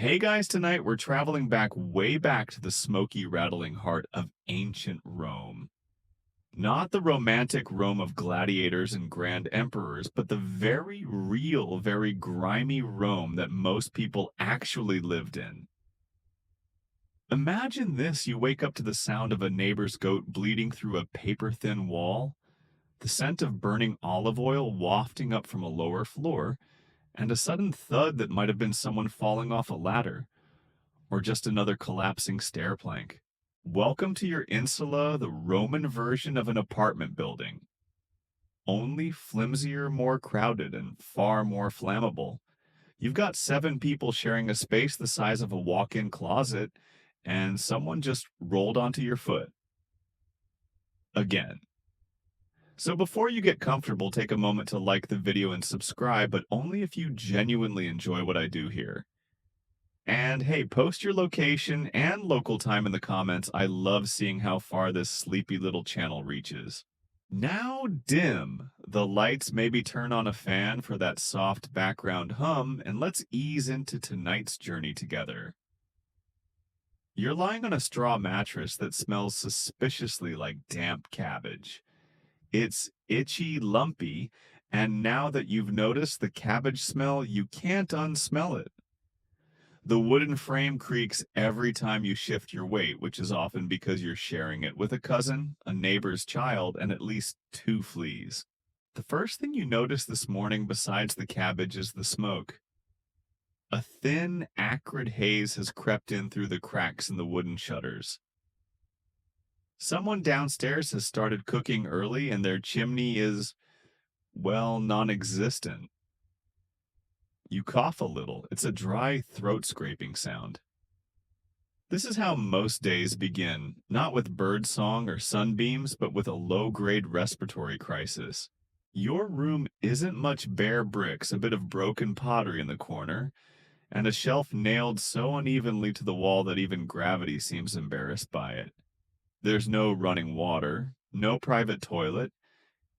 Hey guys, tonight we're traveling back way back to the smoky, rattling heart of ancient Rome. Not the romantic Rome of gladiators and grand emperors, but the very real, very grimy Rome that most people actually lived in. Imagine this: you wake up to the sound of a neighbor's goat bleeding through a paper thin wall, the scent of burning olive oil wafting up from a lower floor, and a sudden thud that might have been someone falling off a ladder, or just another collapsing stair plank. Welcome to your insula, the Roman version of an apartment building, only flimsier, more crowded, and far more flammable. You've got 7 people sharing a space the size of a walk-in closet, and someone just rolled onto your foot. Again. So before you get comfortable, take a moment to like the video and subscribe, but only if you genuinely enjoy what I do here. And hey, post your location and local time in the comments. I love seeing how far this sleepy little channel reaches. Now dim the lights, maybe turn on a fan for that soft background hum, and let's ease into tonight's journey together. You're lying on a straw mattress that smells suspiciously like damp cabbage. It's itchy, lumpy, and now that you've noticed the cabbage smell, you can't unsmell it. The wooden frame creaks every time you shift your weight, which is often because you're sharing it with a cousin, a neighbor's child, and at least 2 fleas. The first thing you notice this morning besides the cabbage is the smoke. A thin, acrid haze has crept in through the cracks in the wooden shutters. Someone downstairs has started cooking early and their chimney is, well, non-existent. You cough a little. It's a dry throat scraping sound. This is how most days begin, not with bird song or sunbeams, but with a low-grade respiratory crisis. Your room isn't much bare bricks, a bit of broken pottery in the corner, and a shelf nailed so unevenly to the wall that even gravity seems embarrassed by it. There's no running water, no private toilet,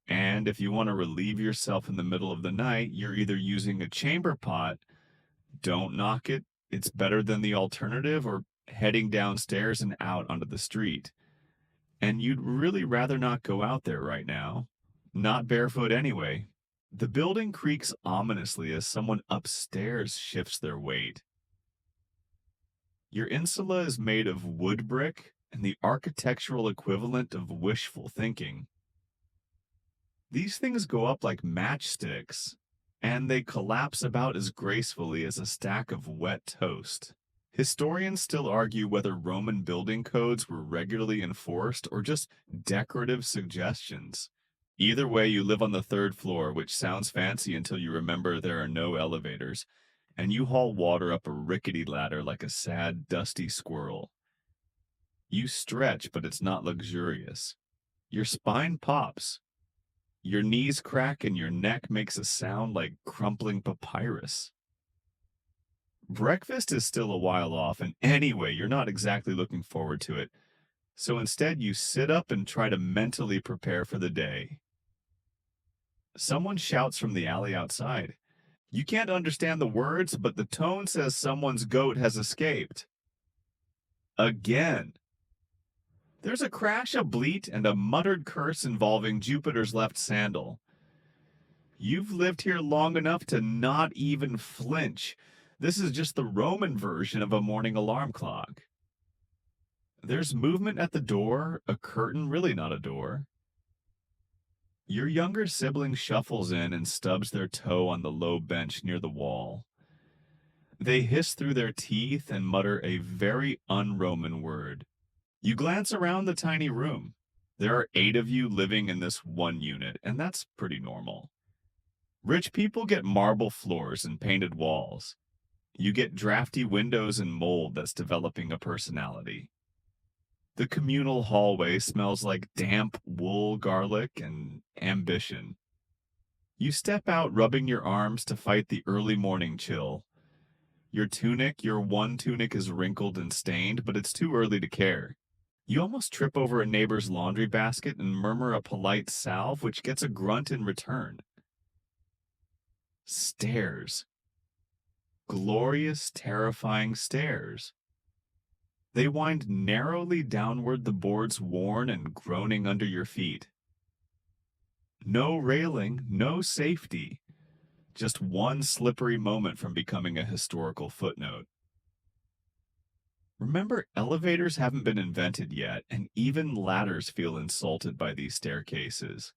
and if you want to relieve yourself in the middle of the night, you're either using a chamber pot, don't knock it, it's better than the alternative, or heading downstairs and out onto the street. And you'd really rather not go out there right now. Not barefoot anyway. The building creaks ominously as someone upstairs shifts their weight. Your insula is made of wood brick and the architectural equivalent of wishful thinking. These things go up like matchsticks, and they collapse about as gracefully as a stack of wet toast. Historians still argue whether Roman building codes were regularly enforced or just decorative suggestions. Either way, you live on the 3rd floor, which sounds fancy until you remember there are no elevators, and you haul water up a rickety ladder like a sad, dusty squirrel. You stretch, but it's not luxurious. Your spine pops. Your knees crack and your neck makes a sound like crumpling papyrus. Breakfast is still a while off, and anyway, you're not exactly looking forward to it. So instead, you sit up and try to mentally prepare for the day. Someone shouts from the alley outside. You can't understand the words, but the tone says someone's goat has escaped. Again. There's a crash, a bleat, and a muttered curse involving Jupiter's left sandal. You've lived here long enough to not even flinch. This is just the Roman version of a morning alarm clock. There's movement at the door, a curtain, really not a door. Your younger sibling shuffles in and stubs their toe on the low bench near the wall. They hiss through their teeth and mutter a very un-Roman word. You glance around the tiny room. There are 8 of you living in this one unit, and that's pretty normal. Rich people get marble floors and painted walls. You get drafty windows and mold that's developing a personality. The communal hallway smells like damp wool, garlic, and ambition. You step out, rubbing your arms to fight the early morning chill. Your one tunic is wrinkled and stained, but it's too early to care. You almost trip over a neighbor's laundry basket and murmur a polite salve, which gets a grunt in return. Stairs. glorious, terrifying stairs. They wind narrowly downward, the boards worn and groaning under your feet. No railing, no safety, just one slippery moment from becoming a historical footnote. Remember, elevators haven't been invented yet, and even ladders feel insulted by these staircases.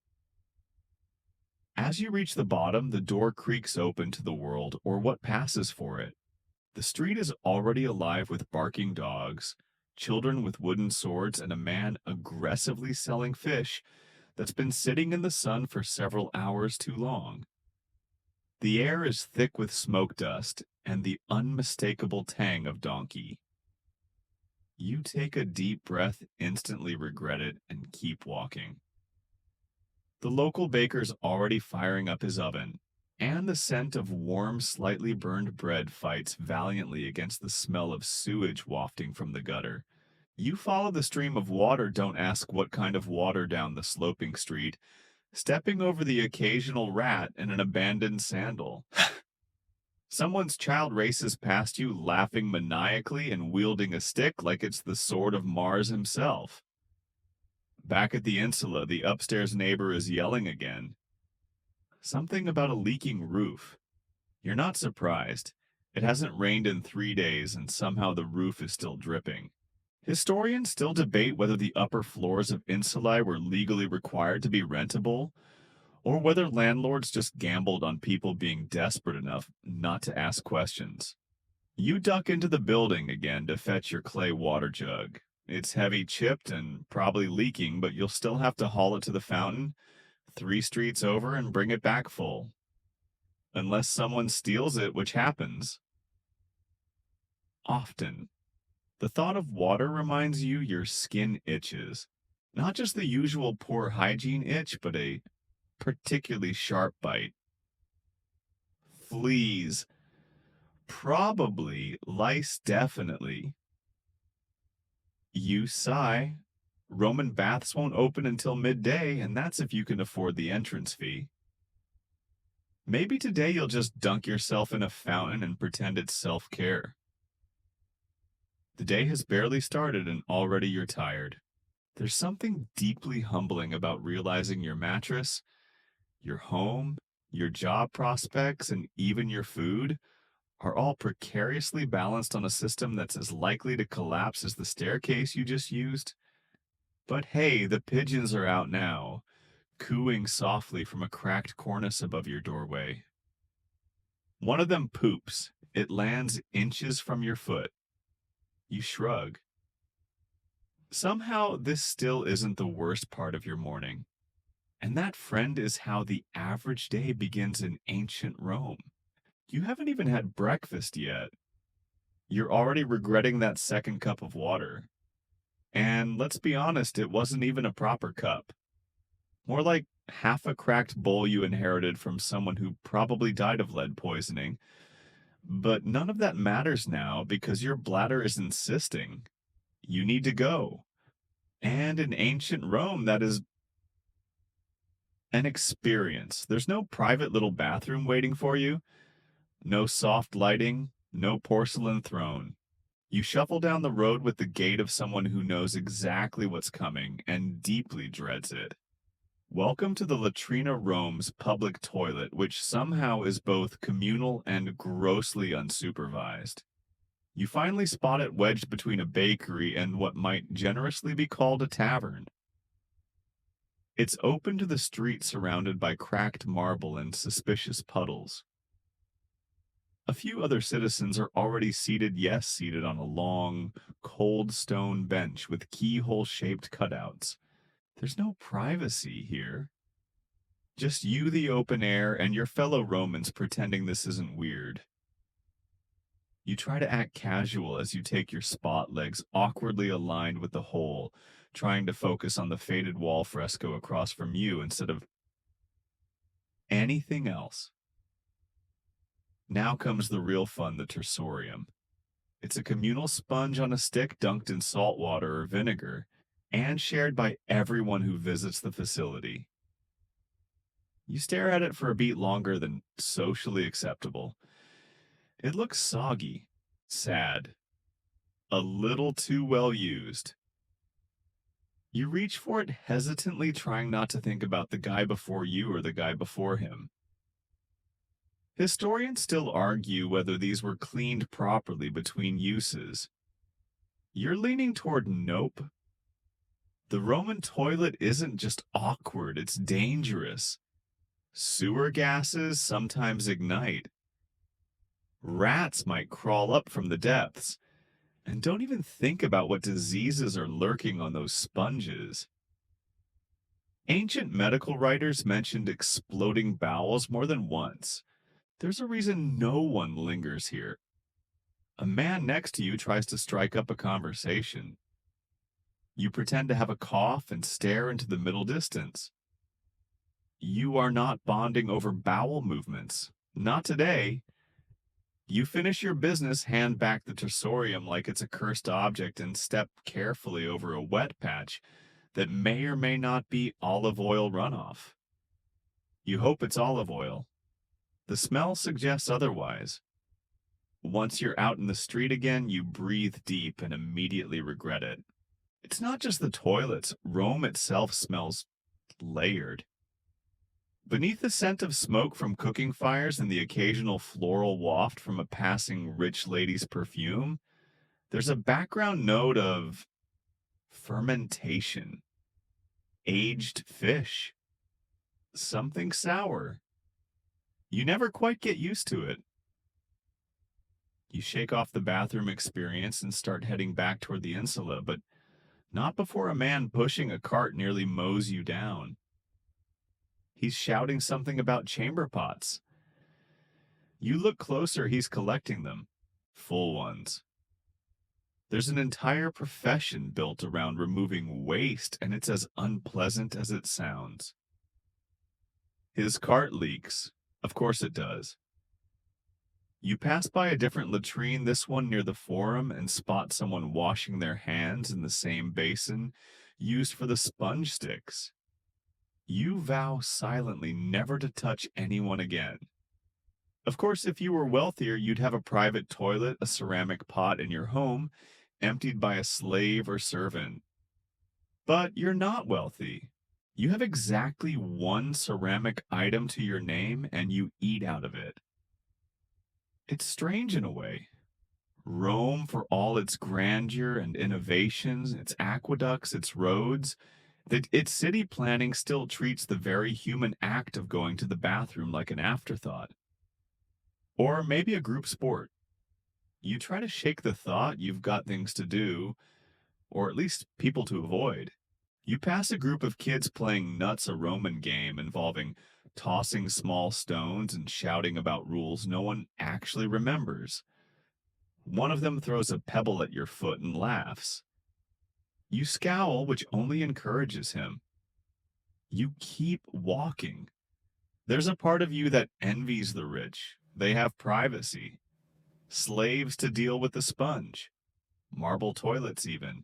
As you reach the bottom, the door creaks open to the world, or what passes for it. The street is already alive with barking dogs, children with wooden swords, and a man aggressively selling fish that's been sitting in the sun for several hours too long. The air is thick with smoke dust and the unmistakable tang of donkey. You take a deep breath, instantly regret it, and keep walking. The local baker's already firing up his oven, and the scent of warm, slightly burned bread fights valiantly against the smell of sewage wafting from the gutter. You follow the stream of water, don't ask what kind of water down the sloping street, stepping over the occasional rat in an abandoned sandal. Someone's child races past you, laughing maniacally and wielding a stick like it's the sword of Mars himself. Back at the insula, the upstairs neighbor is yelling again. Something about a leaking roof. You're not surprised. It hasn't rained in 3 days, and somehow the roof is still dripping. Historians still debate whether the upper floors of insulae were legally required to be rentable, or whether landlords just gambled on people being desperate enough not to ask questions. You duck into the building again to fetch your clay water jug. It's heavy chipped and probably leaking, but you'll still have to haul it to the fountain 3 streets over and bring it back full. Unless someone steals it, which happens often. The thought of water reminds you your skin itches. Not just the usual poor hygiene itch, but a particularly sharp bite. Fleas. Probably. Lice, definitely. You sigh. Roman baths won't open until midday, and that's if you can afford the entrance fee. Maybe today you'll just dunk yourself in a fountain and pretend it's self-care. The day has barely started and already you're tired. There's something deeply humbling about realizing your mattress, your home, your job prospects, and even your food are all precariously balanced on a system that's as likely to collapse as the staircase you just used. But hey, the pigeons are out now, cooing softly from a cracked cornice above your doorway. One of them poops. It lands inches from your foot. You shrug. Somehow, this still isn't the worst part of your morning. And that, friend, is how the average day begins in ancient Rome. You haven't even had breakfast yet. You're already regretting that second cup of water. And let's be honest, it wasn't even a proper cup. More like half a cracked bowl you inherited from someone who probably died of lead poisoning. But none of that matters now because your bladder is insisting. You need to go. And in ancient Rome, that is an experience. There's no private little bathroom waiting for you, no soft lighting, no porcelain throne. You shuffle down the road with the gait of someone who knows exactly what's coming and deeply dreads it. Welcome to the Latrina Rome's public toilet, which somehow is both communal and grossly unsupervised. You finally spot it wedged between a bakery and what might generously be called a tavern. It's open to the street, surrounded by cracked marble and suspicious puddles. A few other citizens are already seated, yes, seated on a long, cold stone bench with keyhole-shaped cutouts. There's no privacy here. Just you, the open air, and your fellow Romans pretending this isn't weird. You try to act casual as you take your spot, legs awkwardly aligned with the hole, trying to focus on the faded wall fresco across from you instead of anything else. Now comes the real fun, the tersorium. It's a communal sponge on a stick dunked in salt water or vinegar, and shared by everyone who visits the facility. You stare at it for a beat longer than socially acceptable. It looks soggy, sad, a little too well used. You reach for it hesitantly, trying not to think about the guy before you or the guy before him. Historians still argue whether these were cleaned properly between uses. You're leaning toward nope. The Roman toilet isn't just awkward, it's dangerous. Sewer gases sometimes ignite. Rats might crawl up from the depths. And don't even think about what diseases are lurking on those sponges. Ancient medical writers mentioned exploding bowels more than once. There's a reason no one lingers here. A man next to you tries to strike up a conversation. You pretend to have a cough and stare into the middle distance. You are not bonding over bowel movements. Not today. You finish your business, hand back the tersorium like it's a cursed object, and step carefully over a wet patch that may or may not be olive oil runoff. You hope it's olive oil. The smell suggests otherwise. Once you're out in the street again, you breathe deep and immediately regret it. It's not just the toilets. Rome itself smells layered. Beneath the scent of smoke from cooking fires and the occasional floral waft from a passing rich lady's perfume, there's a background note of fermentation, aged fish, something sour. You never quite get used to it. You shake off the bathroom experience and start heading back toward the insula, but not before a man pushing a cart nearly mows you down. He's shouting something about chamber pots. You look closer, he's collecting them. Full ones. There's an entire profession built around removing waste, and it's as unpleasant as it sounds. His cart leaks. Of course it does. You pass by a different latrine, this one near the forum, and spot someone washing their hands in the same basin used for the sponge sticks. You vow silently never to touch anyone again. Of course, if you were wealthier, you'd have a private toilet, a ceramic pot in your home, emptied by a slave or servant. But you're not wealthy. You have exactly one ceramic item to your name, and you eat out of it. It's strange in a way. Rome, for all its grandeur and innovations, its aqueducts, its roads, its city planning still treats the very human act of going to the bathroom like an afterthought. Or maybe a group sport. You try to shake the thought you've got things to do, or at least people to avoid. You pass a group of kids playing Nuts, a Roman game involving tossing small stones and shouting about rules no one actually remembers. One of them throws a pebble at your foot and laughs. You scowl, which only encourages him. You keep walking. There's a part of you that envies the rich. They have privacy. Slaves to deal with the sponge. Marble toilets even.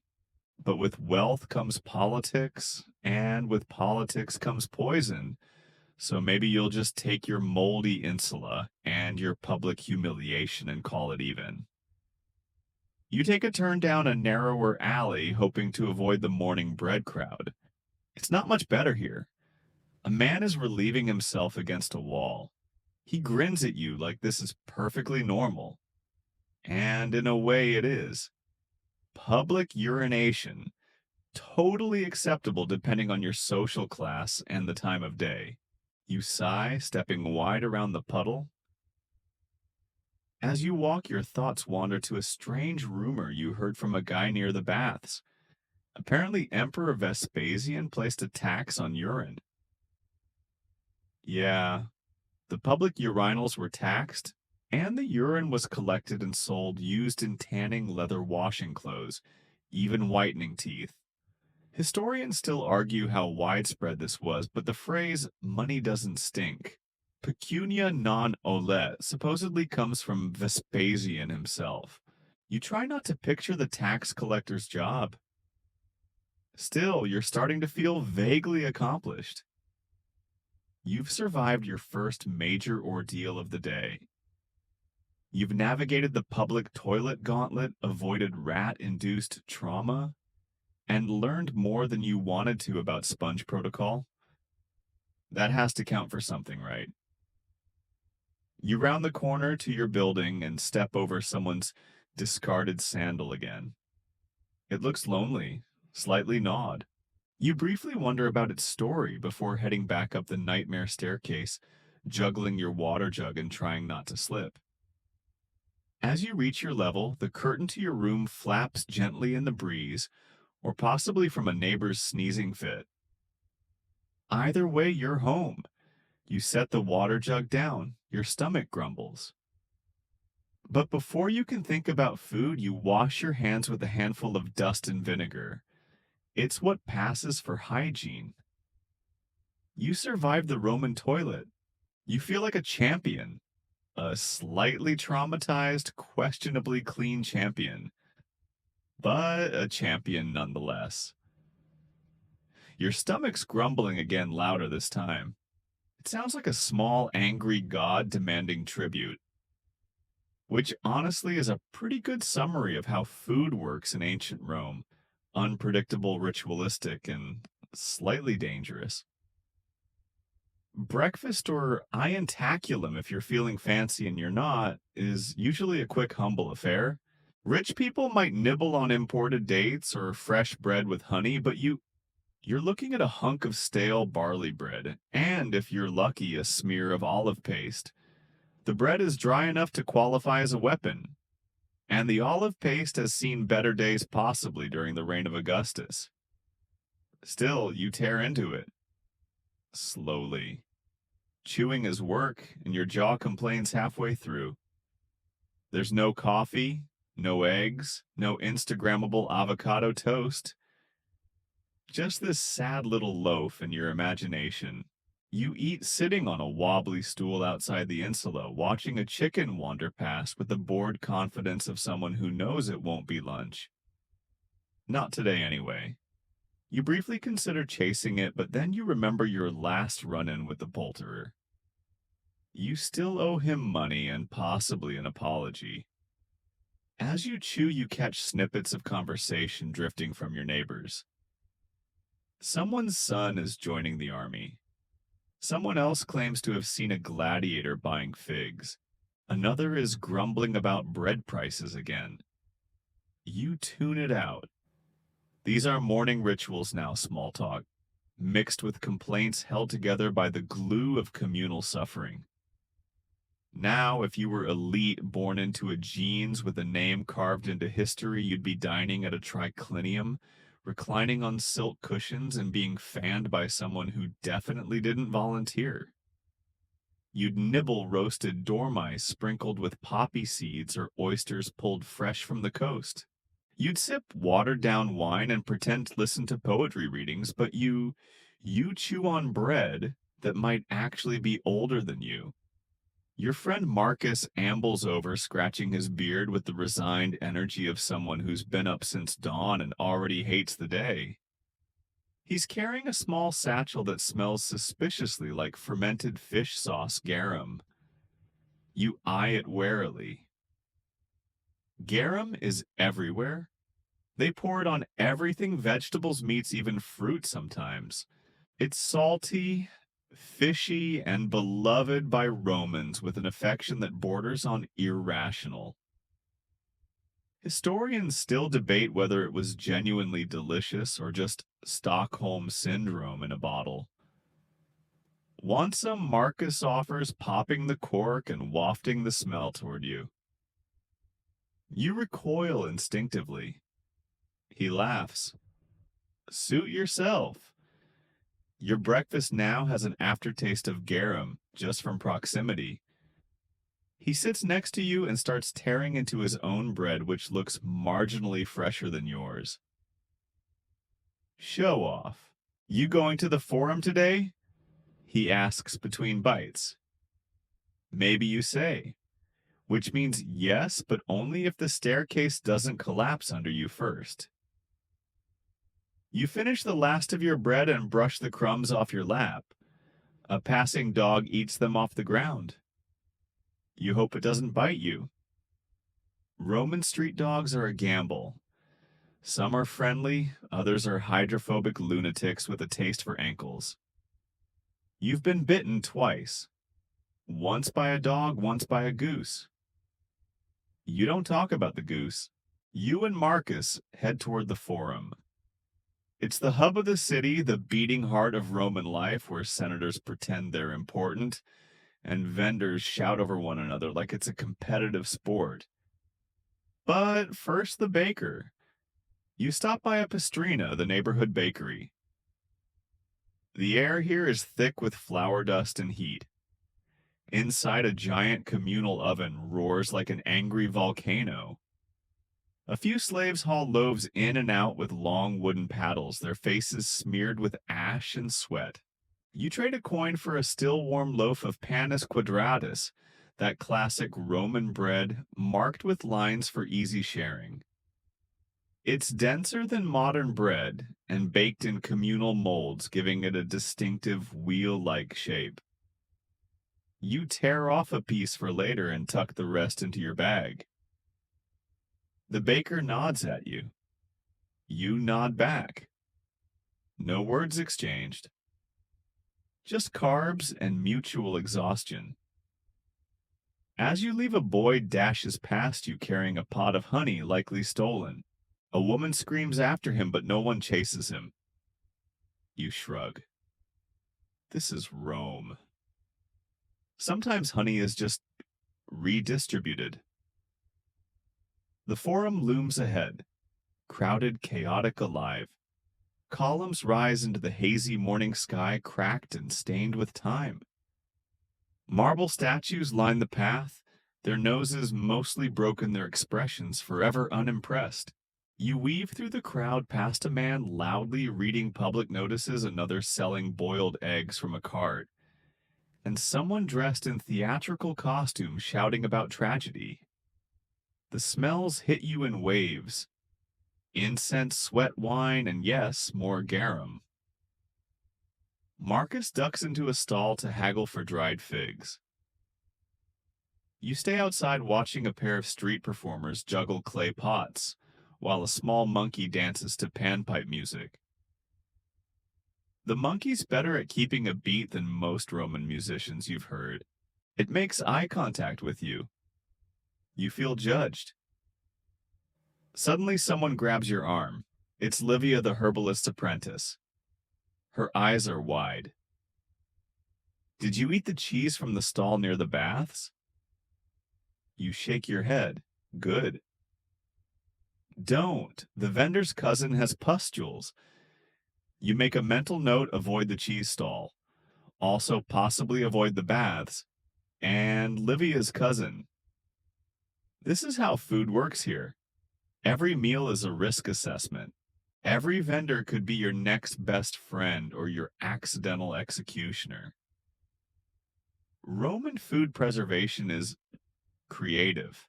But with wealth comes politics, and with politics comes poison. So maybe you'll just take your moldy insula and your public humiliation and call it even. You take a turn down a narrower alley, hoping to avoid the morning bread crowd. It's not much better here. A man is relieving himself against a wall. He grins at you like this is perfectly normal. And in a way it is. Public urination. Totally acceptable depending on your social class and the time of day. You sigh, stepping wide around the puddle. As you walk, your thoughts wander to a strange rumor you heard from a guy near the baths. Apparently, Emperor Vespasian placed a tax on urine. Yeah, the public urinals were taxed, and the urine was collected and sold used in tanning leather washing clothes, even whitening teeth. Historians still argue how widespread this was, but the phrase, money doesn't stink, pecunia non olet, supposedly comes from Vespasian himself. You try not to picture the tax collector's job. Still, you're starting to feel vaguely accomplished. You've survived your first major ordeal of the day. You've navigated the public toilet gauntlet, avoided rat-induced trauma, and learned more than you wanted to about sponge protocol. That has to count for something, right? You round the corner to your building and step over someone's discarded sandal again. It looks lonely, slightly gnawed. You briefly wonder about its story before heading back up the nightmare staircase, juggling your water jug and trying not to slip. As you reach your level, the curtain to your room flaps gently in the breeze, or possibly from a neighbor's sneezing fit. Either way, you're home. You set the water jug down, your stomach grumbles. But before you can think about food, you wash your hands with a handful of dust and vinegar. It's what passes for hygiene. You survived the Roman toilet. You feel like a champion, a slightly traumatized, questionably clean champion, but a champion nonetheless. Your stomach's grumbling again louder this time. It sounds like a small, angry god demanding tribute, which honestly is a pretty good summary of how food works in ancient Rome. Unpredictable, ritualistic, and slightly dangerous. Breakfast, or ientaculum if you're feeling fancy and you're not, is usually a quick, humble affair. Rich people might nibble on imported dates or fresh bread with honey, but you're looking at a hunk of stale barley bread, and if you're lucky, a smear of olive paste. The bread is dry enough to qualify as a weapon, and the olive paste has seen better days possibly during the reign of Augustus. Still, you tear into it. Slowly. Chewing is work, and your jaw complains halfway through. There's no coffee, no eggs, no Instagrammable avocado toast. Just this sad little loaf in your imagination. You eat sitting on a wobbly stool outside the insula, watching a chicken wander past with the bored confidence of someone who knows it won't be lunch. Not today, anyway. You briefly consider chasing it, but then you remember your last run-in with the poulterer. You still owe him money and possibly an apology. As you chew, you catch snippets of conversation drifting from your neighbors. Someone's son is joining the army. Someone else claims to have seen a gladiator buying figs. Another is grumbling about bread prices again. You tune it out. These are morning rituals now, small talk, mixed with complaints held together by the glue of communal suffering. Now, if you were elite, born into a genes with a name carved into history, you'd be dining at a triclinium, reclining on silk cushions and being fanned by someone who definitely didn't volunteer. You'd nibble roasted dormice sprinkled with poppy seeds or oysters pulled fresh from the coast. You'd sip watered-down wine and pretend to listen to poetry readings, but you chew on bread that might actually be older than you. Your friend Marcus ambles over, scratching his beard with the resigned energy of someone who's been up since dawn and already hates the day. He's carrying a small satchel that smells suspiciously like fermented fish sauce garum. You eye it warily. Garum is everywhere. They pour it on everything, vegetables, meats, even fruit sometimes. It's salty, fishy, and beloved by Romans with an affection that borders on irrational. Historians still debate whether it was genuinely delicious or just Stockholm Syndrome in a bottle. Want some? Marcus offers, popping the cork and wafting the smell toward you. You recoil instinctively. He laughs. Suit yourself. Your breakfast now has an aftertaste of garum, just from proximity. He sits next to you and starts tearing into his own bread, which looks marginally fresher than yours. Show off. You going to the forum today? He asks between bites. Maybe you say, which means yes, but only if the staircase doesn't collapse under you first. You finish the last of your bread and brush the crumbs off your lap. A passing dog eats them off the ground. You hope it doesn't bite you. Roman street dogs are a gamble. Some are friendly, others are hydrophobic lunatics with a taste for ankles. You've been bitten twice. Once by a dog, once by a goose. You don't talk about the goose. You and Marcus head toward the Forum. It's the hub of the city, the beating heart of Roman life, where senators pretend they're important and vendors shout over one another like it's a competitive sport. But first, the baker. You stop by a Pastrina, the neighborhood bakery. The air here is thick with flour dust and heat. Inside, a giant communal oven roars like an angry volcano. A few slaves haul loaves in and out with long wooden paddles, their faces smeared with ash and sweat. You trade a coin for a still warm loaf of panis quadratus, that classic Roman bread marked with lines for easy sharing. It's denser than modern bread and baked in communal molds, giving it a distinctive wheel-like shape. You tear off a piece for later and tuck the rest into your bag. The baker nods at you. You nod back. No words exchanged. Just carbs and mutual exhaustion. As you leave, a boy dashes past you carrying a pot of honey, likely stolen. A woman screams after him, but no one chases him. You shrug. This is Rome. Sometimes honey is just redistributed. The Forum looms ahead, crowded, chaotic, alive. Columns rise into the hazy morning sky, cracked and stained with time. Marble statues line the path, their noses mostly broken, their expressions forever unimpressed. You weave through the crowd past a man loudly reading public notices, another selling boiled eggs from a cart, and someone dressed in theatrical costume shouting about tragedy. The smells hit you in waves. Incense, sweat wine, and yes, more garum. Marcus ducks into a stall to haggle for dried figs. You stay outside watching a pair of street performers juggle clay pots, while a small monkey dances to panpipe music. The monkey's better at keeping a beat than most Roman musicians you've heard. It makes eye contact with you. You feel judged. Suddenly, someone grabs your arm. It's Livia, the herbalist's apprentice. Her eyes are wide. Did you eat the cheese from the stall near the baths? You shake your head. Good. Don't. The vendor's cousin has pustules. You make a mental note, avoid the cheese stall. Also, possibly avoid the baths. And Livia's cousin. This is how food works here. Every meal is a risk assessment. Every vendor could be your next best friend or your accidental executioner. Roman food preservation is creative.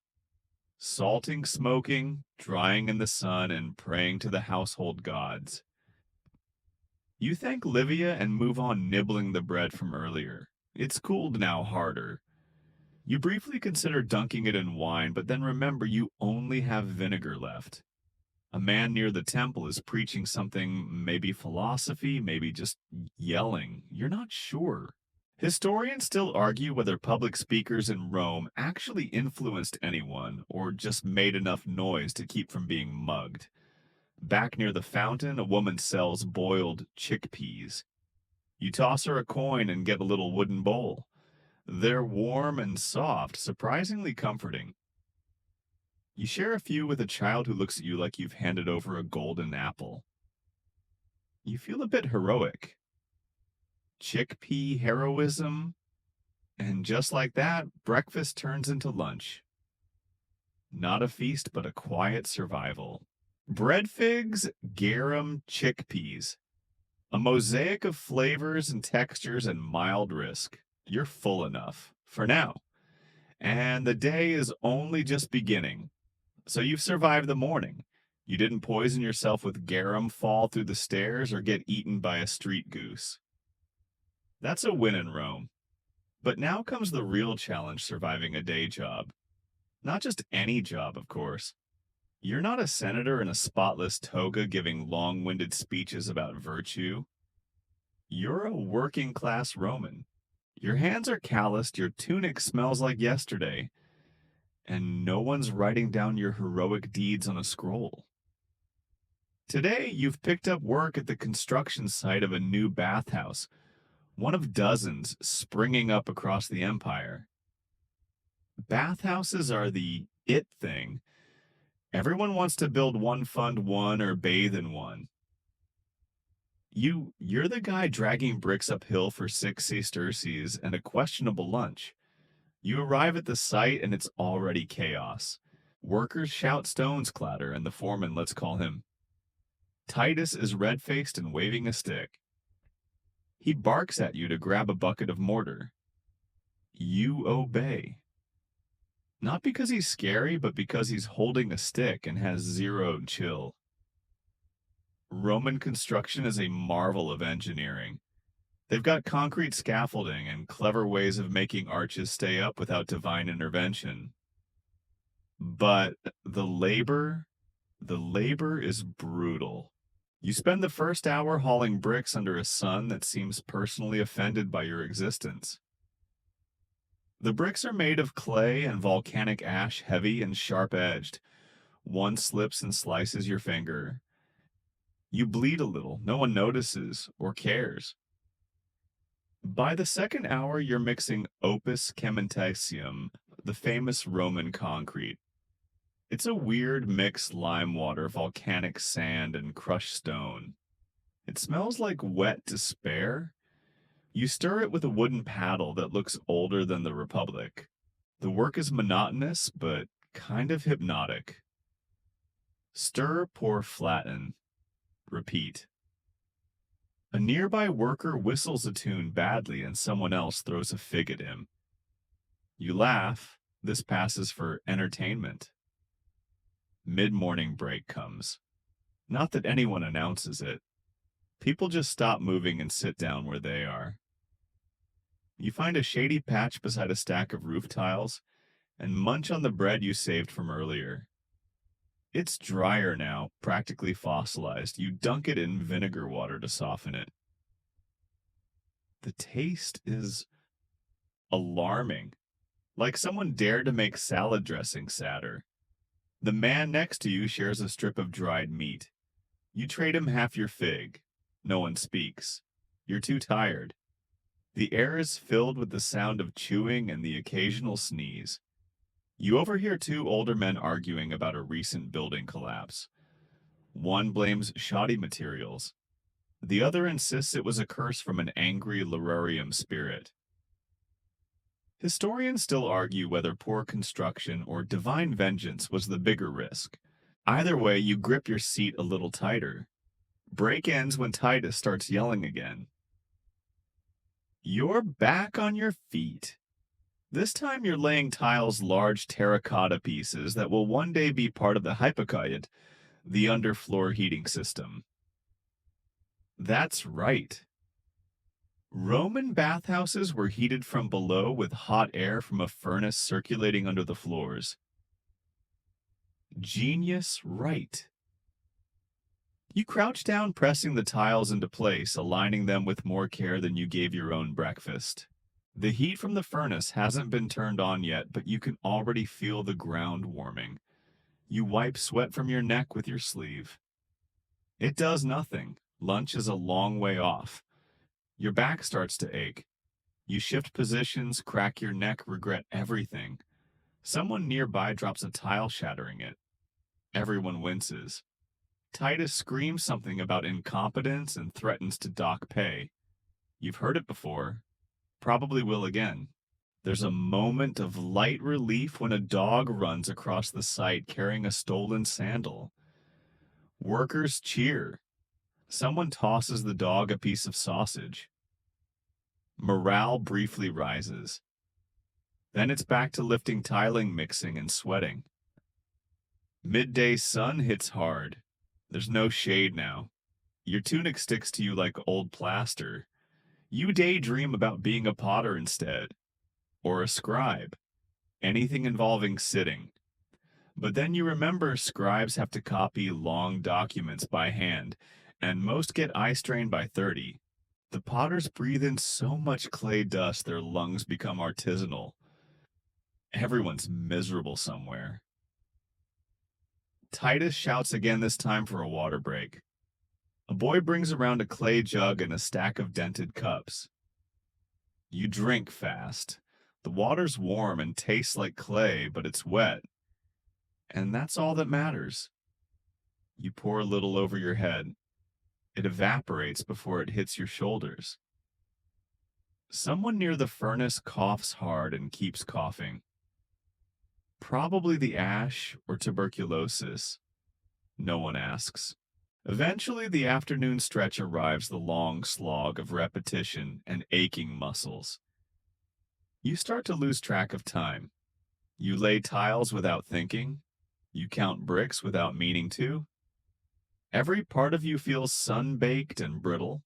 Salting, smoking, drying in the sun, and praying to the household gods. You thank Livia and move on, nibbling the bread from earlier. It's cooled now harder. You briefly consider dunking it in wine, but then remember you only have vinegar left. A man near the temple is preaching something, maybe philosophy, maybe just yelling. You're not sure. Historians still argue whether public speakers in Rome actually influenced anyone or just made enough noise to keep from being mugged. Back near the fountain, a woman sells boiled chickpeas. You toss her a coin and get a little wooden bowl. They're warm and soft, surprisingly comforting. You share a few with a child who looks at you like you've handed over a golden apple. You feel a bit heroic. Chickpea heroism, and just like that, breakfast turns into lunch. Not a feast, but a quiet survival. Bread figs, garum, chickpeas. A mosaic of flavors and textures and mild risk. You're full enough, for now. And the day is only just beginning. So you've survived the morning. You didn't poison yourself with garum, fall through the stairs, or get eaten by a street goose. That's a win in Rome. But now comes the real challenge, surviving a day job. Not just any job, of course. You're not a senator in a spotless toga giving long-winded speeches about virtue. You're a working-class Roman. Your hands are calloused, your tunic smells like yesterday, and no one's writing down your heroic deeds on a scroll. Today, you've picked up work at the construction site of a new bathhouse, one of dozens springing up across the empire. Bathhouses are the it thing. Everyone wants to build one, fund one, or bathe in one. You're the guy dragging bricks uphill for 6 sesterces and a questionable lunch. You arrive at the site and it's already chaos. Workers shout, stones clatter, and the foreman, let's call him Titus, is red-faced and waving a stick. He barks at you to grab a bucket of mortar. You obey. Not because he's scary, but because he's holding a stick and has zero chill. Roman construction is a marvel of engineering. They've got concrete scaffolding and clever ways of making arches stay up without divine intervention. But the labor is brutal. You spend the first hour hauling bricks under a sun that seems personally offended by your existence. The bricks are made of clay and volcanic ash, heavy and sharp-edged. One slips and slices your finger. You bleed a little. No one notices or cares. By the second hour, you're mixing opus cementatium, the famous Roman concrete. It's a weird mix: lime water, volcanic sand, and crushed stone. It smells like wet despair. You stir it with a wooden paddle that looks older than the Republic. The work is monotonous, but kind of hypnotic. Stir, pour, flatten. Repeat. A nearby worker whistles a tune badly and someone else throws a fig at him. You laugh. This passes for entertainment. Mid-morning break comes. Not that anyone announces it. People just stop moving and sit down where they are. You find a shady patch beside a stack of roof tiles and munch on the bread you saved from earlier. It's drier now, practically fossilized. You dunk it in vinegar water to soften it. The taste is alarming, like someone dared to make salad dressing sadder. The man next to you shares a strip of dried meat. You trade him half your fig. No one speaks. You're too tired. The air is filled with the sound of chewing and the occasional sneeze. You overhear two older men arguing about a recent building collapse. One blames shoddy materials. The other insists it was a curse from an angry Lararium spirit. Historians still argue whether poor construction or divine vengeance was the bigger risk. Either way, you grip your seat a little tighter. Break ends when Titus starts yelling again. You're back on your feet. This time you're laying tiles, large terracotta pieces that will one day be part of the hypocaust, the underfloor heating system. That's right. Roman bathhouses were heated from below with hot air from a furnace circulating under the floors. Genius right. You crouch down, pressing the tiles into place, aligning them with more care than you gave your own breakfast. The heat from the furnace hasn't been turned on yet, but you can already feel the ground warming. You wipe sweat from your neck with your sleeve. It does nothing. Lunch is a long way off. Your back starts to ache. You shift positions, crack your neck, regret everything. Someone nearby drops a tile, shattering it. Everyone winces. Titus screams something about incompetence and threatens to dock pay. You've heard it before. Probably will again. There's a moment of light relief when a dog runs across the site carrying a stolen sandal. Workers cheer. Someone tosses the dog a piece of sausage. Morale briefly rises. Then it's back to lifting tiling, mixing, and sweating. Midday sun hits hard. There's no shade now. Your tunic sticks to you like old plaster. You daydream about being a potter instead, or a scribe. anything involving sitting. But then you remember scribes have to copy long documents by hand, and most get eye strain by 30. The potters breathe in so much clay dust their lungs become artisanal. Everyone's miserable somewhere. Titus shouts again, this time for a water break. A boy brings around a clay jug and a stack of dented cups. You drink fast. The water's warm and tastes like clay, but it's wet. And that's all that matters. You pour a little over your head. It evaporates before it hits your shoulders. Someone near the furnace coughs hard and keeps coughing. Probably the ash or tuberculosis. No one asks. Eventually, the afternoon stretch arrives, the long slog of repetition and aching muscles. You start to lose track of time. You lay tiles without thinking. You count bricks without meaning to. Every part of you feels sun-baked and brittle.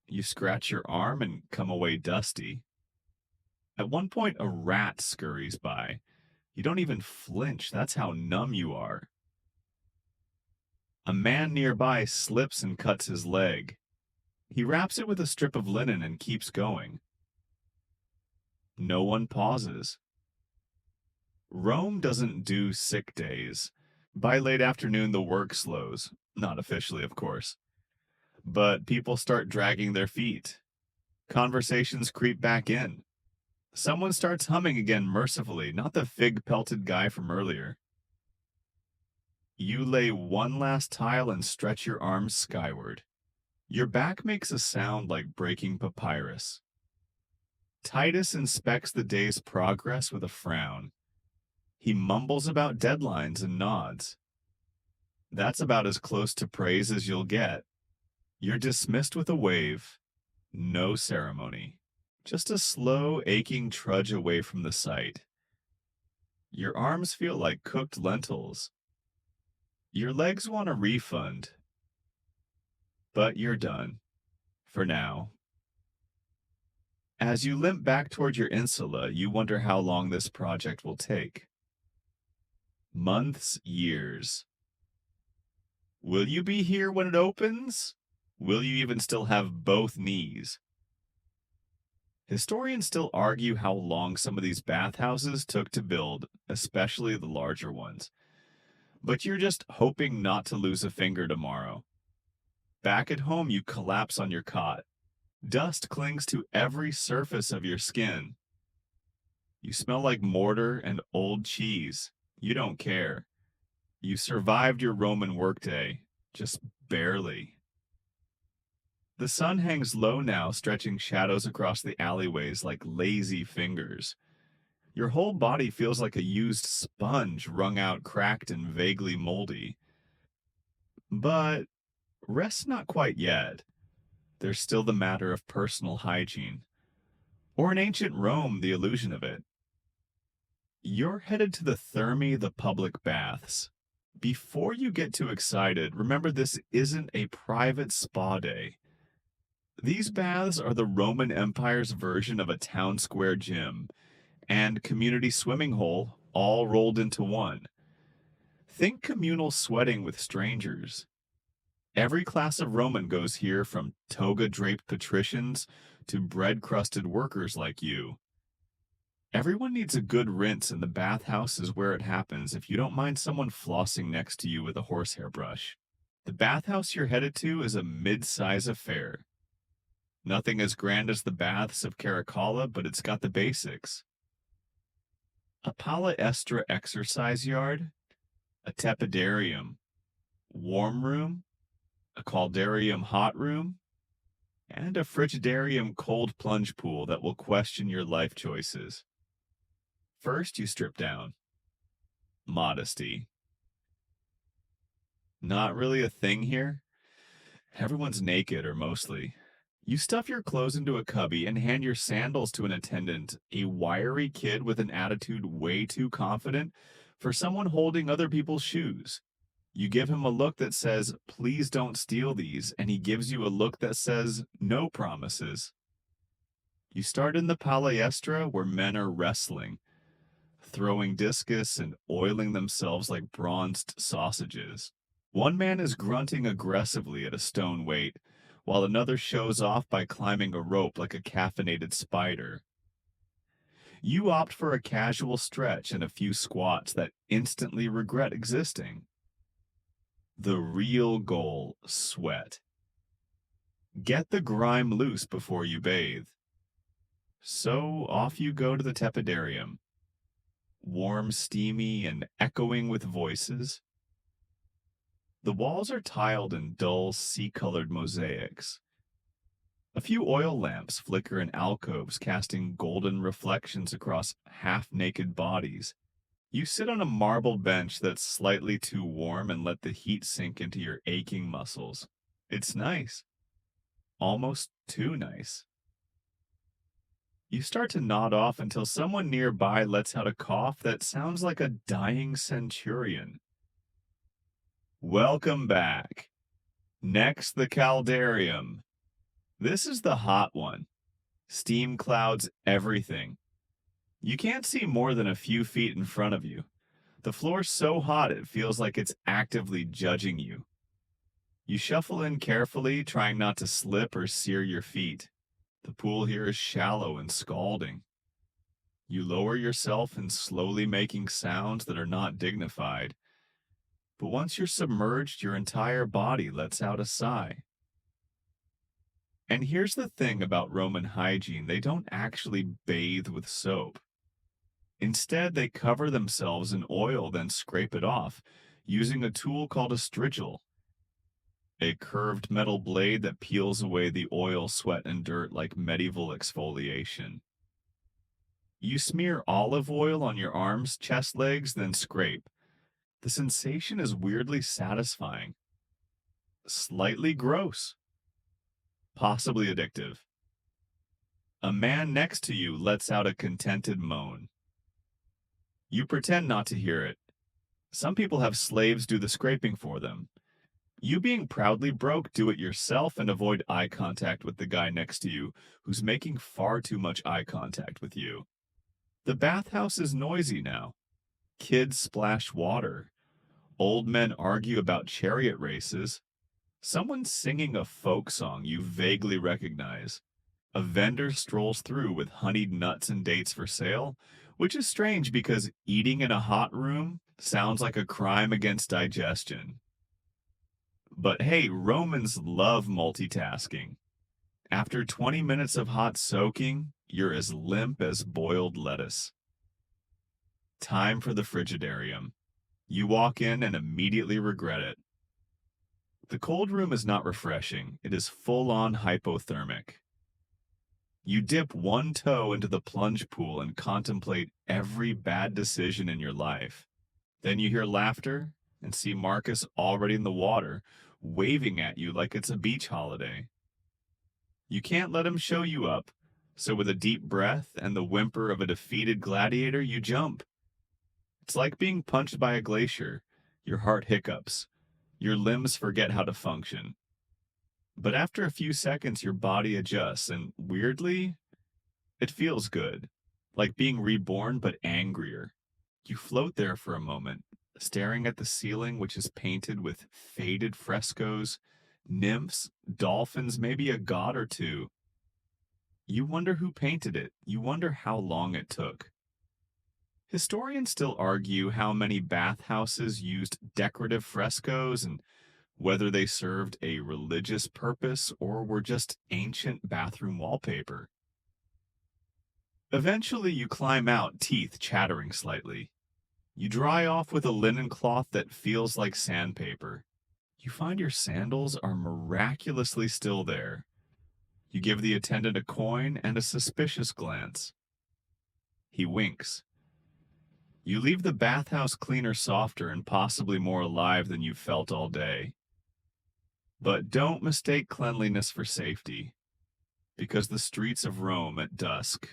You scratch your arm and come away dusty. At one point, a rat scurries by. You don't even flinch. That's how numb you are. A man nearby slips and cuts his leg. He wraps it with a strip of linen and keeps going. No one pauses. Rome doesn't do sick days. By late afternoon, the work slows. Not officially, of course. But people start dragging their feet. Conversations creep back in. Someone starts humming again mercifully, not the fig-pelted guy from earlier. You lay one last tile and stretch your arms skyward. Your back makes a sound like breaking papyrus. Titus inspects the day's progress with a frown. He mumbles about deadlines and nods. That's about as close to praise as you'll get. You're dismissed with a wave. No ceremony. Just a slow, aching trudge away from the site. Your arms feel like cooked lentils. Your legs want a refund. But you're done. For now. As you limp back toward your insula, you wonder how long this project will take. Months, years. Will you be here when it opens? Will you even still have both knees? Historians still argue how long some of these bathhouses took to build, especially the larger ones. But you're just hoping not to lose a finger tomorrow. Back at home, you collapse on your cot. Dust clings to every surface of your skin. You smell like mortar and old cheese. You don't care. You survived your Roman workday, just barely. The sun hangs low now, stretching shadows across the alleyways like lazy fingers. Your whole body feels like a used sponge, wrung out, cracked, and vaguely moldy. But rest not quite yet. There's still the matter of personal hygiene. Or in ancient Rome, the illusion of it. You're headed to the Thermae, the public baths. Before you get too excited, remember this isn't a private spa day. These baths are the Roman Empire's version of a town square gym and community swimming hole all rolled into one. Think communal sweating with strangers. Every class of Roman goes here, from toga-draped patricians to bread-crusted workers like you. Everyone needs a good rinse, and the bathhouse is where it happens if you don't mind someone flossing next to you with a horsehair brush. The bathhouse you're headed to is a mid-size affair. Nothing as grand as the baths of Caracalla, but it's got the basics. A palaestra exercise yard, a tepidarium, warm room, a caldarium hot room, and a frigidarium cold plunge pool that will question your life choices. First, you strip down. Modesty. Not really a thing here. Everyone's naked, or mostly. You stuff your clothes into a cubby and hand your sandals to an attendant, a wiry kid with an attitude way too confident for someone holding other people's shoes. You give him a look that says, "Please don't steal these," and he gives you a look that says, "No promises." You start in the palaestra where men are wrestling. throwing discus and oiling themselves like bronzed sausages. One man is grunting aggressively at a stone weight, while another shows off by climbing a rope like a caffeinated spider. You opt for a casual stretch and a few squats that instantly regret existing. The real goal, sweat. Get the grime loose before you bathe. So off you go to the tepidarium. Warm, steamy, and echoing with voices. The walls are tiled in dull, sea-colored mosaics. A few oil lamps flicker in alcoves, casting golden reflections across half-naked bodies. You sit on a marble bench that's slightly too warm and let the heat sink into your aching muscles. It's nice. Almost too nice. You start to nod off until someone nearby lets out a cough that sounds like a dying centurion. Welcome back. Next, the caldarium. This is the hot one. Steam clouds everything. You can't see more than a few feet in front of you. The floor's so hot it feels like it's actively judging you. You shuffle in carefully, trying not to slip or sear your feet. The pool here is shallow and scalding. You lower yourself and slowly making sounds that are not dignified. But once you're submerged, your entire body lets out a sigh. And here's the thing about Roman hygiene, they don't actually bathe with soap. Instead, they cover themselves in oil, then scrape it off, using a tool called a strigil, a curved metal blade that peels away the oil, sweat, and dirt like medieval exfoliation. You smear olive oil on your arms, chest, legs, then scrape. The sensation is weirdly satisfying, slightly gross, possibly addictive. A man next to you lets out a contented moan. You pretend not to hear it. Some people have slaves do the scraping for them. You being proudly broke, do it yourself and avoid eye contact with the guy next to you who's making far too much eye contact with you. The bathhouse is noisy now. Kids splash water. Old men argue about chariot races. Someone's singing a folk song you vaguely recognize. A vendor strolls through with honeyed nuts and dates for sale, which is strange because eating in a hot room sounds like a crime against digestion. But hey, Romans love multitasking. After 20 minutes of hot soaking, you're as limp as boiled lettuce. Time for the frigidarium. You walk in and immediately regret it. The cold room is not refreshing. It is full-on hypothermic. You dip one toe into the plunge pool and contemplate every bad decision in your life. Then you hear laughter and see Marcus already in the water, waving at you like it's a beach holiday. You can't let him show you up, so with a deep breath and the whimper of a defeated gladiator, you jump. It's like being punched by a glacier. Your heart hiccups. Your limbs forget how to function. But after a few seconds, your body adjusts, and weirdly, it feels good. Like being reborn, but angrier. You float there for a moment, staring at the ceiling, which is painted with faded frescoes, nymphs, dolphins, maybe a god or two. You wonder who painted it. You wonder how long it took. Historians still argue how many bathhouses used decorative frescoes and whether they served a religious purpose or were just ancient bathroom wallpaper. Eventually, you climb out, teeth chattering slightly. You dry off with a linen cloth that feels like sandpaper. You find your sandals are miraculously still there. You give the attendant a coin and a suspicious glance. He winks. You leave the bathhouse cleaner, softer, and possibly more alive than you've felt all day. But don't mistake cleanliness for safety, because the streets of Rome at dusk,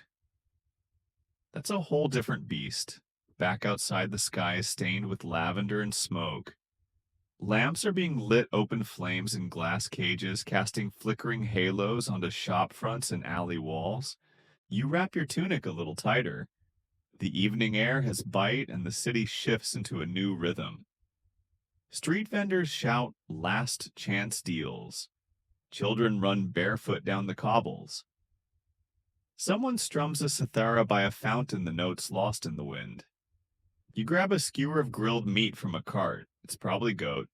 that's a whole different beast. Back outside, the sky is stained with lavender and smoke. Lamps are being lit, open flames in glass cages, casting flickering halos onto shop fronts and alley walls. You wrap your tunic a little tighter. The evening air has bite and the city shifts into a new rhythm. Street vendors shout last chance deals. Children run barefoot down the cobbles. Someone strums a cithara by a fountain, the notes lost in the wind. You grab a skewer of grilled meat from a cart. It's probably goat,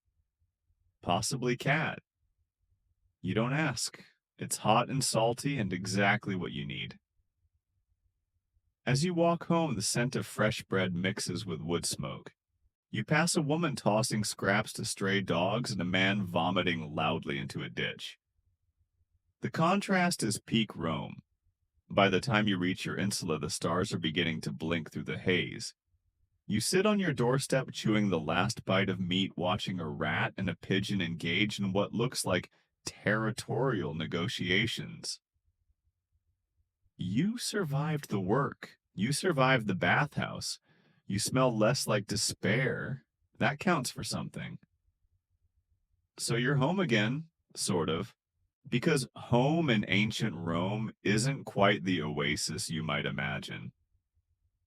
possibly cat. You don't ask. It's hot and salty and exactly what you need. As you walk home, the scent of fresh bread mixes with wood smoke. You pass a woman tossing scraps to stray dogs and a man vomiting loudly into a ditch. The contrast is peak Rome. By the time you reach your insula, the stars are beginning to blink through the haze. You sit on your doorstep chewing the last bite of meat, watching a rat and a pigeon engage in what looks like territorial negotiations. You survived the work. You survived the bathhouse. You smell less like despair. That counts for something. So you're home again, sort of. Because home in ancient Rome isn't quite the oasis you might imagine.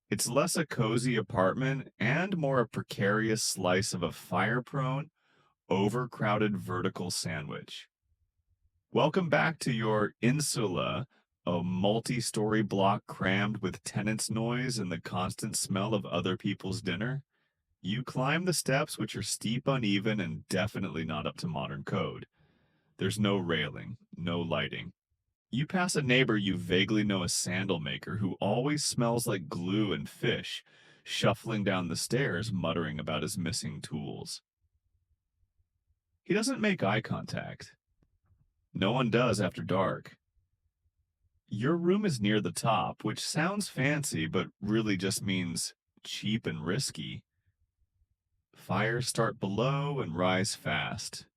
It's less a cozy apartment and more a precarious slice of a fire-prone, overcrowded vertical sandwich. Welcome back to your insula, a multi-story block crammed with tenants' noise and the constant smell of other people's dinner. You climb the steps, which are steep, uneven, and definitely not up to modern code. There's no railing, no lighting. You pass a neighbor you vaguely know, a sandal maker who always smells like glue and fish, shuffling down the stairs, muttering about his missing tools. He doesn't make eye contact. No one does after dark. Your room is near the top, which sounds fancy, but really just means cheap and risky. Fires start below and rise fast.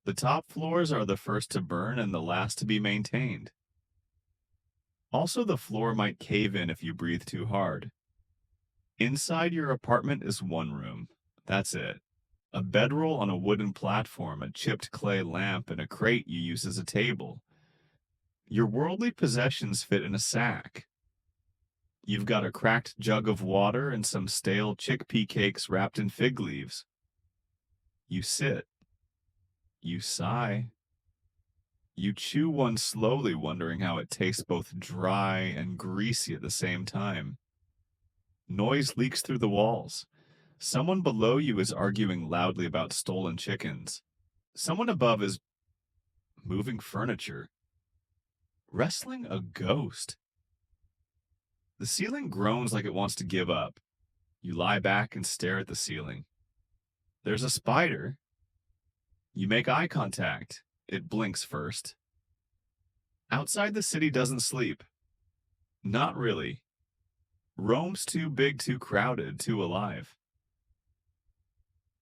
The top floors are the first to burn and the last to be maintained. Also, the floor might cave in if you breathe too hard. Inside your apartment is one room. That's it. A bedroll on a wooden platform, a chipped clay lamp, and a crate you use as a table. Your worldly possessions fit in a sack. You've got a cracked jug of water and some stale chickpea cakes wrapped in fig leaves. You sit. You sigh. You chew one slowly, wondering how it tastes both dry and greasy at the same time. Noise leaks through the walls. Someone below you is arguing loudly about stolen chickens. Someone above is moving furniture. Wrestling a ghost. The ceiling groans like it wants to give up. You lie back and stare at the ceiling. There's a spider. You make eye contact. It blinks first. Outside, the city doesn't sleep. Not really. Rome's too big, too crowded, too alive.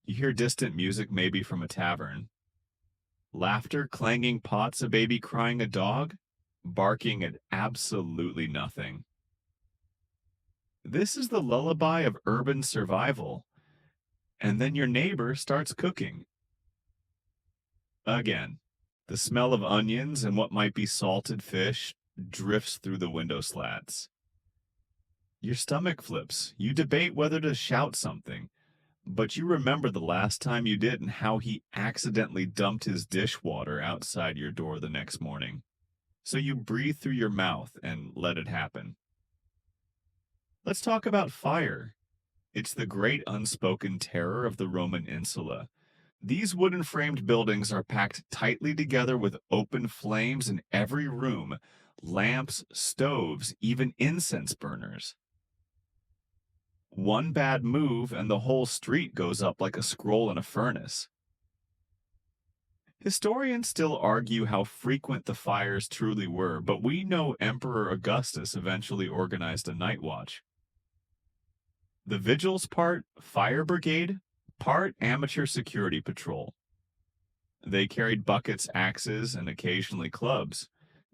You hear distant music, maybe from a tavern. Laughter, clanging pots, a baby crying, a dog barking at absolutely nothing. This is the lullaby of urban survival. And then your neighbor starts cooking. Again, the smell of onions and what might be salted fish drifts through the window slats. Your stomach flips. You debate whether to shout something, but you remember the last time you did and how he accidentally dumped his dishwater outside your door the next morning. So you breathe through your mouth and let it happen. Let's talk about fire. It's the great unspoken terror of the Roman insula. These wooden-framed buildings are packed tightly together with open flames in every room, lamps, stoves, even incense burners. One bad move and the whole street goes up like a scroll in a furnace. Historians still argue how frequent the fires truly were, but we know Emperor Augustus eventually organized a night watch. The vigils part, fire brigade, part amateur security patrol. They carried buckets, axes, and occasionally clubs.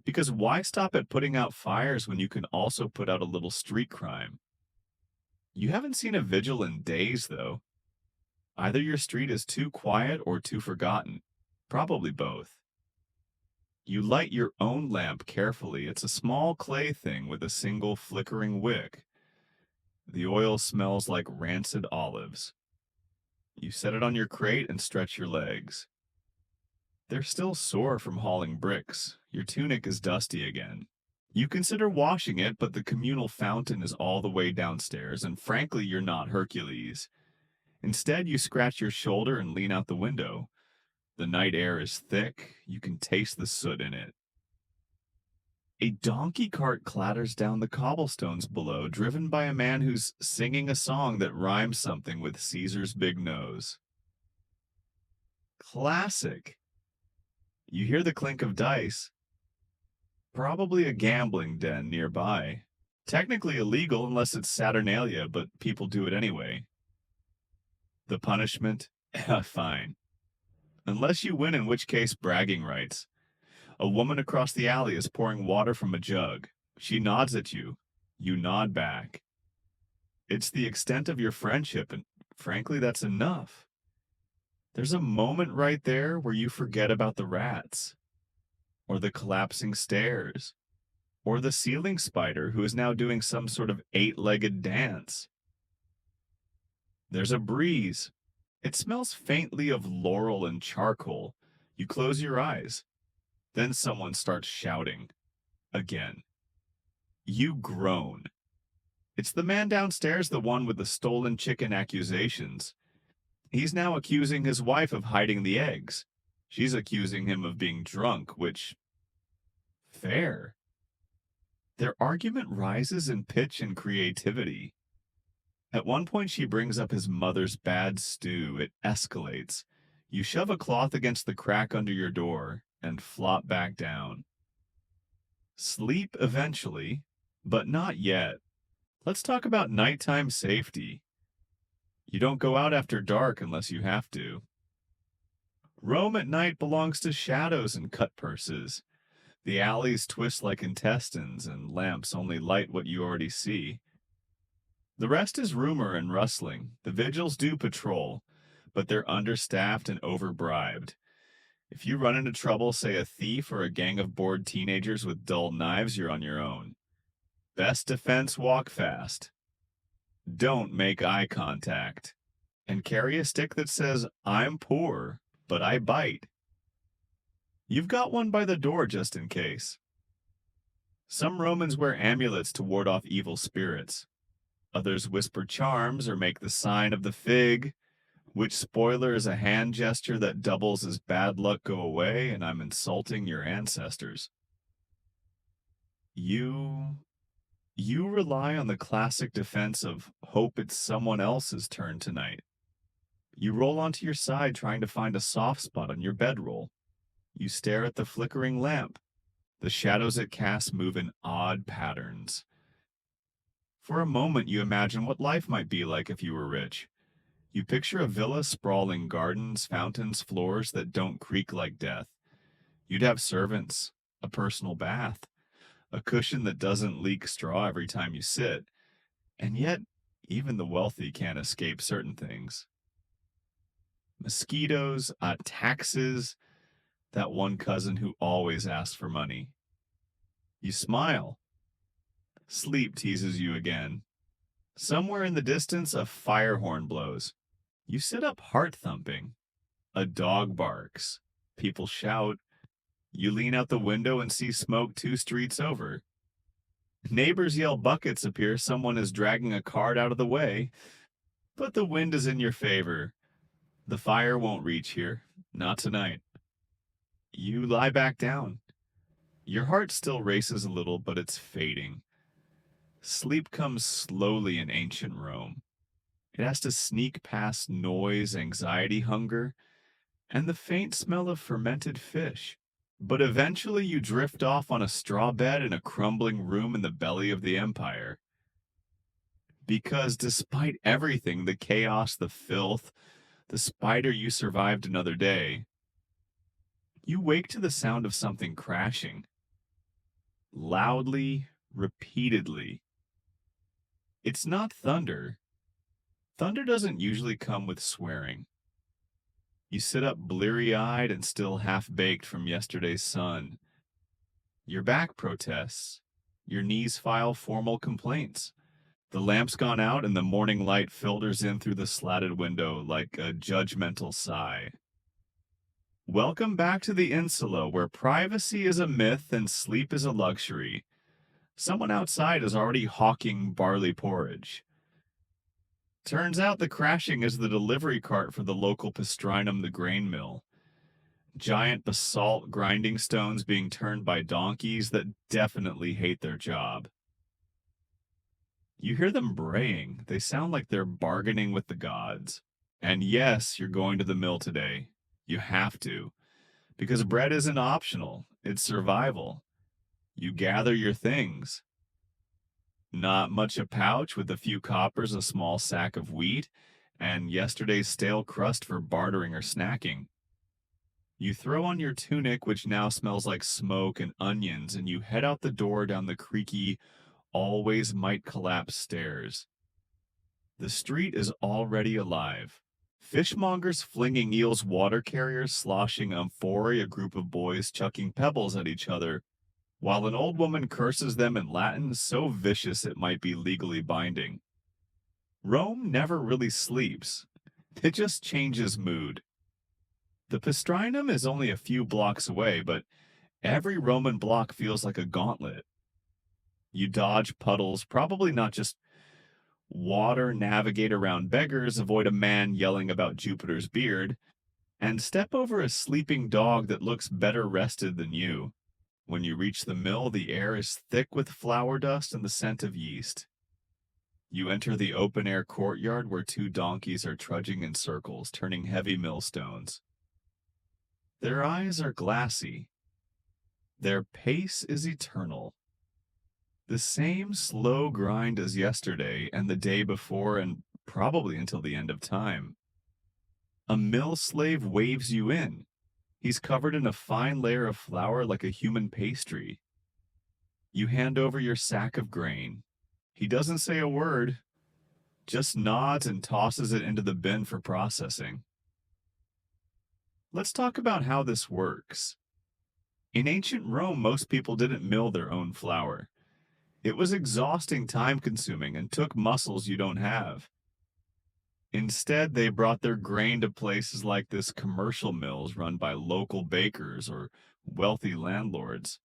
Because why stop at putting out fires when you can also put out a little street crime? You haven't seen a vigil in days, though. Either your street is too quiet or too forgotten. Probably both. You light your own lamp carefully. It's a small clay thing with a single flickering wick. The oil smells like rancid olives. You set it on your crate and stretch your legs. They're still sore from hauling bricks. Your tunic is dusty again. You consider washing it, but the communal fountain is all the way downstairs, and frankly, you're not Hercules. Instead, you scratch your shoulder and lean out the window. The night air is thick. You can taste the soot in it. A donkey cart clatters down the cobblestones below, driven by a man who's singing a song that rhymes something with Caesar's big nose. Classic. You hear the clink of dice. Probably a gambling den nearby. Technically illegal unless it's Saturnalia, but people do it anyway. The punishment? Fine. Unless you win, in which case bragging rights. A woman across the alley is pouring water from a jug. She nods at you. You nod back. It's the extent of your friendship, and frankly, that's enough. There's a moment right there where you forget about the rats, or the collapsing stairs, or the ceiling spider who is now doing some sort of eight-legged dance. There's a breeze. It smells faintly of laurel and charcoal. You close your eyes. Then someone starts shouting. Again. You groan. It's the man downstairs, the one with the stolen chicken accusations. He's now accusing his wife of hiding the eggs. She's accusing him of being drunk, which... fair. Their argument rises in pitch and creativity. At one point, she brings up his mother's bad stew. It escalates. You shove a cloth against the crack under your door and flop back down. Sleep eventually, but not yet. Let's talk about nighttime safety. You don't go out after dark unless you have to. Rome at night belongs to shadows and cut purses. The alleys twist like intestines, and lamps only light what you already see. The rest is rumor and rustling. The vigils do patrol, but they're understaffed and overbribed. If you run into trouble, say a thief or a gang of bored teenagers with dull knives, you're on your own. Best defense, walk fast. Don't make eye contact. And carry a stick that says, I'm poor, but I bite. You've got one by the door just in case. Some Romans wear amulets to ward off evil spirits. Others whisper charms or make the sign of the fig, which, spoiler, is a hand gesture that doubles as bad luck go away and I'm insulting your ancestors. You rely on the classic defense of hope it's someone else's turn tonight. You roll onto your side trying to find a soft spot on your bedroll. You stare at the flickering lamp. The shadows it casts move in odd patterns. For a moment, you imagine what life might be like if you were rich. You picture a villa sprawling gardens, fountains, floors that don't creak like death. You'd have servants, a personal bath, a cushion that doesn't leak straw every time you sit. And yet, even the wealthy can't escape certain things. Mosquitoes, taxes, that one cousin who always asks for money. You smile. Sleep teases you again. Somewhere in the distance, a fire horn blows. You sit up heart-thumping. A dog barks. People shout. You lean out the window and see smoke 2 streets over. Neighbors yell buckets appear. Someone is dragging a cart out of the way. But the wind is in your favor. The fire won't reach here. Not tonight. You lie back down. Your heart still races a little, but it's fading. Sleep comes slowly in ancient Rome. It has to sneak past noise, anxiety, hunger, and the faint smell of fermented fish. But eventually you drift off on a straw bed in a crumbling room in the belly of the empire. Because despite everything, the chaos, the filth, the spider, you survived another day. You wake to the sound of something crashing. Loudly, repeatedly. It's not thunder. Thunder doesn't usually come with swearing. You sit up bleary-eyed and still half-baked from yesterday's sun. Your back protests. Your knees file formal complaints. The lamp's gone out, and the morning light filters in through the slatted window like a judgmental sigh. Welcome back to the Insula, where privacy is a myth and sleep is a luxury. Someone outside is already hawking barley porridge. Turns out the crashing is the delivery cart for the local Pastrinum, the grain mill. Giant basalt grinding stones being turned by donkeys that definitely hate their job. You hear them braying. They sound like they're bargaining with the gods. And yes, you're going to the mill today. You have to, because bread isn't optional, it's survival. You gather your things. Not much a pouch with a few coppers, a small sack of wheat, and yesterday's stale crust for bartering or snacking. You throw on your tunic, which now smells like smoke and onions, and you head out the door down the creaky, always might collapse stairs. The street is already alive. Fishmongers flinging eels, water carriers sloshing amphorae, a group of boys chucking pebbles at each other, while an old woman curses them in Latin so vicious it might be legally binding. Rome never really sleeps. It just changes mood. The Pastrinum is only a few blocks away, but every Roman block feels like a gauntlet. You dodge puddles, probably not just water, navigate around beggars, avoid a man yelling about Jupiter's beard, and step over a sleeping dog that looks better rested than you. When you reach the mill, the air is thick with flour dust and the scent of yeast. You enter the open-air courtyard where two donkeys are trudging in circles, turning heavy millstones. Their eyes are glassy. Their pace is eternal. The same slow grind as yesterday and the day before and probably until the end of time. A mill slave waves you in. He's covered in a fine layer of flour like a human pastry. You hand over your sack of grain. He doesn't say a word, just nods and tosses it into the bin for processing. Let's talk about how this works. In ancient Rome, most people didn't mill their own flour. It was exhausting, time-consuming, and took muscles you don't have. Instead, they brought their grain to places like this commercial mills run by local bakers or wealthy landlords.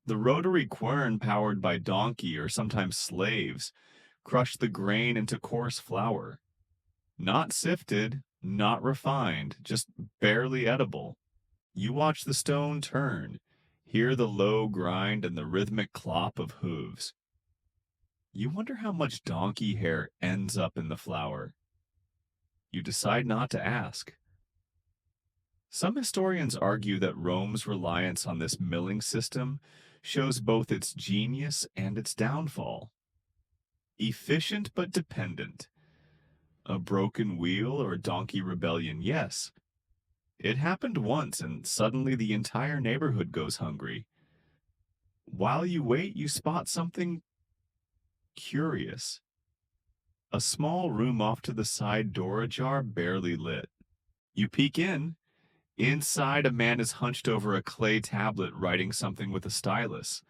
The rotary quern powered by donkey or sometimes slaves crushed the grain into coarse flour. Not sifted, not refined, just barely edible. You watch the stone turn, hear the low grind and the rhythmic clop of hooves. You wonder how much donkey hair ends up in the flour. You decide not to ask. Some historians argue that Rome's reliance on this milling system shows both its genius and its downfall. Efficient but dependent. A broken wheel or a donkey rebellion, yes. It happened once and suddenly the entire neighborhood goes hungry. While you wait, you spot something curious. A small room off to the side, door ajar, barely lit. You peek in. Inside, a man is hunched over a clay tablet writing something with a stylus.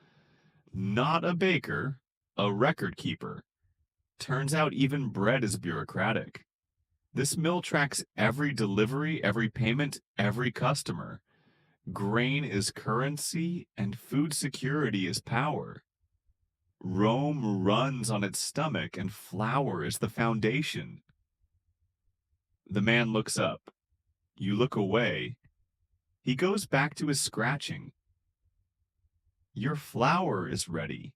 Not a baker, a record keeper. Turns out even bread is bureaucratic. This mill tracks every delivery, every payment, every customer. Grain is currency and food security is power. Rome runs on its stomach and flour is the foundation. The man looks up. You look away. He goes back to his scratching. Your flour is ready.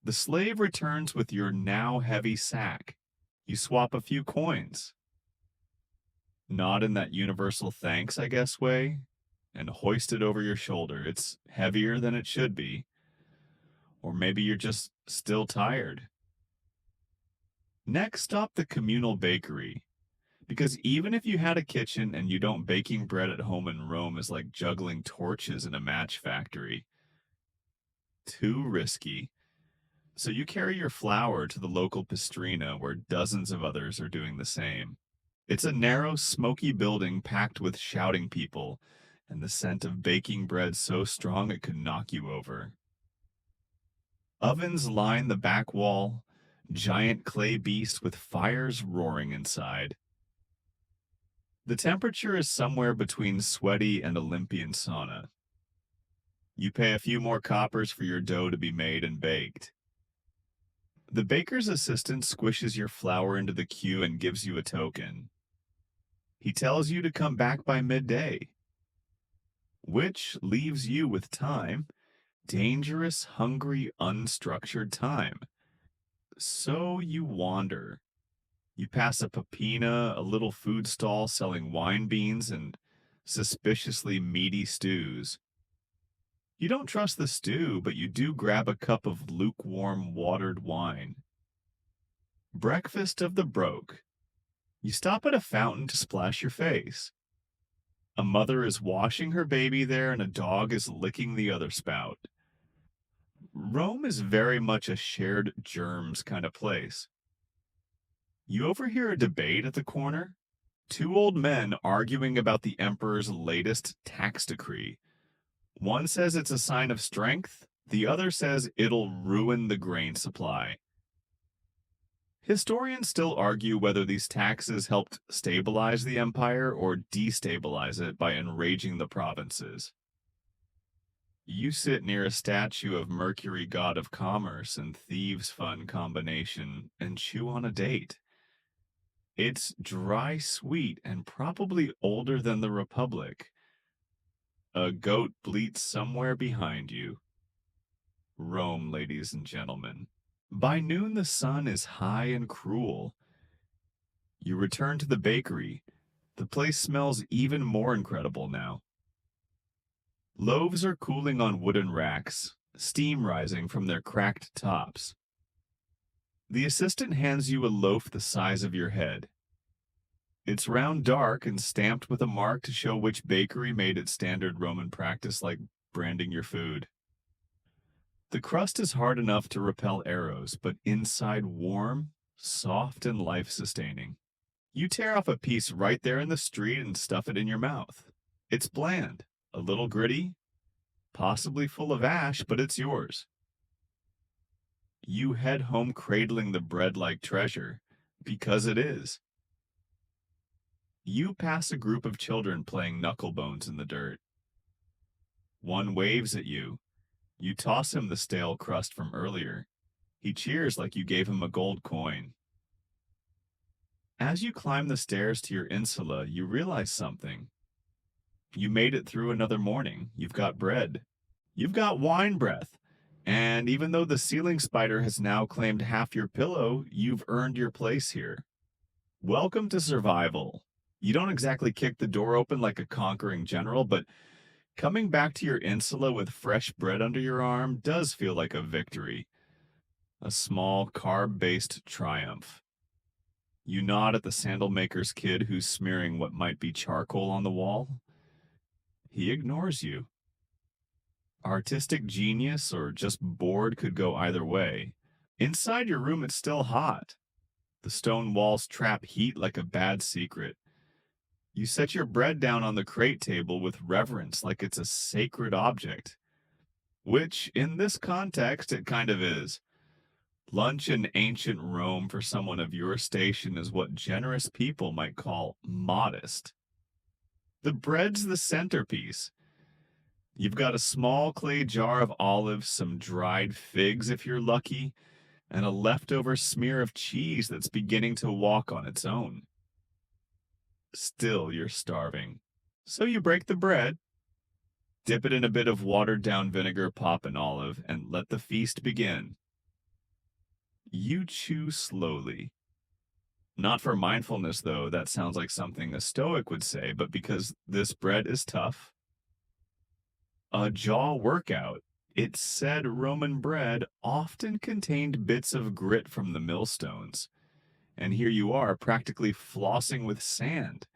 The slave returns with your now heavy sack. You swap a few coins. Nod in that universal thanks, I guess, way, and hoist it over your shoulder. It's heavier than it should be. Or maybe you're just still tired. Next stop, the communal bakery. Because even if you had a kitchen and you don't, baking bread at home in Rome is like juggling torches in a match factory. Too risky. So you carry your flour to the local pastrina where dozens of others are doing the same. It's a narrow, smoky building packed with shouting people, and the scent of baking bread so strong it could knock you over. Ovens line the back wall, giant clay beasts with fires roaring inside. The temperature is somewhere between sweaty and Olympian sauna. You pay a few more coppers for your dough to be made and baked. The baker's assistant squishes your flour into the queue and gives you a token. He tells you to come back by midday, which leaves you with time, dangerous, hungry, unstructured time. So you wander. You pass a papina, a little food stall selling wine beans and suspiciously meaty stews. You don't trust the stew, but you do grab a cup of lukewarm watered wine. Breakfast of the broke. You stop at a fountain to splash your face. A mother is washing her baby there and a dog is licking the other spout. Rome is very much a shared germs kind of place. You overhear a debate at the corner. Two old men arguing about the emperor's latest tax decree. One says it's a sign of strength, the other says it'll ruin the grain supply. Historians still argue whether these taxes helped stabilize the empire or destabilize it by enraging the provinces. You sit near a statue of Mercury, god of commerce and thieves' fun combination, and chew on a date. It's dry sweet and probably older than the Republic. A goat bleats somewhere behind you. Rome, ladies and gentlemen. By noon, the sun is high and cruel. You return to the bakery. The place smells even more incredible now. Loaves are cooling on wooden racks, steam rising from their cracked tops. The assistant hands you a loaf the size of your head. It's round dark and stamped with a mark to show which bakery made its standard Roman practice, like branding your food. The crust is hard enough to repel arrows, but inside warm, soft, and life-sustaining. You tear off a piece right there in the street and stuff it in your mouth. It's bland, a little gritty, possibly full of ash, but it's yours. You head home cradling the bread like treasure, because it is. You pass a group of children playing knucklebones in the dirt. One waves at you. You toss him the stale crust from earlier. He cheers like you gave him a gold coin. As you climb the stairs to your insula, you realize something. You made it through another morning. You've got bread. You've got wine breath. And even though the ceiling spider has now claimed half your pillow, you've earned your place here. Welcome to survival. You don't exactly kick the door open like a conquering general, but coming back to your insula with fresh bread under your arm does feel like a victory. A small carb-based triumph. You nod at the sandal maker's kid who's smearing what might be charcoal on the wall. He ignores you. Artistic genius or just bored could go either way. Inside your room, it's still hot. The stone walls trap heat like a bad secret. You set your bread down on the crate table with reverence like it's a sacred object. Which, in this context, it kind of is. Lunch in ancient Rome for someone of your station is what generous people might call modest. The bread's the centerpiece. You've got a small clay jar of olives, some dried figs if you're lucky, and a leftover smear of cheese that's beginning to walk on its own. Still, you're starving. So you break the bread, dip it in a bit of watered-down vinegar, pop an olive, and let the feast begin. You chew slowly. Not for mindfulness, though. That sounds like something a Stoic would say, but because this bread is tough. A jaw workout. It said Roman bread often contained bits of grit from the millstones. And here you are, practically flossing with sand.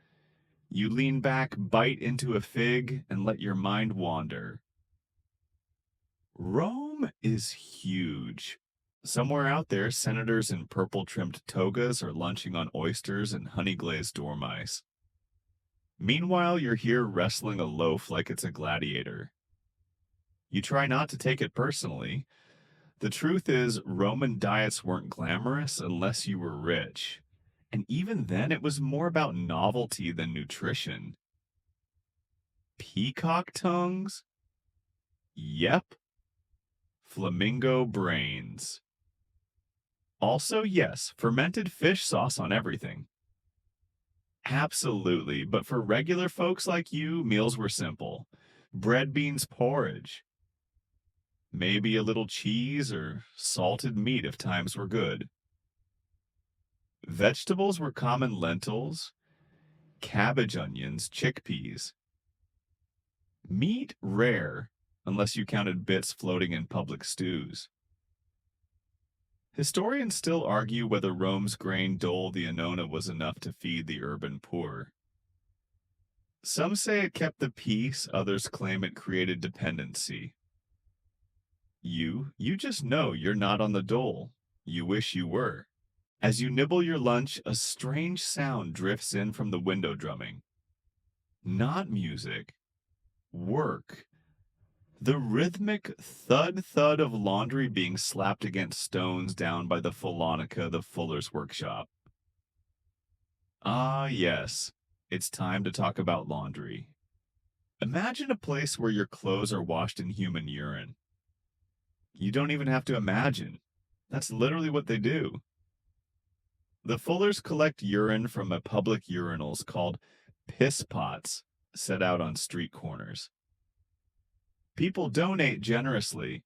You lean back, bite into a fig, and let your mind wander. Rome is huge. Somewhere out there, senators in purple-trimmed togas are lunching on oysters and honey-glazed dormice. Meanwhile, you're here wrestling a loaf like it's a gladiator. You try not to take it personally. The truth is, Roman diets weren't glamorous unless you were rich. And even then, it was more about novelty than nutrition. Peacock tongues? Yep. Flamingo brains. Also, yes, fermented fish sauce on everything. Absolutely, but for regular folks like you, meals were simple. Bread, beans, porridge. Maybe a little cheese or salted meat if times were good. Vegetables were common lentils, cabbage onions, chickpeas. Meat rare, unless you counted bits floating in public stews. Historians still argue whether Rome's grain dole the annona was enough to feed the urban poor. Some say it kept the peace, others claim it created dependency. You just know you're not on the dole. You wish you were. As you nibble your lunch, a strange sound drifts in from the window drumming. Not music. Work. The rhythmic thud-thud of laundry being slapped against stones down by the Fullonica, the fuller's workshop. Ah, yes. It's time to talk about laundry. Imagine a place where your clothes are washed in human urine. You don't even have to imagine. That's literally what they do. The fullers collect urine from a public urinals called piss pots set out on street corners. People donate generously.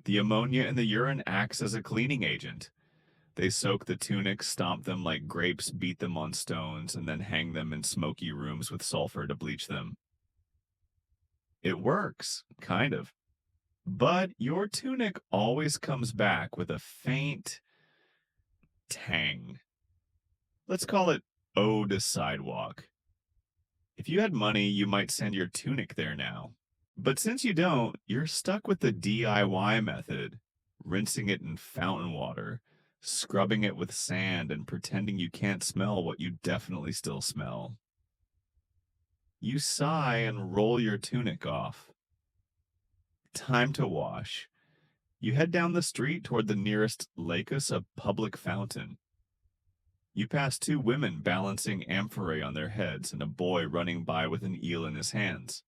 The ammonia in the urine acts as a cleaning agent. They soak the tunics, stomp them like grapes, beat them on stones, and then hang them in smoky rooms with sulfur to bleach them. It works, kind of. But your tunic always comes back with a faint tang. Let's call it ode to sidewalk. If you had money, you might send your tunic there now. But since you don't, you're stuck with the DIY method, rinsing it in fountain water, scrubbing it with sand, and pretending you can't smell what you definitely still smell. You sigh and roll your tunic off. Time to wash. You head down the street toward the nearest lacus, a public fountain. You pass two women balancing amphorae on their heads and a boy running by with an eel in his hands.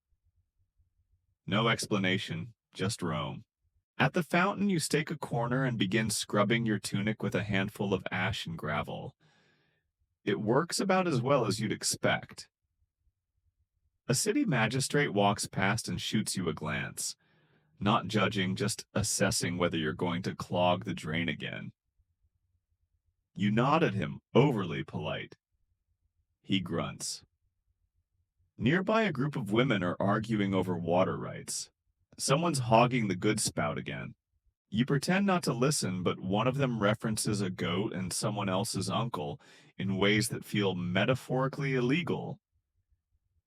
No explanation, just Rome. At the fountain, you stake a corner and begin scrubbing your tunic with a handful of ash and gravel. It works about as well as you'd expect. A city magistrate walks past and shoots you a glance, not judging, just assessing whether you're going to clog the drain again. You nod at him, overly polite. He grunts. Nearby, a group of women are arguing over water rights. Someone's hogging the good spout again. You pretend not to listen, but one of them references a goat and someone else's uncle in ways that feel metaphorically illegal.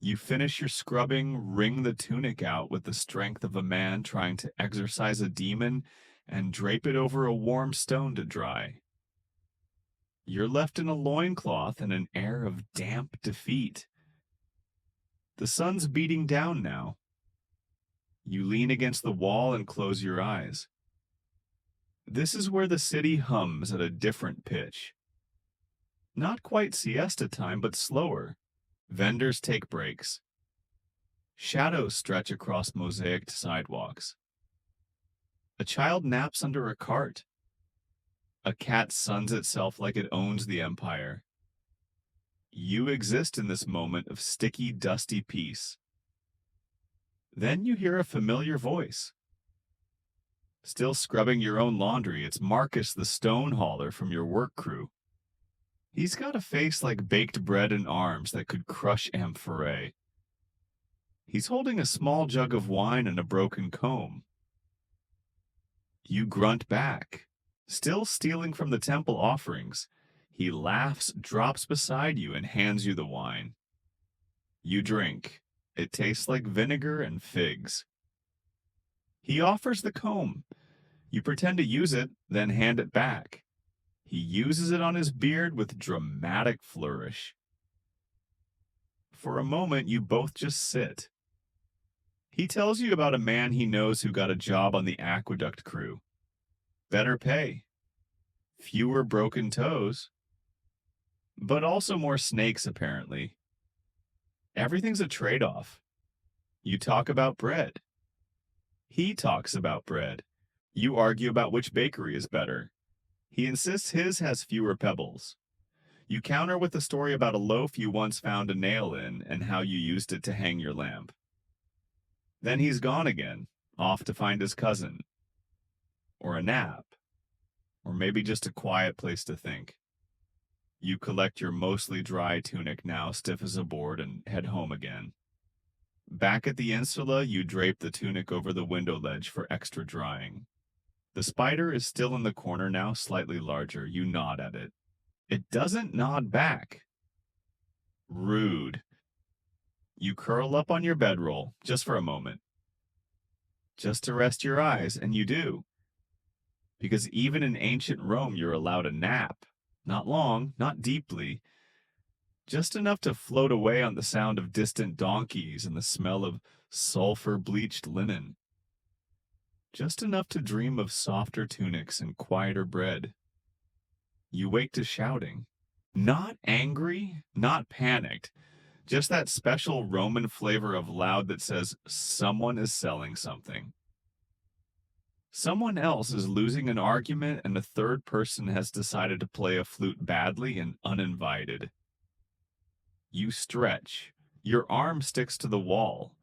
You finish your scrubbing, wring the tunic out with the strength of a man trying to exorcise a demon, and drape it over a warm stone to dry. You're left in a loincloth and an air of damp defeat. The sun's beating down now. You lean against the wall and close your eyes. This is where the city hums at a different pitch. Not quite siesta time, but slower. Vendors take breaks. Shadows stretch across mosaicked sidewalks. A child naps under a cart. A cat suns itself like it owns the empire. You exist in this moment of sticky, dusty peace. Then you hear a familiar voice. Still scrubbing your own laundry, it's Marcus the stone hauler from your work crew. He's got a face like baked bread and arms that could crush amphorae. He's holding a small jug of wine and a broken comb. You grunt back, still stealing from the temple offerings. He laughs, drops beside you, and hands you the wine. You drink. It tastes like vinegar and figs. He offers the comb. You pretend to use it, then hand it back. He uses it on his beard with dramatic flourish. For a moment, you both just sit. He tells you about a man he knows who got a job on the aqueduct crew. better pay, fewer broken toes, but also more snakes, apparently. Everything's a trade-off. You talk about bread. He talks about bread. You argue about which bakery is better. He insists his has fewer pebbles. You counter with a story about a loaf you once found a nail in and how you used it to hang your lamp. Then he's gone again, off to find his cousin, or a nap, or maybe just a quiet place to think. You collect your mostly dry tunic, now stiff as a board, and head home again. Back at the insula, you drape the tunic over the window ledge for extra drying. The spider is still in the corner now, slightly larger. You nod at it. It doesn't nod back. Rude. You curl up on your bedroll, just for a moment. Just to rest your eyes, and you do. Because even in ancient Rome, you're allowed a nap. Not long, not deeply. Just enough to float away on the sound of distant donkeys and the smell of sulfur-bleached linen. Just enough to dream of softer tunics and quieter bread. You wake to shouting. Not angry, not panicked. Just that special Roman flavor of loud that says someone is selling something. Someone else is losing an argument and a third person has decided to play a flute badly and uninvited. You stretch. Your arm sticks to the wall.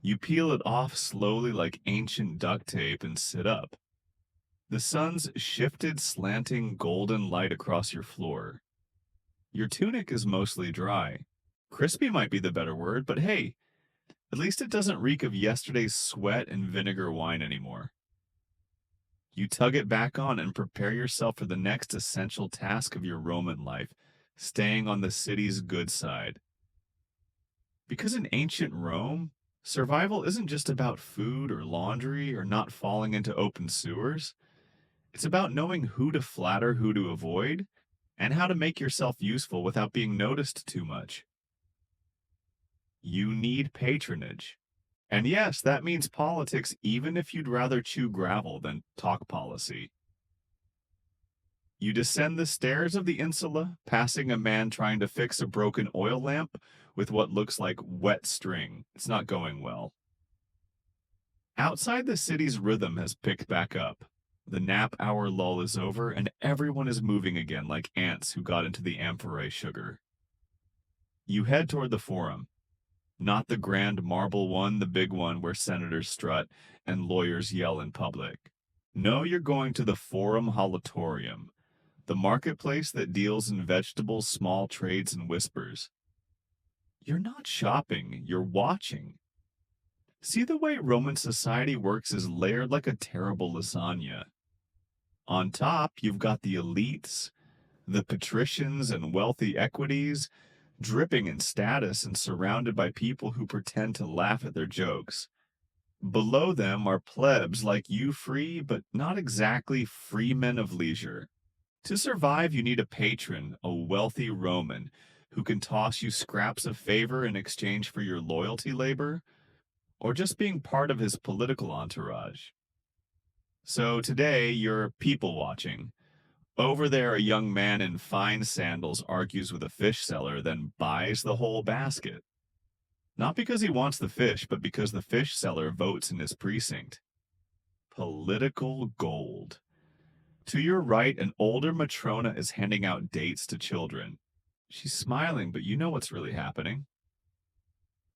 You peel it off slowly like ancient duct tape and sit up. The sun's shifted, slanting golden light across your floor. Your tunic is mostly dry. Crispy might be the better word, but hey, at least it doesn't reek of yesterday's sweat and vinegar wine anymore. You tug it back on and prepare yourself for the next essential task of your Roman life, staying on the city's good side. Because in ancient Rome, survival isn't just about food or laundry or not falling into open sewers. It's about knowing who to flatter, who to avoid, and how to make yourself useful without being noticed too much. You need patronage. And yes, that means politics, even if you'd rather chew gravel than talk policy. You descend the stairs of the insula, passing a man trying to fix a broken oil lamp with what looks like wet string. It's not going well. Outside, the city's rhythm has picked back up. The nap hour lull is over, and everyone is moving again like ants who got into the amphorae sugar. You head toward the forum. Not the grand marble one, the big one where senators strut and lawyers yell in public. No, you're going to the Forum Holatorium, the marketplace that deals in vegetables, small trades, and whispers. You're not shopping, you're watching. See, the way Roman society works is layered like a terrible lasagna. On top, you've got the elites, the patricians and wealthy equities, dripping in status and surrounded by people who pretend to laugh at their jokes. Below them are plebs like you, free, but not exactly free men of leisure. To survive, you need a patron, a wealthy Roman, who can toss you scraps of favor in exchange for your loyalty labor, or just being part of his political entourage. So today, you're people watching. Over there, a young man in fine sandals argues with a fish seller, then buys the whole basket. Not because he wants the fish, but because the fish seller votes in his precinct. Political gold. To your right, an older Matrona is handing out dates to children. She's smiling, but you know what's really happening.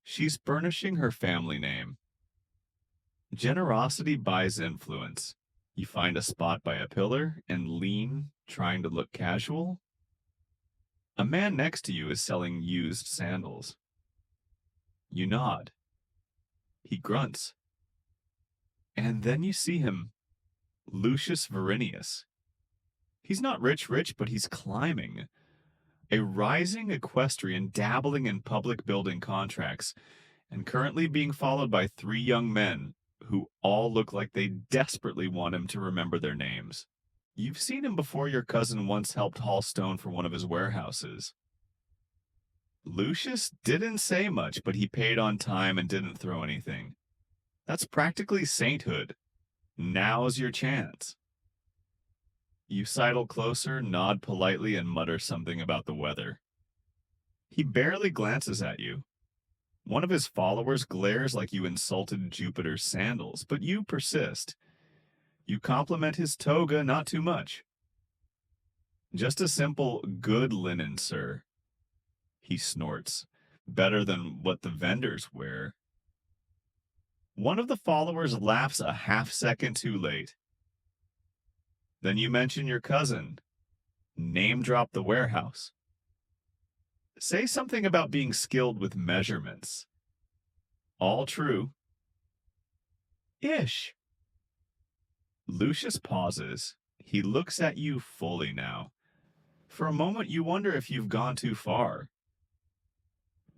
She's burnishing her family name. Generosity buys influence. You find a spot by a pillar and lean, trying to look casual. A man next to you is selling used sandals. You nod. He grunts. And then you see him, Lucius Verinius. He's not rich, but he's climbing. A rising equestrian dabbling in public building contracts and currently being followed by 3 young men who all look like they desperately want him to remember their names. You've seen him before. Your cousin once helped haul stone for one of his warehouses. Lucius didn't say much, but he paid on time and didn't throw anything. That's practically sainthood. Now's your chance. You sidle closer, nod politely, and mutter something about the weather. He barely glances at you. One of his followers glares like you insulted Jupiter's sandals, but you persist. You compliment his toga not too much. Just a simple, good linen, sir. He snorts. Better than what the vendors wear. One of the followers laughs a half second too late. Then you mention your cousin. Name drop the warehouse. Say something about being skilled with measurements. All true. Ish. Lucius pauses. He looks at you fully now. For a moment, you wonder if you've gone too far.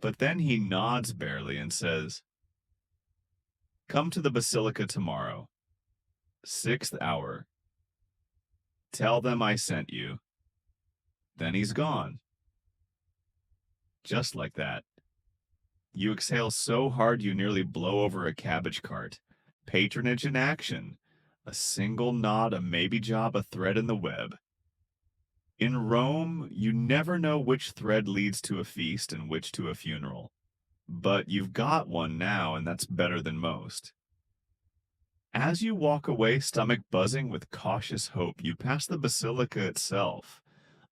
But then he nods barely and says, "Come to the Basilica tomorrow. 6th hour. Tell them I sent you." Then he's gone. Just like that. You exhale so hard you nearly blow over a cabbage cart. Patronage in action. A single nod, a maybe job, a thread in the web. In Rome, you never know which thread leads to a feast and which to a funeral. But you've got one now, and that's better than most. As you walk away, stomach buzzing with cautious hope, you pass the basilica itself,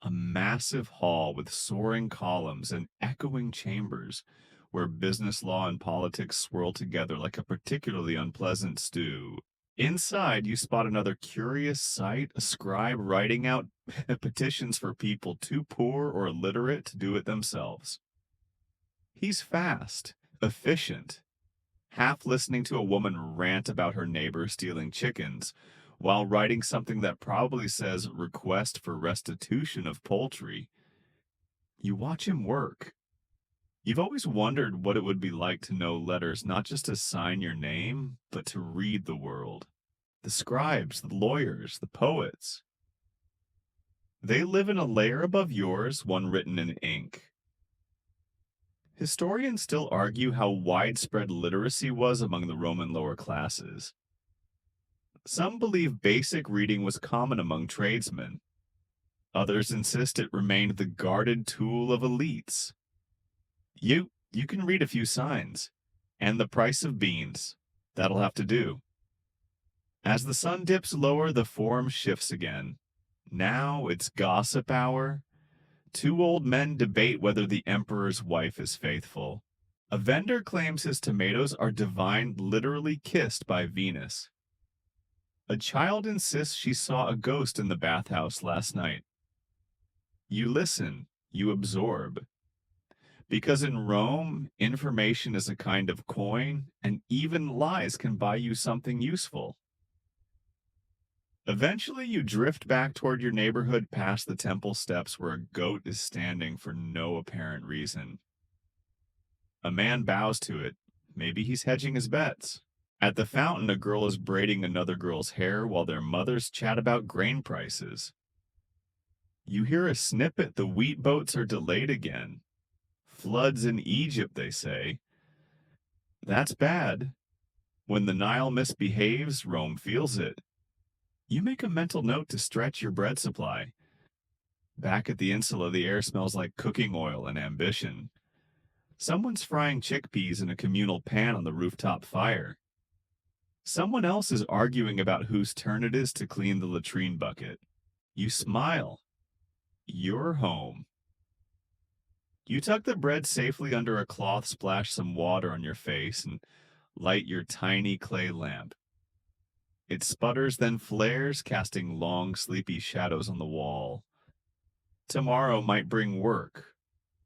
a massive hall with soaring columns and echoing chambers where business law and politics swirl together like a particularly unpleasant stew. Inside, you spot another curious sight, a scribe writing out petitions for people too poor or illiterate to do it themselves. He's fast, efficient, half listening to a woman rant about her neighbor stealing chickens, while writing something that probably says request for restitution of poultry. You watch him work. You've always wondered what it would be like to know letters not just to sign your name, but to read the world. The scribes, the lawyers, the poets. They live in a layer above yours, one written in ink. Historians still argue how widespread literacy was among the Roman lower classes. Some believe basic reading was common among tradesmen. Others insist it remained the guarded tool of elites. You can read a few signs, and the price of beans. That'll have to do. As the sun dips lower, the form shifts again. Now it's gossip hour. Two old men debate whether the emperor's wife is faithful. A vendor claims his tomatoes are divine, literally kissed by Venus. A child insists she saw a ghost in the bathhouse last night. You listen, you absorb. Because in Rome, information is a kind of coin, and even lies can buy you something useful. Eventually, you drift back toward your neighborhood past the temple steps where a goat is standing for no apparent reason. A man bows to it. Maybe he's hedging his bets. At the fountain, a girl is braiding another girl's hair while their mothers chat about grain prices. You hear a snippet, the wheat boats are delayed again. Floods in Egypt, they say. That's bad. When the Nile misbehaves, Rome feels it. You make a mental note to stretch your bread supply. Back at the insula, the air smells like cooking oil and ambition. Someone's frying chickpeas in a communal pan on the rooftop fire. Someone else is arguing about whose turn it is to clean the latrine bucket. You smile. You're home. You tuck the bread safely under a cloth, splash some water on your face, and light your tiny clay lamp. It sputters, then flares, casting long, sleepy shadows on the wall. Tomorrow might bring work,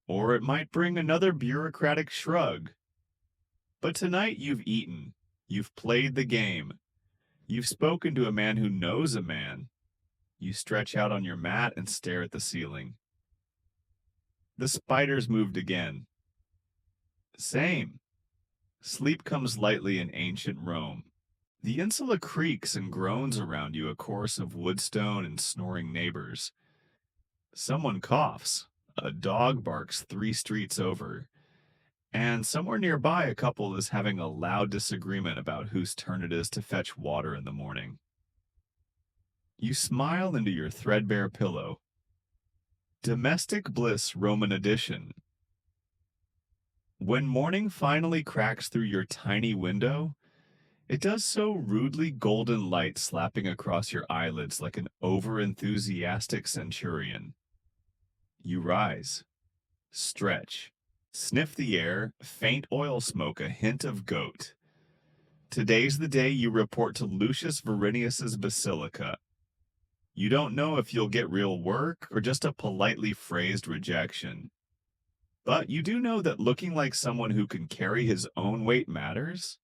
or it might bring another bureaucratic shrug. But tonight you've eaten. You've played the game. You've spoken to a man who knows a man. You stretch out on your mat and stare at the ceiling. The spiders moved again. Same. Sleep comes lightly in ancient Rome. The insula creaks and groans around you, a chorus of woodstone and snoring neighbors. Someone coughs. A dog barks 3 streets over. And somewhere nearby, a couple is having a loud disagreement about whose turn it is to fetch water in the morning. You smile into your threadbare pillow. Domestic Bliss Roman Edition. When morning finally cracks through your tiny window, it does so rudely golden light slapping across your eyelids like an over-enthusiastic centurion. You rise, stretch, sniff the air, faint oil smoke, a hint of goat. Today's the day you report to Lucius Verinius's basilica. You don't know if you'll get real work or just a politely phrased rejection. But you do know that looking like someone who can carry his own weight matters.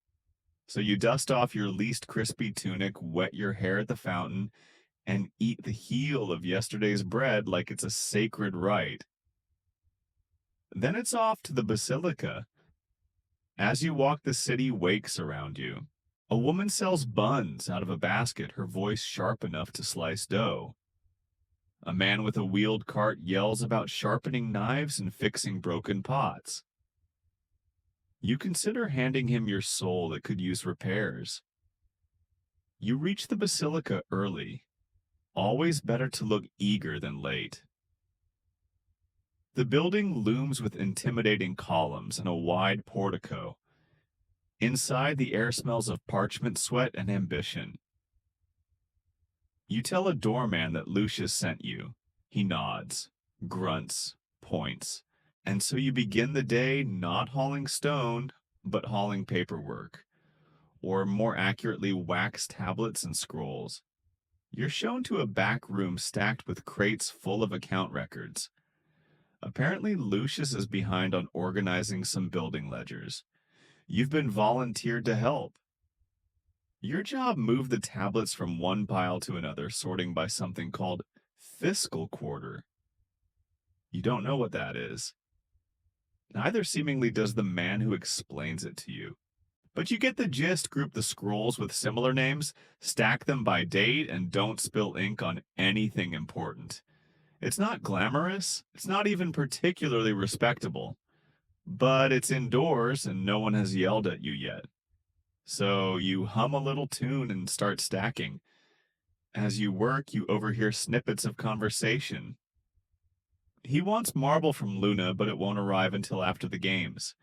So you dust off your least crispy tunic, wet your hair at the fountain, and eat the heel of yesterday's bread like it's a sacred rite. Then it's off to the basilica. As you walk, the city wakes around you. A woman sells buns out of a basket, her voice sharp enough to slice dough. A man with a wheeled cart yells about sharpening knives and fixing broken pots. You consider handing him your soul that could use repairs. You reach the basilica early. Always better to look eager than late. The building looms with intimidating columns and a wide portico. Inside, the air smells of parchment sweat and ambition. You tell a doorman that Lucius sent you. He nods, grunts, points, and so you begin the day not hauling stone, but hauling paperwork, or more accurately, wax tablets and scrolls. You're shown to a back room stacked with crates full of account records. Apparently, Lucius is behind on organizing some building ledgers. You've been volunteered to help. Your job moved the tablets from one pile to another, sorting by something called fiscal quarter. You don't know what that is. Neither seemingly does the man who explains it to you. But you get the gist. Group the scrolls with similar names, stack them by date, and don't spill ink on anything important. It's not glamorous. It's not even particularly respectable. But it's indoors and no one has yelled at you yet. So you hum a little tune and start stacking. As you work, you overhear snippets of conversation. He wants marble from Luna, but it won't arrive until after the games.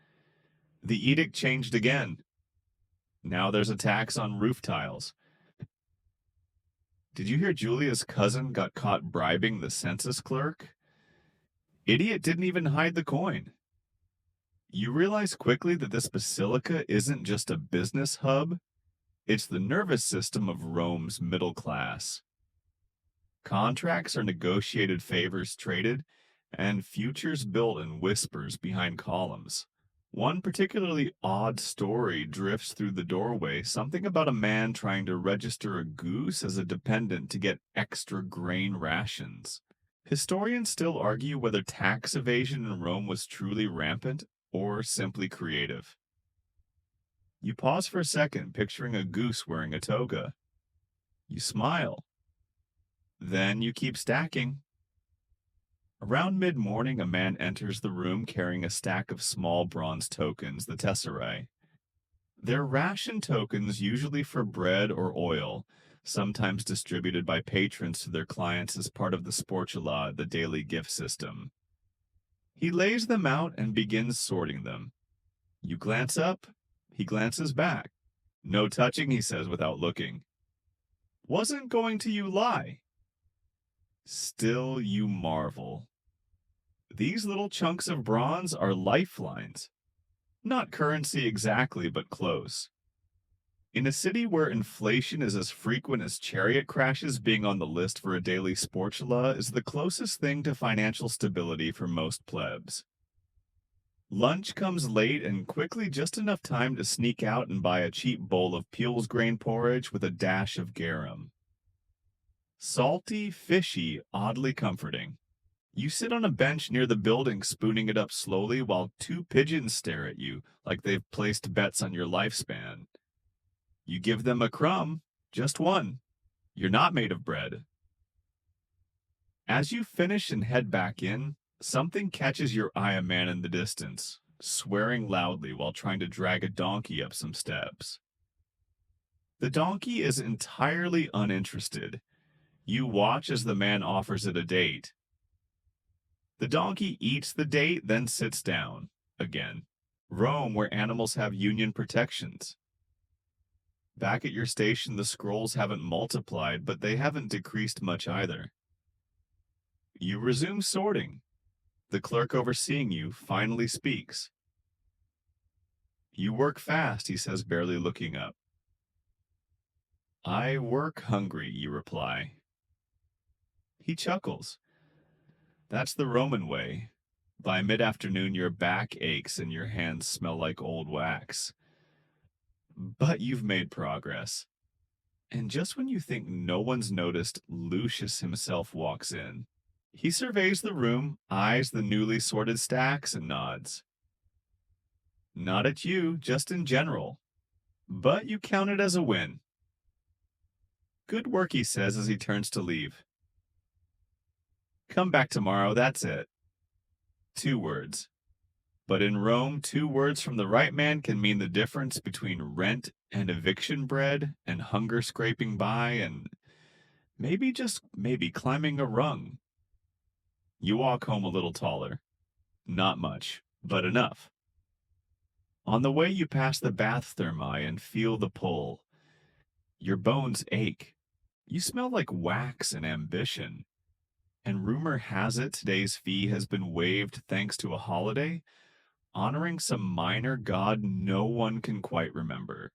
The edict changed again. Now there's a tax on roof tiles. Did you hear Julia's cousin got caught bribing the census clerk? Idiot didn't even hide the coin. You realize quickly that this basilica isn't just a business hub. It's the nervous system of Rome's middle class. Contracts are negotiated, favors traded, and futures built in whispers behind columns. One particularly odd story drifts through the doorway, something about a man trying to register a goose as a dependent to get extra grain rations. Historians still argue whether tax evasion in Rome was truly rampant or simply creative. You pause for a second, picturing a goose wearing a toga. You smile. Then you keep stacking. Around mid-morning, a man enters the room carrying a stack of small bronze tokens, the tesserae. They're ration tokens, usually for bread or oil, sometimes distributed by patrons to their clients as part of the sportula, the daily gift system. He lays them out and begins sorting them. You glance up, he glances back. No touching, he says without looking. Wasn't going to you lie. Still you marvel. These little chunks of bronze are lifelines. Not currency exactly, but close. In a city where inflation is as frequent as chariot crashes, being on the list for a daily sportula is the closest thing to financial stability for most plebs. Lunch comes late and quickly, just enough time to sneak out and buy a cheap bowl of Peel's grain porridge with a dash of garum. Salty, fishy, oddly comforting. You sit on a bench near the building, spooning it up slowly while two pigeons stare at you like they've placed bets on your lifespan. You give them a crumb, just one. You're not made of bread. As you finish and head back in, something catches your eye, a man in the distance, swearing loudly while trying to drag a donkey up some steps. The donkey is entirely uninterested. You watch as the man offers it a date. The donkey eats the date, then sits down again. Rome, where animals have union protections. Back at your station, the scrolls haven't multiplied, but they haven't decreased much either. You resume sorting. The clerk overseeing you finally speaks. You work fast, he says, barely looking up. I work hungry, you reply. He chuckles. That's the Roman way. By mid-afternoon, your back aches and your hands smell like old wax. But you've made progress. And just when you think no one's noticed, Lucius himself walks in. He surveys the room, eyes the newly sorted stacks, and nods. Not at you, just in general. But you count it as a win. Good work, he says as he turns to leave. Come back tomorrow, that's it. 2 words. But in Rome, 2 words from the right man can mean the difference between rent and eviction bread and hunger scraping by and maybe, just maybe, climbing a rung. You walk home a little taller. Not much, but enough. On the way, you pass the bath thermi and feel the pull. Your bones ache. You smell like wax and ambition. And rumor has it today's fee has been waived thanks to a holiday, honoring some minor god no one can quite remember.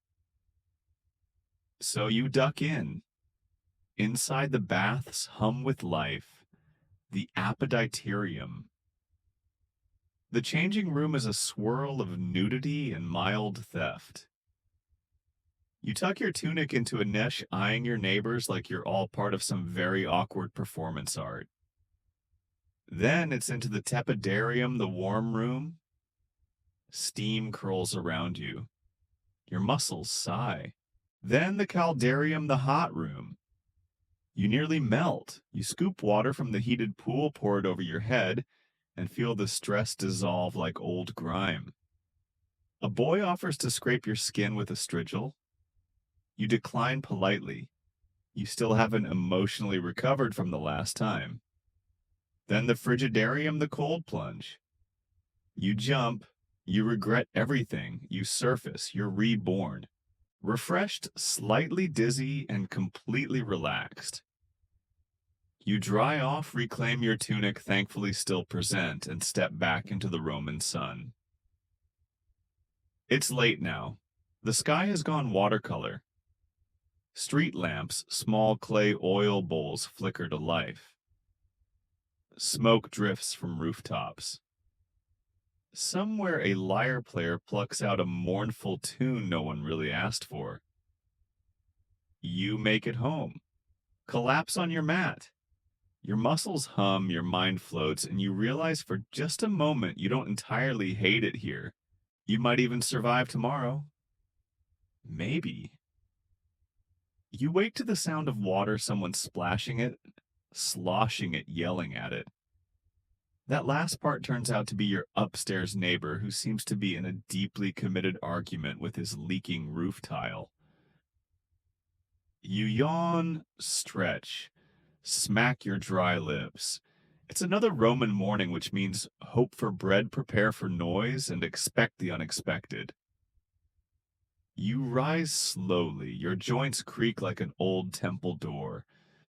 So you duck in. Inside the baths hum with life, the appetiterium. The changing room is a swirl of nudity and mild theft. You tuck your tunic into a niche, eyeing your neighbors like you're all part of some very awkward performance art. Then it's into the tepidarium, the warm room. Steam curls around you. Your muscles sigh. Then the caldarium, the hot room. You nearly melt. You scoop water from the heated pool, pour it over your head, and feel the stress dissolve like old grime. A boy offers to scrape your skin with a strigil. You decline politely. You still haven't emotionally recovered from the last time. Then the frigidarium, the cold plunge. You jump. You regret everything. You surface. You're reborn. Refreshed, slightly dizzy, and completely relaxed. You dry off, reclaim your tunic, thankfully still present, and step back into the Roman sun. It's late now. The sky has gone watercolor. Street lamps, small clay oil bowls flicker to life. Smoke drifts from rooftops. Somewhere a lyre player plucks out a mournful tune no one really asked for. You make it home. Collapse on your mat. Your muscles hum, your mind floats, and you realize for just a moment you don't entirely hate it here. You might even survive tomorrow. Maybe. You wake to the sound of water, someone splashing it, sloshing it, yelling at it. That last part turns out to be your upstairs neighbor who seems to be in a deeply committed argument with his leaking roof tile. You yawn, stretch, smack your dry lips. It's another Roman morning, which means hope for bread, prepare for noise, and expect the unexpected. You rise slowly. Your joints creak like an old temple door.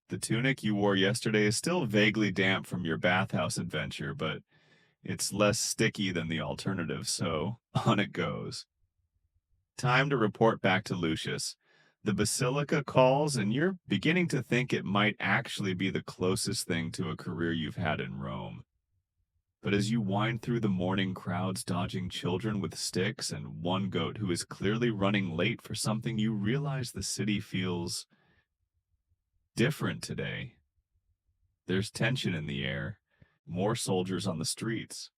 The tunic you wore yesterday is still vaguely damp from your bathhouse adventure, but it's less sticky than the alternative, so on it goes. Time to report back to Lucius. The basilica calls, and you're beginning to think it might actually be the closest thing to a career you've had in Rome. But as you wind through the morning crowds dodging children with sticks and one goat who is clearly running late for something, you realize the city feels different today. There's tension in the air, more soldiers on the streets,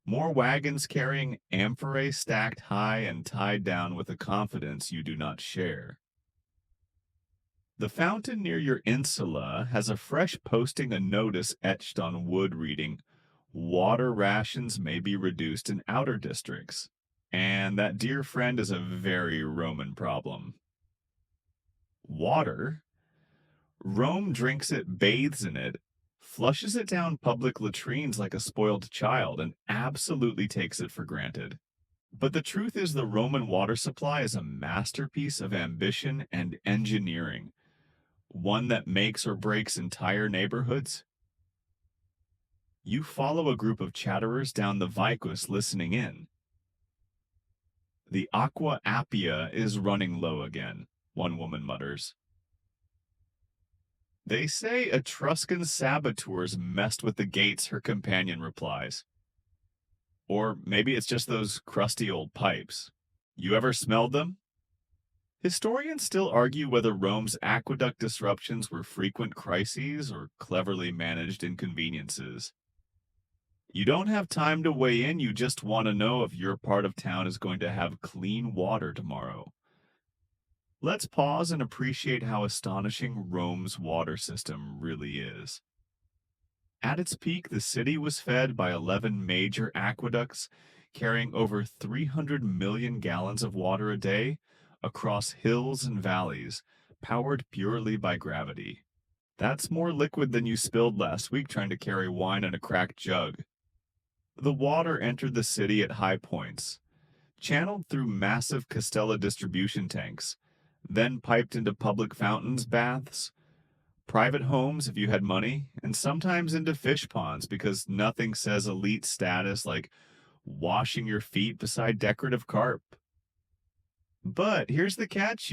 more wagons carrying amphorae stacked high and tied down with a confidence you do not share. The fountain near your insula has a fresh posting, a notice etched on wood reading, "Water rations may be reduced in outer districts." And that, dear friend, is a very Roman problem. Water? Rome drinks it, bathes in it, flushes it down public latrines like a spoiled child, and absolutely takes it for granted. But the truth is, the Roman water supply is a masterpiece of ambition and engineering, one that makes or breaks entire neighborhoods. You follow a group of chatterers down the Vicus listening in. The Aqua Appia is running low again, one woman mutters. They say Etruscan saboteurs messed with the gates, her companion replies. Or maybe it's just those crusty old pipes. You ever smelled them? Historians still argue whether Rome's aqueduct disruptions were frequent crises or cleverly managed inconveniences. You don't have time to weigh in, you just want to know if your part of town is going to have clean water tomorrow. Let's pause and appreciate how astonishing Rome's water system really is. At its peak, the city was fed by 11 major aqueducts carrying over 300 million gallons of water a day across hills and valleys, powered purely by gravity. That's more liquid than you spilled last week trying to carry wine in a cracked jug. The water entered the city at high points, channeled through massive Castella distribution tanks, then piped into public fountains, baths, private homes if you had money, and sometimes into fish ponds because nothing says elite status like washing your feet beside decorative carp. But here's the catch,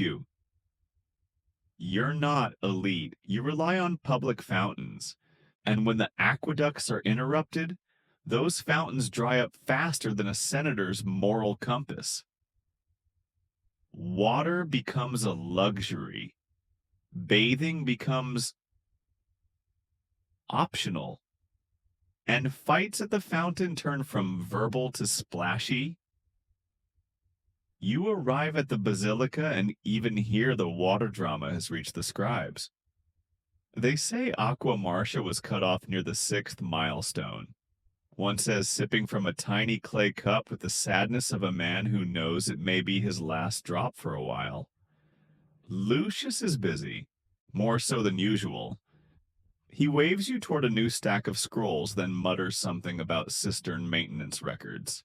you're not elite. You rely on public fountains. And when the aqueducts are interrupted, those fountains dry up faster than a senator's moral compass. Water becomes a luxury. Bathing becomes optional. And fights at the fountain turn from verbal to splashy. You arrive at the basilica and even here the water drama has reached the scribes. They say Aqua Marcia was cut off near the 6th milestone. One says sipping from a tiny clay cup with the sadness of a man who knows it may be his last drop for a while. Lucius is busy, more so than usual. He waves you toward a new stack of scrolls, then mutters something about cistern maintenance records.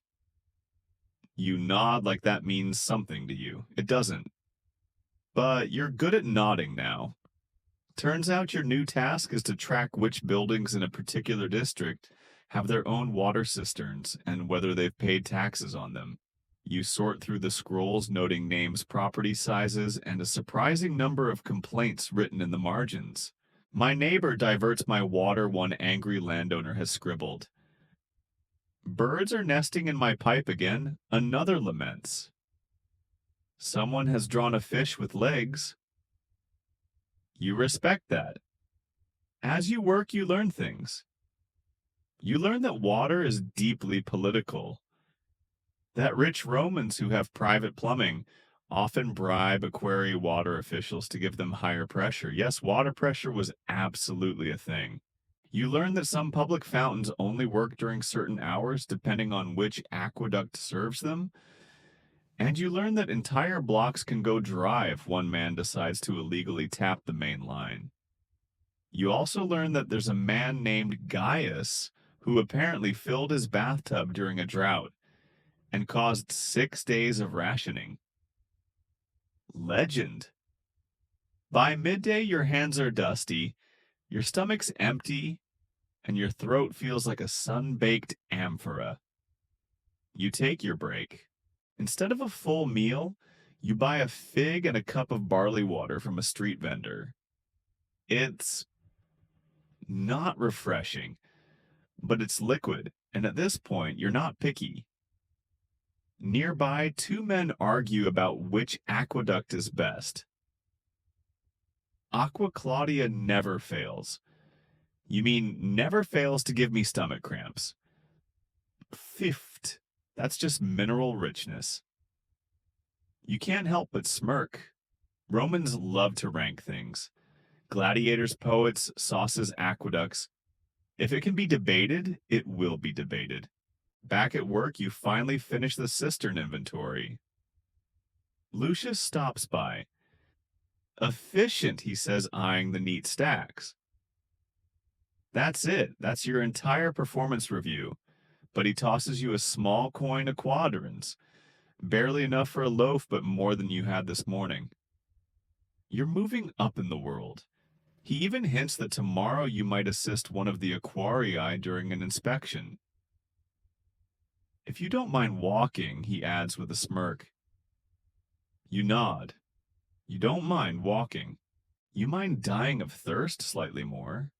You nod like that means something to you. It doesn't. But you're good at nodding now. Turns out your new task is to track which buildings in a particular district have their own water cisterns and whether they've paid taxes on them. You sort through the scrolls, noting names, property sizes, and a surprising number of complaints written in the margins. My neighbor diverts my water, one angry landowner has scribbled. Birds are nesting in my pipe again, another laments. Someone has drawn a fish with legs. You respect that. As you work, you learn things. You learn that water is deeply political. That rich Romans who have private plumbing often bribe quarry water officials to give them higher pressure. Yes, water pressure was absolutely a thing. You learn that some public fountains only work during certain hours depending on which aqueduct serves them. And you learn that entire blocks can go dry if one man decides to illegally tap the main line. You also learn that there's a man named Gaius who apparently filled his bathtub during a drought and caused 6 days of rationing. Legend. By midday, your hands are dusty, your stomach's empty, and your throat feels like a sun-baked amphora. You take your break. Instead of a full meal, you buy a fig and a cup of barley water from a street vendor. It's not refreshing, but it's liquid, and at this point, you're not picky. Nearby, two men argue about which aqueduct is best. Aqua Claudia never fails. You mean never fails to give me stomach cramps. Filth. That's just mineral richness. You can't help but smirk. Romans love to rank things. Gladiators, poets, sauces, aqueducts. If it can be debated, it will be debated. Back at work, you finally finish the cistern inventory. Lucius stops by. Efficient, he says, eyeing the neat stacks. That's it. That's your entire performance review. But he tosses you a small coin of quadrans. Barely enough for a loaf, but more than you had this morning. You're moving up in the world. He even hints that tomorrow you might assist one of the aquarii during an inspection. If you don't mind walking, he adds with a smirk. You nod. You don't mind walking. You mind dying of thirst slightly more.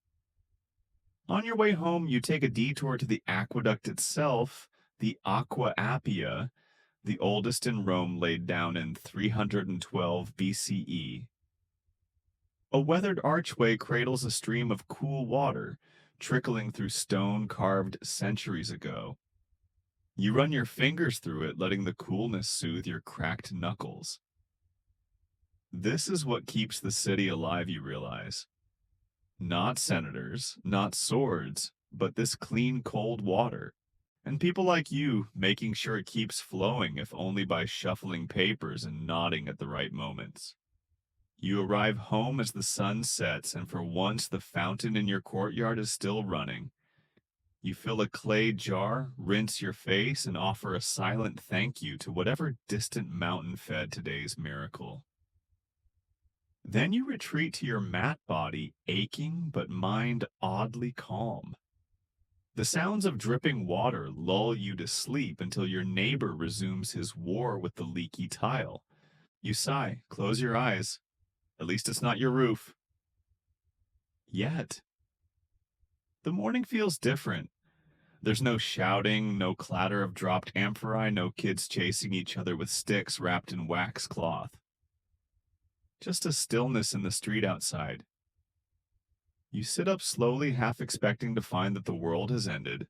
On your way home, you take a detour to the aqueduct itself, the Aqua Appia, the oldest in Rome, laid down in 312 BCE. A weathered archway cradles a stream of cool water, trickling through stone carved centuries ago. You run your fingers through it, letting the coolness soothe your cracked knuckles. This is what keeps the city alive, you realize. Not senators, not swords, but this clean, cold water. And people like you making sure it keeps flowing, if only by shuffling papers and nodding at the right moments. You arrive home as the sun sets, and for once the fountain in your courtyard is still running. You fill a clay jar, rinse your face, and offer a silent thank you to whatever distant mountain fed today's miracle. Then you retreat to your mat body, aching but mind oddly calm. The sounds of dripping water lull you to sleep until your neighbor resumes his war with the leaky tile. You sigh, close your eyes. At least it's not your roof. Yet. The morning feels different. There's no shouting, no clatter of dropped amphorae, no kids chasing each other with sticks wrapped in wax cloth. Just a stillness in the street outside. You sit up slowly, half expecting to find that the world has ended.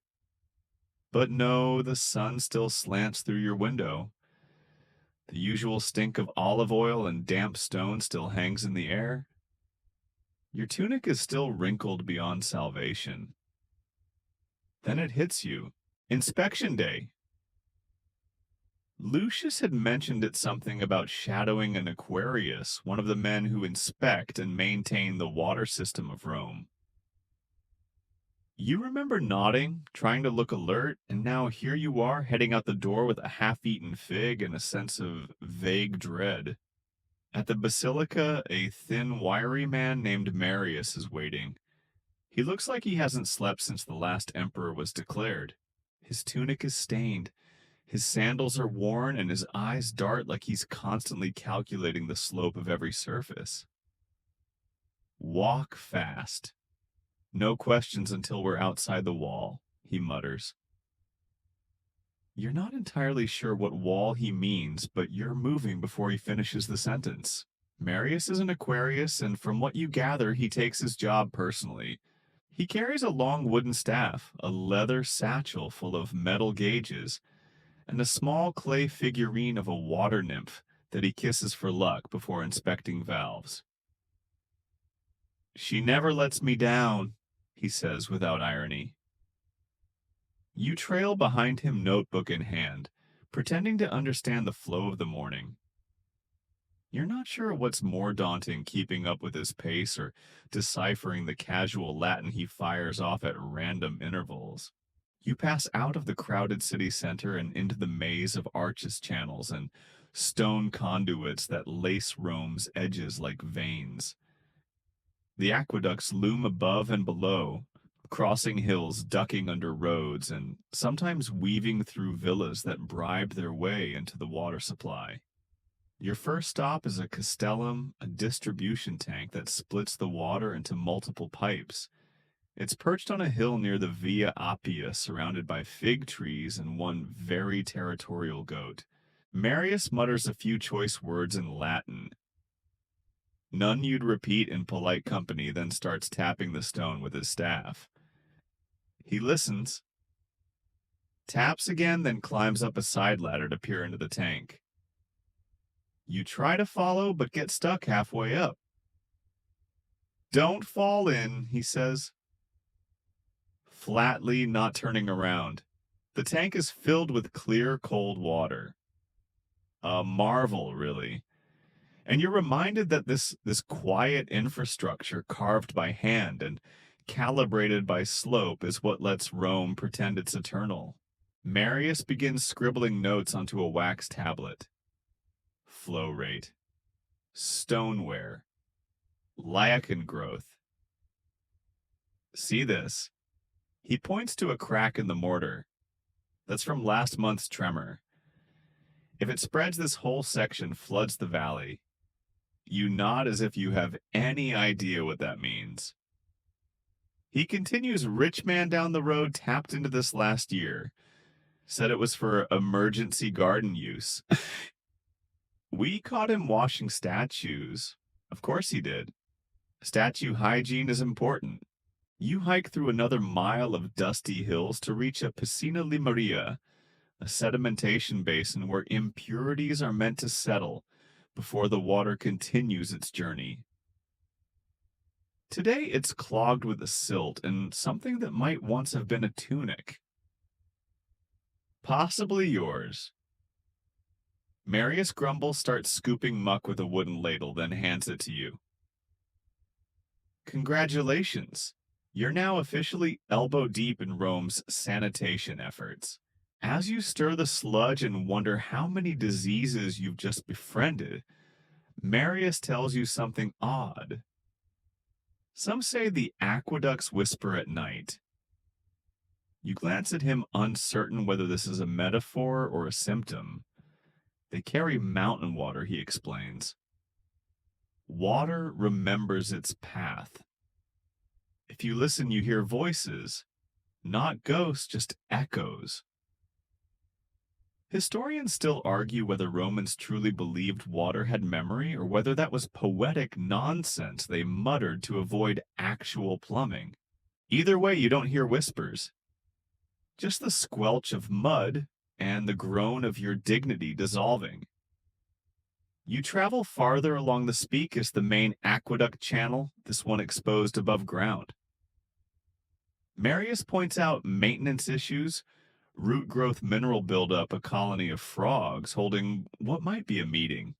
But no, the sun still slants through your window. The usual stink of olive oil and damp stone still hangs in the air. Your tunic is still wrinkled beyond salvation. Then it hits you. Inspection day. Lucius had mentioned it something about shadowing an Aquarius, one of the men who inspect and maintain the water system of Rome. You remember nodding, trying to look alert, and now here you are heading out the door with a half-eaten fig and a sense of vague dread. At the basilica, a thin, wiry man named Marius is waiting. He looks like he hasn't slept since the last emperor was declared. His tunic is stained. His sandals are worn, and his eyes dart like he's constantly calculating the slope of every surface. Walk fast. No questions until we're outside the wall, he mutters. You're not entirely sure what wall he means, but you're moving before he finishes the sentence. Marius is an Aquarius, and from what you gather, he takes his job personally. He carries a long wooden staff, a leather satchel full of metal gauges, and a small clay figurine of a water nymph that he kisses for luck before inspecting valves. She never lets me down, he says without irony. You trail behind him, notebook in hand, pretending to understand the flow of the morning. You're not sure what's more daunting, keeping up with his pace or deciphering the casual Latin he fires off at random intervals. You pass out of the crowded city center and into the maze of arches, channels, and stone conduits that lace Rome's edges like veins. The aqueducts loom above and below, crossing hills, ducking under roads, and sometimes weaving through villas that bribe their way into the water supply. Your first stop is a castellum, a distribution tank that splits the water into multiple pipes. It's perched on a hill near the Via Appia, surrounded by fig trees and one very territorial goat. Marius mutters a few choice words in Latin. None you'd repeat in polite company, then starts tapping the stone with his staff. He listens, taps again, then climbs up a side ladder to peer into the tank. You try to follow, but get stuck halfway up. Don't fall in, he says, flatly, not turning around. The tank is filled with clear, cold water. A marvel, really. And you're reminded that this quiet infrastructure carved by hand and calibrated by slope is what lets Rome pretend it's eternal. Marius begins scribbling notes onto a wax tablet. Flow rate, stoneware, lichen growth. See this? He points to a crack in the mortar. That's from last month's tremor. If it spreads, this whole section floods the valley. You nod as if you have any idea what that means. He continues, rich man down the road tapped into this last year. Said it was for emergency garden use. We caught him washing statues. Of course he did. Statue hygiene is important. You hike through another mile of dusty hills to reach a Piscina Li Maria, a sedimentation basin where impurities are meant to settle before the water continues its journey. Today it's clogged with a silt and something that might once have been a tunic. Possibly yours. Marius Grumble starts scooping muck with a wooden ladle, then hands it to you. Congratulations! You're now officially elbow deep in Rome's sanitation efforts. As you stir the sludge and wonder how many diseases you've just befriended, Marius tells you something odd. Some say the aqueducts whisper at night. You glance at him, uncertain whether this is a metaphor or a symptom. They carry mountain water, he explains. Water remembers its path. If you listen, you hear voices, not ghosts, just echoes. Historians still argue whether Romans truly believed water had memory or whether that was poetic nonsense they muttered to avoid actual plumbing. Either way, you don't hear whispers. Just the squelch of mud and the groan of your dignity dissolving. You travel farther along the Speak as the main aqueduct channel, this one exposed above ground. Marius points out maintenance issues, root growth mineral buildup, a colony of frogs holding what might be a meeting.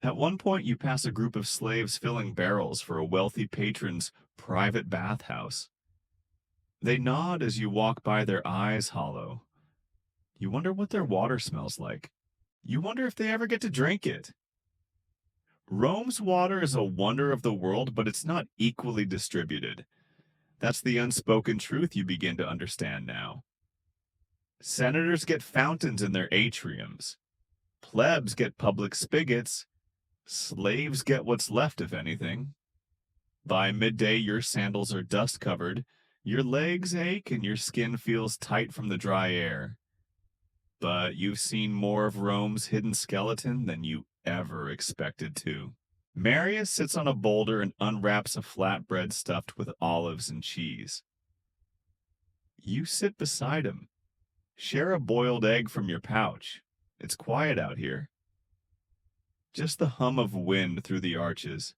At one point, you pass a group of slaves filling barrels for a wealthy patron's private bathhouse. They nod as you walk by, their eyes hollow. You wonder what their water smells like. You wonder if they ever get to drink it. Rome's water is a wonder of the world, but it's not equally distributed. That's the unspoken truth you begin to understand now. Senators get fountains in their atriums. Plebs get public spigots. Slaves get what's left, if anything. By midday, your sandals are dust-covered, your legs ache, and your skin feels tight from the dry air. But you've seen more of Rome's hidden skeleton than you ever expected to. Marius sits on a boulder and unwraps a flatbread stuffed with olives and cheese. You sit beside him. Share a boiled egg from your pouch. It's quiet out here. Just the hum of wind through the arches.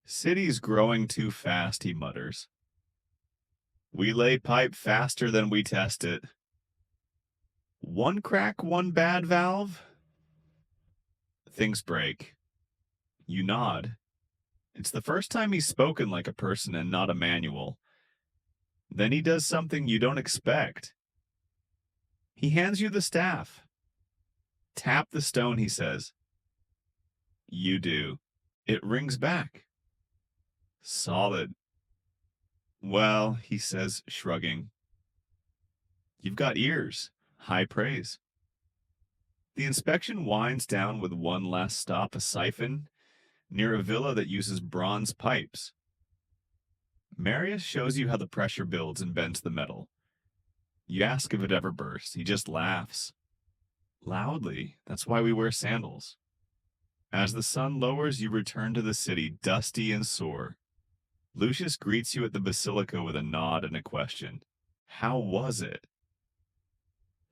City's growing too fast, he mutters. We lay pipe faster than we test it. One crack, one bad valve? Things break. You nod. It's the first time he's spoken like a person and not a manual. Then he does something you don't expect. He hands you the staff. Tap the stone, he says. You do. It rings back. Solid. Well, he says, shrugging. You've got ears. High praise. The inspection winds down with one last stop, a siphon, near a villa that uses bronze pipes. Marius shows you how the pressure builds and bends the metal. You ask if it ever bursts. He just laughs. Loudly. That's why we wear sandals. As the sun lowers, you return to the city, dusty and sore. Lucius greets you at the basilica with a nod and a question. How was it?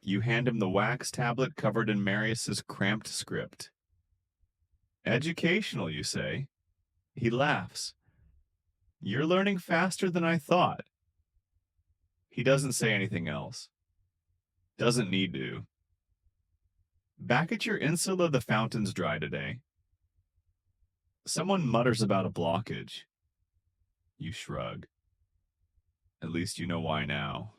You hand him the wax tablet covered in Marius's cramped script. Educational, you say. He laughs. You're learning faster than I thought. He doesn't say anything else. Doesn't need to. Back at your insula, the fountain's dry today. Someone mutters about a blockage. You shrug. At least you know why now.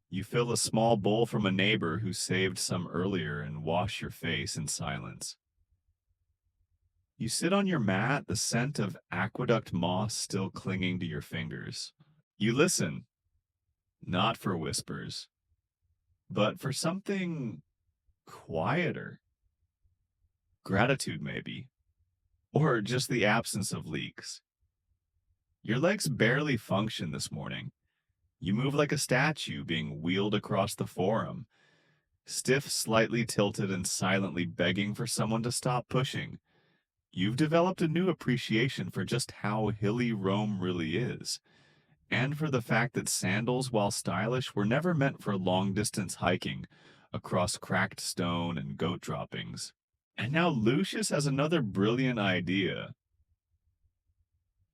You fill a small bowl from a neighbor who saved some earlier and wash your face in silence. You sit on your mat, the scent of aqueduct moss still clinging to your fingers. You listen, not for whispers, but for something quieter. Gratitude, maybe, or just the absence of leaks. Your legs barely function this morning. You move like a statue being wheeled across the forum, stiff, slightly tilted, and silently begging for someone to stop pushing. You've developed a new appreciation for just how hilly Rome really is, and for the fact that sandals, while stylish, were never meant for long-distance hiking across cracked stone and goat droppings. And now Lucius has another brilliant idea.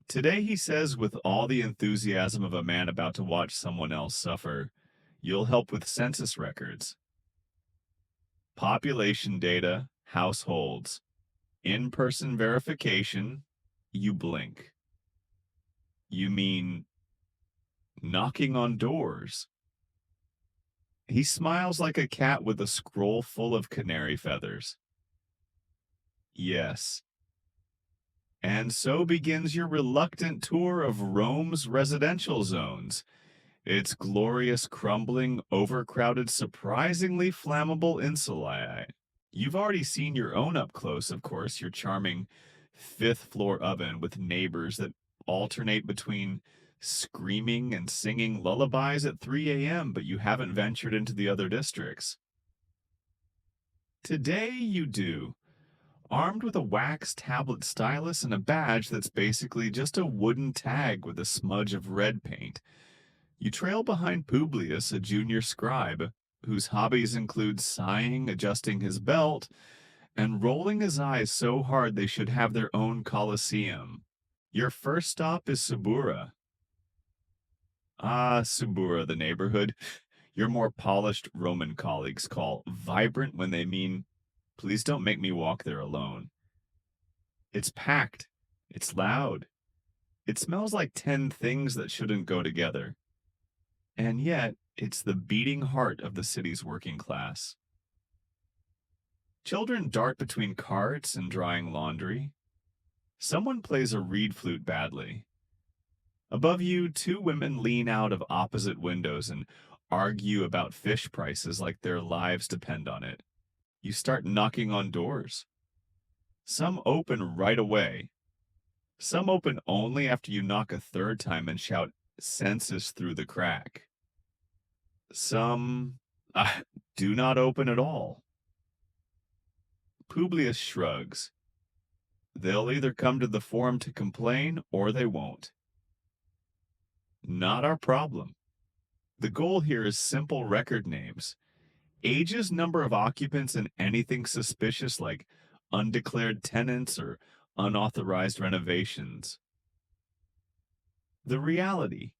Today, he says, with all the enthusiasm of a man about to watch someone else suffer, you'll help with census records, population data, households, in-person verification. You blink. You mean knocking on doors. He smiles like a cat with a scroll full of canary feathers. Yes. And so begins your reluctant tour of Rome's residential zones. Its glorious, crumbling, overcrowded, surprisingly flammable insulae. You've already seen your own up close, of course, your charming fifth-floor oven with neighbors that alternate between screaming and singing lullabies at 3 a.m., but you haven't ventured into the other districts. Today you do. Armed with a wax tablet stylus and a badge that's basically just a wooden tag with a smudge of red paint, you trail behind Publius, a junior scribe, whose hobbies include sighing, adjusting his belt, and rolling his eyes so hard they should have their own coliseum. Your first stop is Subura. Ah, Subura, the neighborhood your more polished Roman colleagues call vibrant when they mean, please don't make me walk there alone. It's packed. It's loud. It smells like 10 things that shouldn't go together. And yet, it's the beating heart of the city's working class. Children dart between carts and drying laundry. Someone plays a reed flute badly. Above you, 2 women lean out of opposite windows and argue about fish prices like their lives depend on it. You start knocking on doors. Some open right away. Some open only after you knock a 3rd time and shout census through the crack. Some do not open at all. Publius shrugs. They'll either come to the forum to complain or they won't. Not our problem. The goal here is simple record names. Ages, number of occupants, and anything suspicious like undeclared tenants or unauthorized renovations. The reality.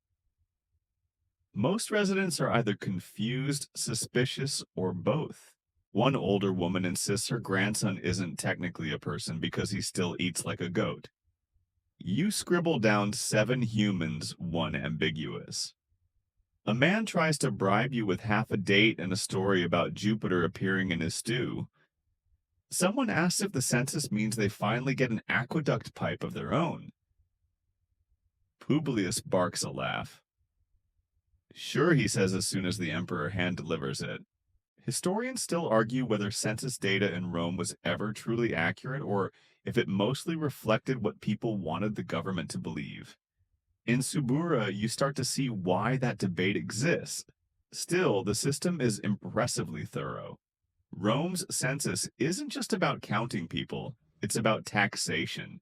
Most residents are either confused, suspicious, or both. One older woman insists her grandson isn't technically a person because he still eats like a goat. You scribble down 7 humans, 1 ambiguous. A man tries to bribe you with half a date and a story about Jupiter appearing in his stew. Someone asks if the census means they finally get an aqueduct pipe of their own. Publius barks a laugh. Sure, he says as soon as the emperor hand delivers it. Historians still argue whether census data in Rome was ever truly accurate or if it mostly reflected what people wanted the government to believe. In Subura, you start to see why that debate exists. Still, the system is impressively thorough. Rome's census isn't just about counting people, it's about taxation.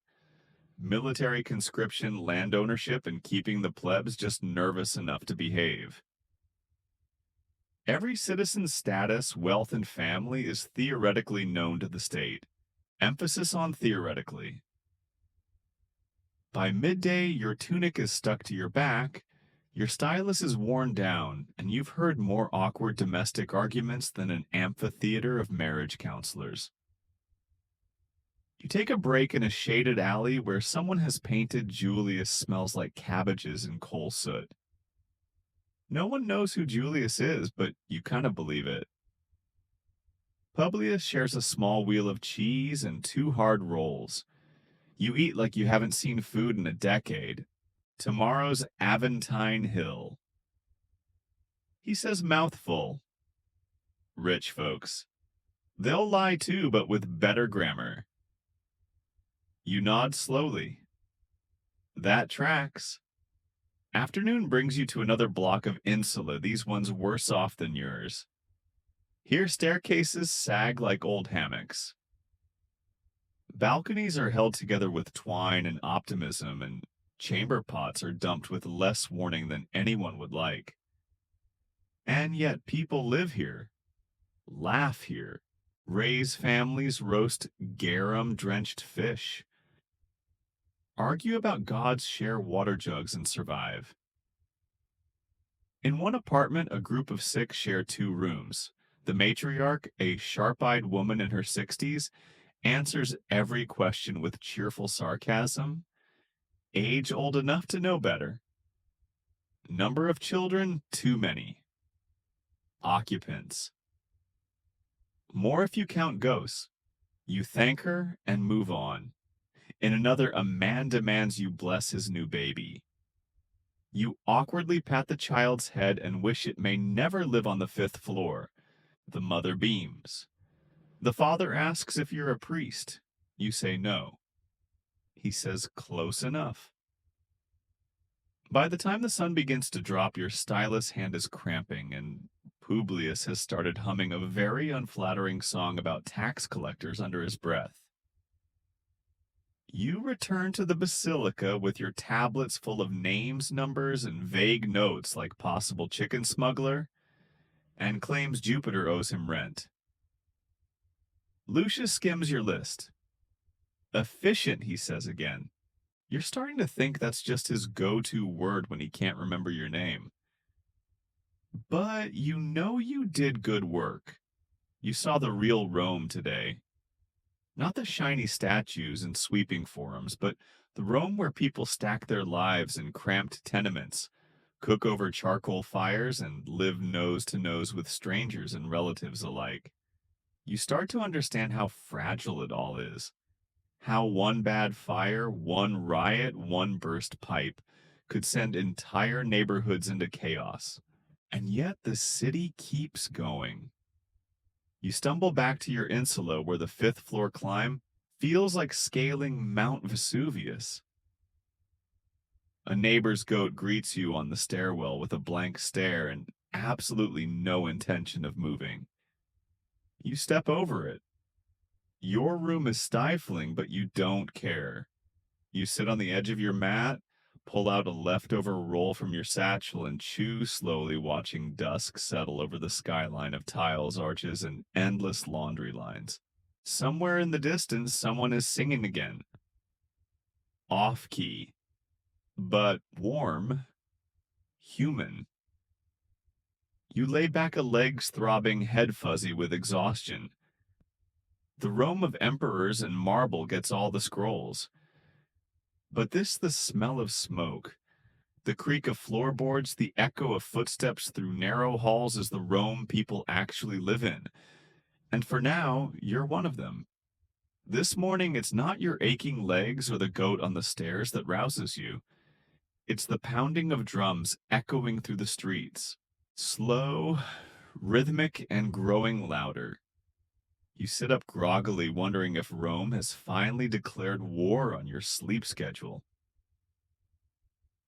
Military conscription, land ownership, and keeping the plebs just nervous enough to behave. Every citizen's status, wealth, and family is theoretically known to the state. Emphasis on theoretically. By midday, your tunic is stuck to your back, Your stylus is worn down, and you've heard more awkward domestic arguments than an amphitheater of marriage counselors. You take a break in a shaded alley where someone has painted Julius smells like cabbages and coal soot. No one knows who Julius is, but you kind of believe it. Publius shares a small wheel of cheese and two hard rolls. You eat like you haven't seen food in a decade. Tomorrow's Aventine Hill. He says mouthful. Rich folks. They'll lie too, but with better grammar. You nod slowly. That tracks. Afternoon brings you to another block of insula, these ones worse off than yours. Here staircases sag like old hammocks. Balconies are held together with twine and optimism, and chamber pots are dumped with less warning than anyone would like. And yet people live here, laugh here, raise families, roast garum-drenched fish, argue about gods, share water jugs, and survive. In one apartment, a group of 6 share 2 rooms. The matriarch, a sharp-eyed woman in her 60s, answers every question with cheerful sarcasm. Age old enough to know better. Number of children, too many. Occupants. More if you count ghosts. You thank her and move on. In another, a man demands you bless his new baby. You awkwardly pat the child's head and wish it may never live on the 5th floor. The mother beams. The father asks if you're a priest. You say no. He says close enough. By the time the sun begins to drop, your stylus hand is cramping, and Publius has started humming a very unflattering song about tax collectors under his breath. You return to the basilica with your tablets full of names, numbers, and vague notes like possible chicken smuggler, and claims Jupiter owes him rent. Lucius skims your list. Efficient, he says again. You're starting to think that's just his go-to word when he can't remember your name. But you know you did good work. You saw the real Rome today. Not the shiny statues and sweeping forums, but the Rome where people stack their lives in cramped tenements, cook over charcoal fires, and live nose to nose with strangers and relatives alike. You start to understand how fragile it all is. How one bad fire, one riot, one burst pipe could send entire neighborhoods into chaos. And yet the city keeps going. You stumble back to your insula where the 5th floor climb feels like scaling Mount Vesuvius. A neighbor's goat greets you on the stairwell with a blank stare and absolutely no intention of moving. You step over it. Your room is stifling, but you don't care. You sit on the edge of your mat, pull out a leftover roll from your satchel, and chew slowly, watching dusk settle over the skyline of tiles, arches, and endless laundry lines. Somewhere in the distance, someone is singing again. Off-key, but warm, human. You lay back, a legs throbbing, head fuzzy with exhaustion. The Rome of emperors and marble gets all the scrolls. But the smell of smoke, the creak of floorboards, the echo of footsteps through narrow halls is the Rome people actually live in. And for now, you're one of them. This morning, it's not your aching legs or the goat on the stairs that rouses you. It's the pounding of drums echoing through the streets. Slow, rhythmic, and growing louder. You sit up groggily, wondering if Rome has finally declared war on your sleep schedule.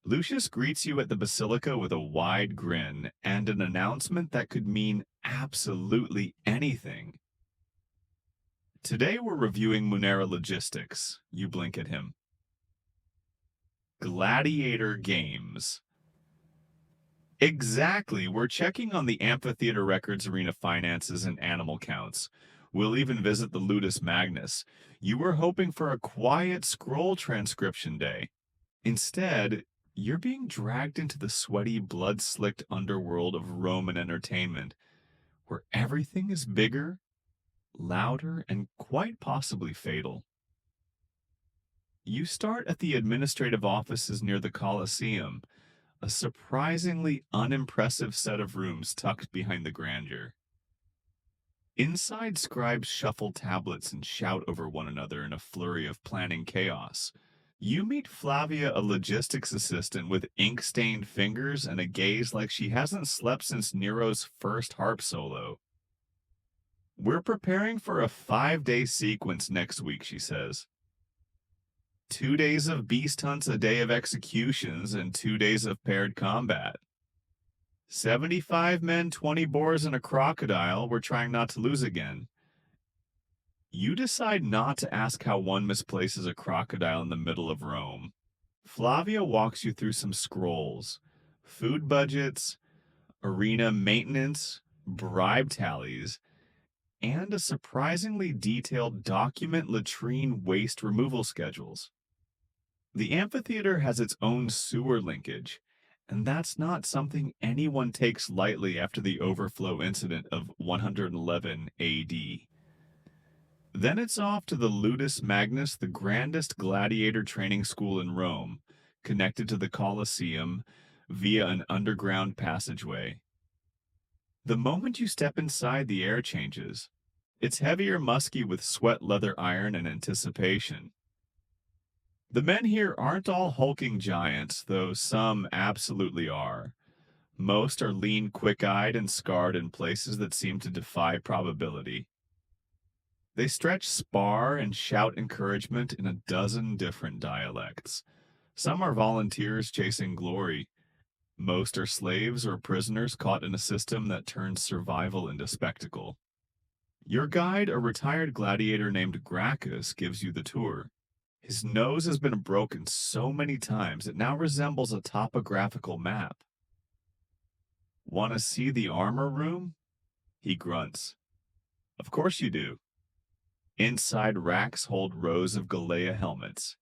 Lucius greets you at the basilica with a wide grin and an announcement that could mean absolutely anything. Today we're reviewing Munera Logistics. You blink at him. Gladiator Games. Exactly. We're checking on the amphitheater records, arena finances, and animal counts. We'll even visit the Ludus Magnus. You were hoping for a quiet scroll transcription day. Instead, You're being dragged into the sweaty, blood-slicked underworld of Roman entertainment, where everything is bigger, louder, and quite possibly fatal. You start at the administrative offices near the Colosseum, a surprisingly unimpressive set of rooms tucked behind the grandeur. Inside, scribes shuffle tablets and shout over one another in a flurry of planning chaos. You meet Flavia, a logistics assistant with ink-stained fingers and a gaze like she hasn't slept since Nero's first harp solo. "We're preparing for a 5-day sequence next week," she says. 2 days of beast hunts, a day of executions, and 2 days of paired combat. 75 men, 20 boars, and a crocodile. We're trying not to lose again. You decide not to ask how one misplaces a crocodile in the middle of Rome. Flavia walks you through some scrolls, food budgets, arena maintenance, bribe tallies, and a surprisingly detailed document latrine waste removal schedules. The amphitheater has its own sewer linkage, and that's not something anyone takes lightly after the overflow incident of 111 AD. Then it's off to the Ludus Magnus, the grandest gladiator training school in Rome, connected to the Colosseum via an underground passageway. The moment you step inside, the air changes. It's heavier, musky with sweat, leather, iron, and anticipation. The men here aren't all hulking giants, though some absolutely are. Most are lean, quick-eyed, and scarred in places that seem to defy probability. They stretch spar and shout encouragement in a dozen different dialects. Some are volunteers chasing glory. Most are slaves or prisoners caught in a system that turns survival into spectacle. Your guide, a retired gladiator named Gracchus, gives you the tour. His nose has been broken so many times it now resembles a topographical map. "Want to see the armor room?" He grunts. "Of course you do." Inside, racks hold rows of Galea helmets.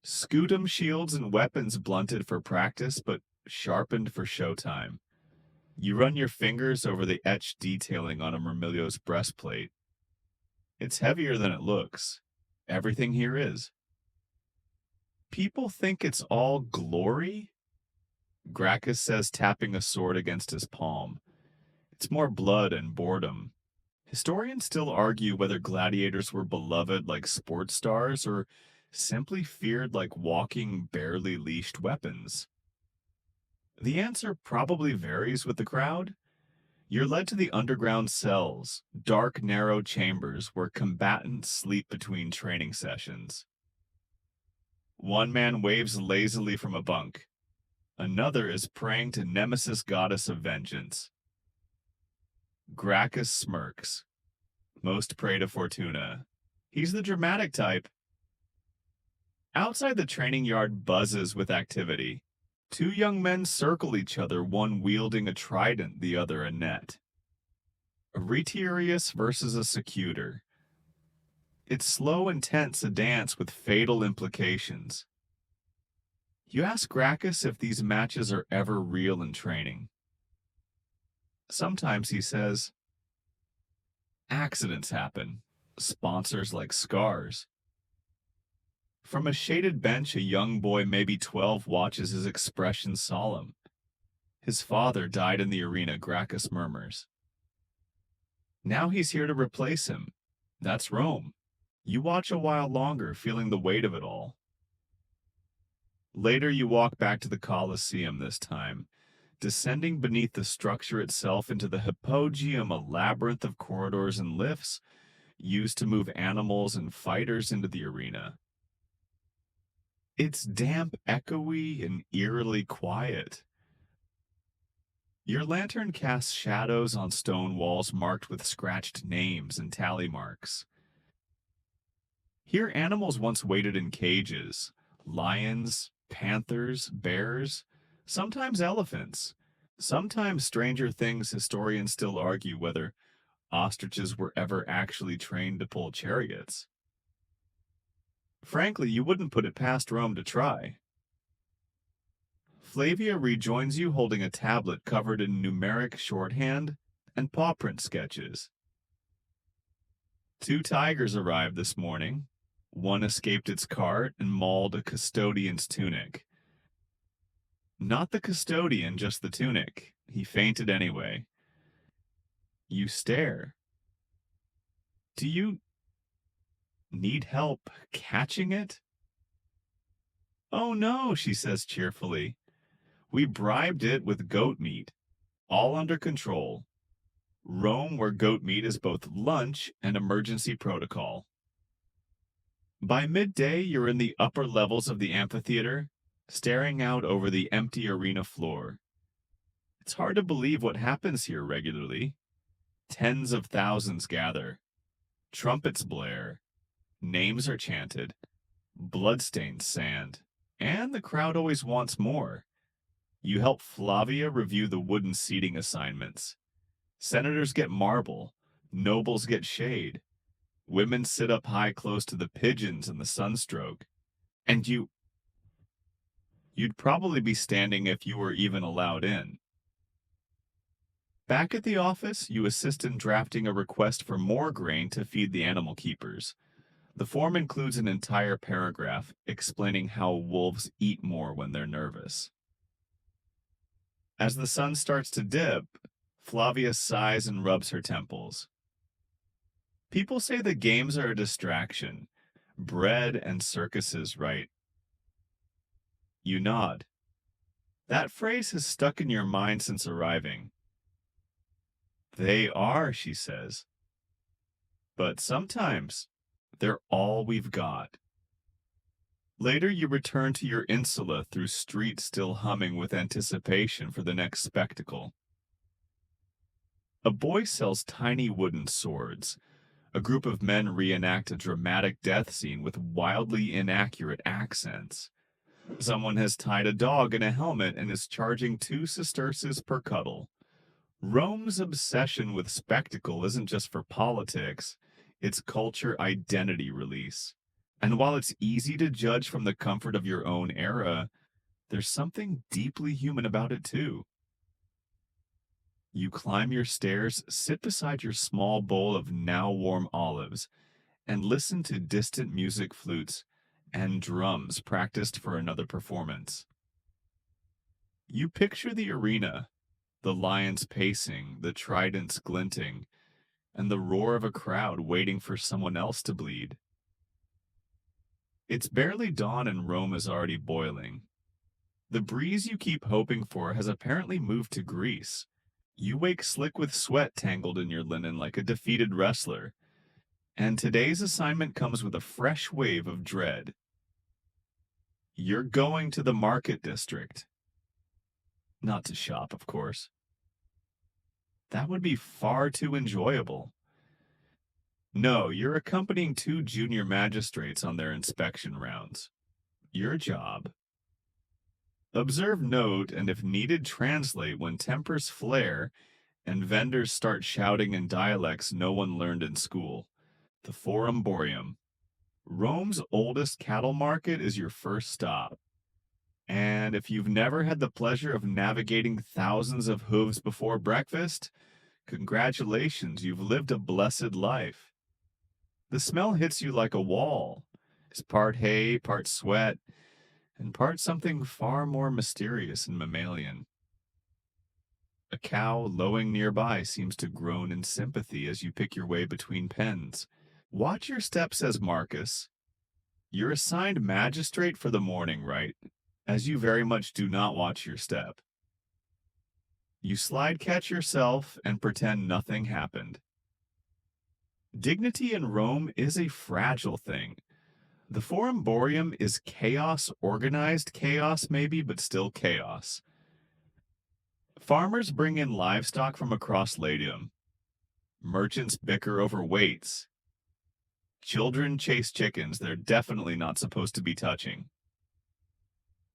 Scutum shields and weapons blunted for practice, but sharpened for showtime. You run your fingers over the etched detailing on a Murmillo's breastplate. It's heavier than it looks. Everything here is. "People think it's all glory?" Gracchus says, tapping a sword against his palm. "It's more blood and boredom. Historians still argue whether gladiators were beloved like sports stars or simply feared like walking, barely leashed weapons. The answer probably varies with the crowd. You're led to the underground cells, dark, narrow chambers where combatants sleep between training sessions. One man waves lazily from a bunk. Another is praying to Nemesis, goddess of vengeance. Gracchus smirks. Most pray to Fortuna. He's the dramatic type. Outside, the training yard buzzes with activity. 2 young men circle each other, one wielding a trident, the other a net. A Retiarius versus a Secutor. It's slow and tense, a dance with fatal implications. You ask Gracchus if these matches are ever real in training. Sometimes, he says, accidents happen. Sponsors like scars. From a shaded bench, a young boy, maybe 12, watches his expression solemn. His father died in the arena, Gracchus murmurs. Now he's here to replace him. That's Rome. You watch a while longer, feeling the weight of it all. Later, you walk back to the Colosseum this time, descending beneath the structure itself into the Hypogeum, a labyrinth of corridors and lifts used to move animals and fighters into the arena. It's damp, echoey, and eerily quiet. Your lantern casts shadows on stone walls marked with scratched names and tally marks. Here, animals once waited in cages. Lions, panthers, bears, sometimes elephants. Sometimes, stranger things, historians still argue whether ostriches were ever actually trained to pull chariots. Frankly, you wouldn't put it past Rome to try. Flavia rejoins you holding a tablet covered in numeric shorthand and paw print sketches. Two tigers arrived this morning. One escaped its cart and mauled a custodian's tunic. Not the custodian, just the tunic. He fainted anyway. You stare. Do you need help catching it? Oh no, she says cheerfully. We bribed it with goat meat. All under control. Rome, where goat meat is both lunch and emergency protocol. By midday, you're in the upper levels of the amphitheater, staring out over the empty arena floor. It's hard to believe what happens here regularly. Tens of thousands gather. Trumpets blare. Names are chanted. Bloodstains sand. And the crowd always wants more. You help Flavia review the wooden seating assignments. Senators get marble. Nobles get shade. Women sit up high close to the pigeons and the sunstroke. And you'd probably be standing if you were even allowed in. Back at the office, you assist in drafting a request for more grain to feed the animal keepers. The form includes an entire paragraph explaining how wolves eat more when they're nervous. As the sun starts to dip, Flavia sighs and rubs her temples. People say the games are a distraction. Bread and circuses, right? You nod. That phrase has stuck in your mind since arriving. They are, she says. But sometimes they're all we've got. Later, you return to your insula through streets still humming with anticipation for the next spectacle. A boy sells tiny wooden swords. A group of men reenact a dramatic death scene with wildly inaccurate accents. Someone has tied a dog in a helmet and is charging 2 sesterces per cuddle. Rome's obsession with spectacle isn't just for politics, it's culture identity release. And while it's easy to judge from the comfort of your own era, there's something deeply human about it too. You climb your stairs, sit beside your small bowl of now warm olives, and listen to distant music flutes and drums practiced for another performance. You picture the arena, the lions pacing, the tridents glinting, and the roar of a crowd waiting for someone else to bleed. It's barely dawn and Rome is already boiling. The breeze you keep hoping for has apparently moved to Greece. You wake slick with sweat tangled in your linen like a defeated wrestler. And today's assignment comes with a fresh wave of dread. You're going to the market district. Not to shop, of course. That would be far too enjoyable. No, you're accompanying 2 junior magistrates on their inspection rounds. Your job. Observe, note, and if needed, translate when tempers flare and vendors start shouting in dialects no one learned in school. The Forum Boreum. Rome's oldest cattle market is your first stop. And if you've never had the pleasure of navigating thousands of hooves before breakfast, congratulations, you've lived a blessed life. The smell hits you like a wall. It's part hay, part sweat, and part something far more mysterious and mammalian. A cow lowing nearby seems to groan in sympathy as you pick your way between pens. Watch your step, says Marcus. You're assigned magistrate for the morning, right? As you very much do not watch your step. You slide catch yourself and pretend nothing happened. Dignity in Rome is a fragile thing. The Forum Boreum is chaos, organized chaos maybe, but still chaos. Farmers bring in livestock from across Latium. Merchants bicker over weights. Children chase chickens they're definitely not supposed to be touching.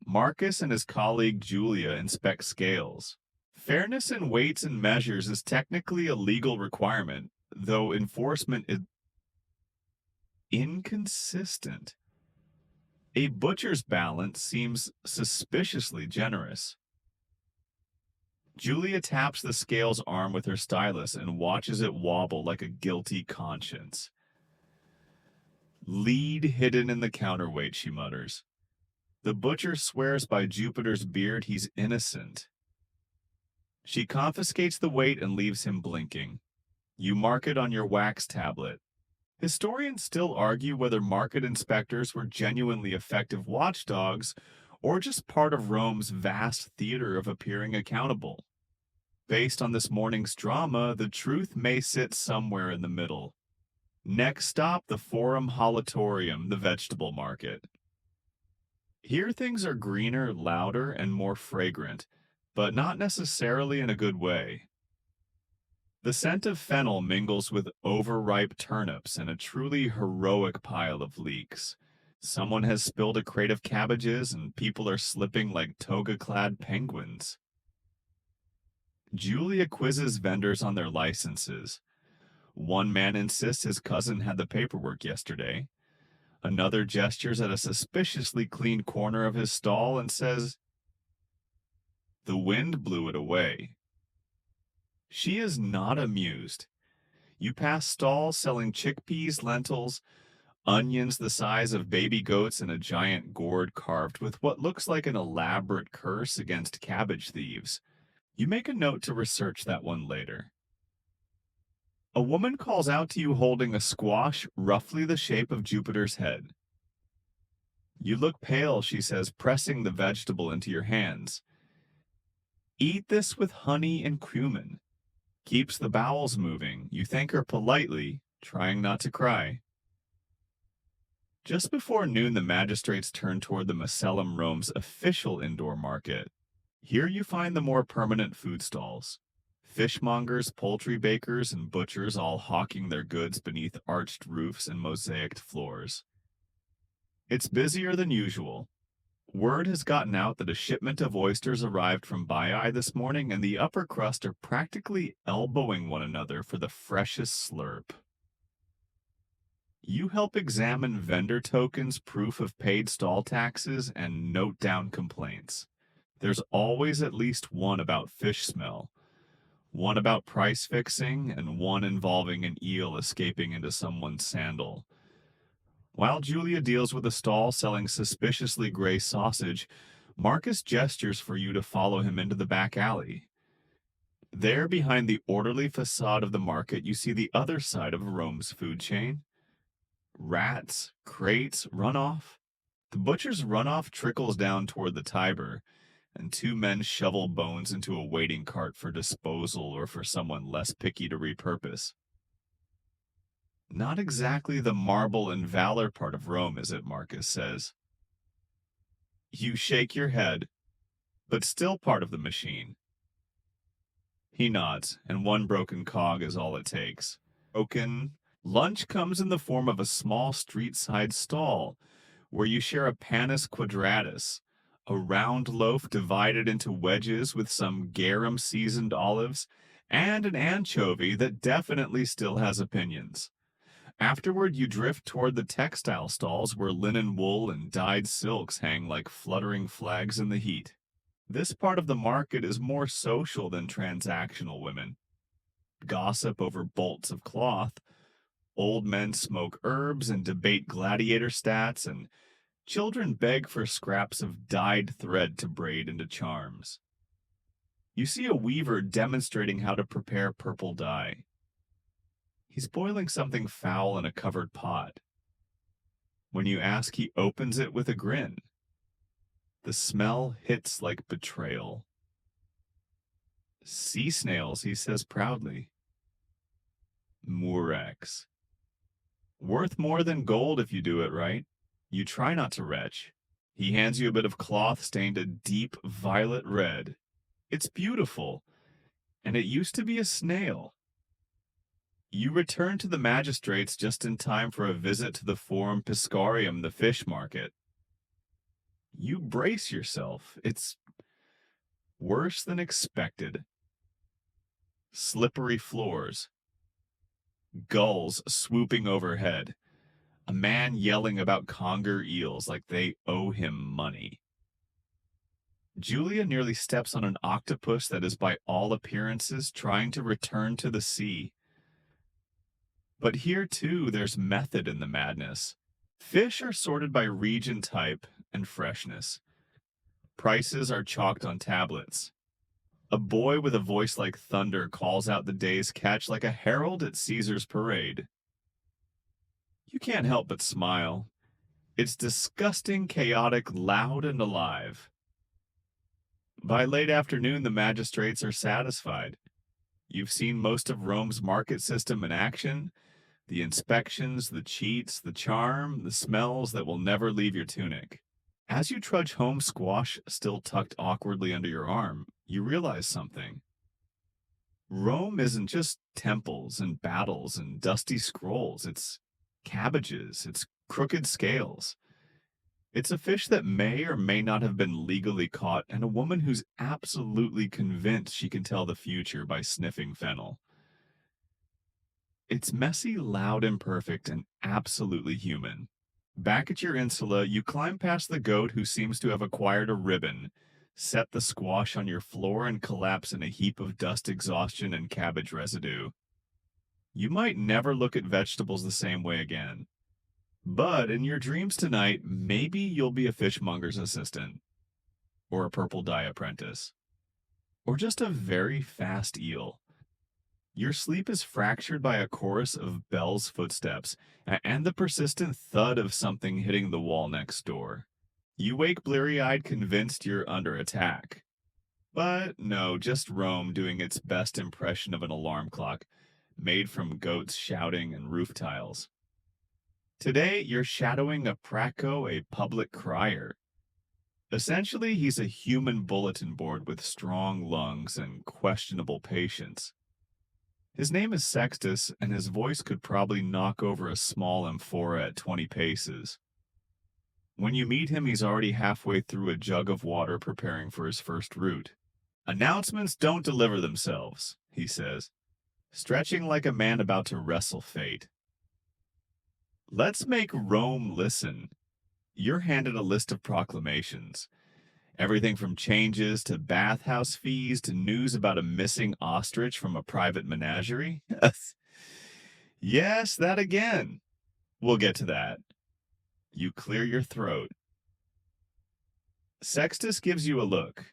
Marcus and his colleague Julia inspect scales. Fairness in weights and measures is technically a legal requirement, though enforcement is inconsistent. A butcher's balance seems suspiciously generous. Julia taps the scales arm with her stylus and watches it wobble like a guilty conscience. Lead hidden in the counterweight, she mutters. The butcher swears by Jupiter's beard he's innocent. She confiscates the weight and leaves him blinking. You mark it on your wax tablet. Historians still argue whether market inspectors were genuinely effective watchdogs or just part of Rome's vast theater of appearing accountable. Based on this morning's drama, the truth may sit somewhere in the middle. Next stop, the Forum Holatorium, the vegetable market. Here things are greener, louder, and more fragrant, but not necessarily in a good way. The scent of fennel mingles with overripe turnips and a truly heroic pile of leeks. Someone has spilled a crate of cabbages and people are slipping like toga-clad penguins. Julia quizzes vendors on their licenses. One man insists his cousin had the paperwork yesterday. Another gestures at a suspiciously clean corner of his stall and says, "The wind blew it away." She is not amused. You pass stalls selling chickpeas, lentils, onions the size of baby goats, and a giant gourd carved with what looks like an elaborate curse against cabbage thieves. You make a note to research that one later. A woman calls out to you holding a squash roughly the shape of Jupiter's head. You look pale, she says, pressing the vegetable into your hands. Eat this with honey and cumin. Keeps the bowels moving. You thank her politely, trying not to cry. Just before noon, the magistrates turn toward the Macellum Rome's official indoor market. Here you find the more permanent food stalls. Fishmongers, poultry bakers, and butchers all hawking their goods beneath arched roofs and mosaicked floors. It's busier than usual. Word has gotten out that a shipment of oysters arrived from Baiae this morning, and the upper crust are practically elbowing one another for the freshest slurp. You help examine vendor tokens, proof of paid stall taxes, and note down complaints. There's always at least one about fish smell, one about price fixing, and one involving an eel escaping into someone's sandal. While Julia deals with a stall selling suspiciously gray sausage, Marcus gestures for you to follow him into the back alley. There, behind the orderly facade of the market, you see the other side of Rome's food chain. Rats, crates, runoff. The butcher's runoff trickles down toward the Tiber, and two men shovel bones into a waiting cart for disposal or for someone less picky to repurpose. Not exactly the marble and valor part of Rome, is it? Marcus says. You shake your head, but still part of the machine. He nods, and one broken cog is all it takes. Lunch comes in the form of a small street-side stall, where you share a panis quadratus, a round loaf divided into wedges with some garum-seasoned olives, and an anchovy that definitely still has opinions. Afterward, you drift toward the textile stalls where linen wool and dyed silks hang like fluttering flags in the heat. This part of the market is more social than transactional. Women gossip over bolts of cloth, old men smoke herbs and debate gladiator stats, and children beg for scraps of dyed thread to braid into charms. You see a weaver demonstrating how to prepare purple dye. He's boiling something foul in a covered pot. When you ask, he opens it with a grin. The smell hits like betrayal. Sea snails, he says proudly. Murex. Worth more than gold if you do it right. You try not to retch. He hands you a bit of cloth stained a deep violet red. It's beautiful, and it used to be a snail. You return to the magistrates just in time for a visit to the Forum Piscarium, the fish market. You brace yourself. It's worse than expected. Slippery floors. Gulls swooping overhead. A man yelling about conger eels like they owe him money. Julia nearly steps on an octopus that is by all appearances trying to return to the sea. But here too, there's method in the madness. Fish are sorted by region type and freshness. Prices are chalked on tablets. A boy with a voice like thunder calls out the day's catch like a herald at Caesar's parade. You can't help but smile. It's disgusting, chaotic, loud, and alive. By late afternoon, the magistrates are satisfied. You've seen most of Rome's market system in action. The inspections, the cheats, the charm, the smells that will never leave your tunic. As you trudge home, squash still tucked awkwardly under your arm, you realize something. Rome isn't just temples and battles and dusty scrolls. It's cabbages, it's crooked scales. It's a fish that may or may not have been legally caught, and a woman who's absolutely convinced she can tell the future by sniffing fennel. It's messy, loud, imperfect, and absolutely human. Back at your insula, you climb past the goat who seems to have acquired a ribbon, set the squash on your floor, and collapse in a heap of dust exhaustion and cabbage residue. You might never look at vegetables the same way again. But in your dreams tonight, maybe you'll be a fishmonger's assistant, or a purple dye apprentice, or just a very fast eel. Your sleep is fractured by a chorus of Belle's footsteps and the persistent thud of something hitting the wall next door. You wake bleary-eyed, convinced you're under attack. But no, just Rome doing its best impression of an alarm clock, made from goats shouting and roof tiles. Today, you're shadowing a Praco, a public crier. Essentially, he's a human bulletin board with strong lungs and questionable patience. His name is Sextus, and his voice could probably knock over a small amphora at 20 paces. When you meet him, he's already halfway through a jug of water preparing for his first route. Announcements don't deliver themselves, he says, stretching like a man about to wrestle fate. Let's make Rome listen. You're handed a list of proclamations. Everything from changes to bathhouse fees to news about a missing ostrich from a private menagerie. Yes, that again. We'll get to that. You clear your throat. Sextus gives you a look.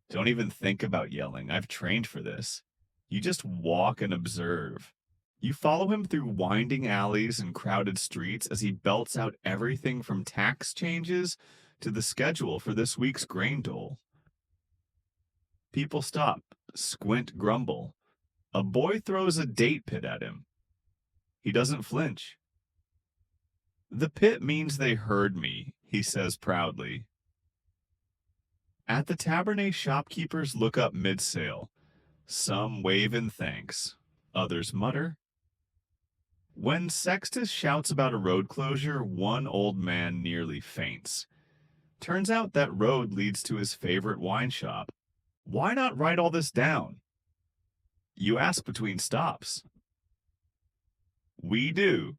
Don't even think about yelling. I've trained for this. You just walk and observe. You follow him through winding alleys and crowded streets as he belts out everything from tax changes to the schedule for this week's grain dole. People stop, squint, grumble. A boy throws a date pit at him. He doesn't flinch. The pit means they heard me, he says proudly. At the Tabernet, shopkeepers look up mid-sale. Some wave in thanks. Others mutter. When Sextus shouts about a road closure, one old man nearly faints. Turns out that road leads to his favorite wine shop. Why not write all this down? You ask between stops. We do.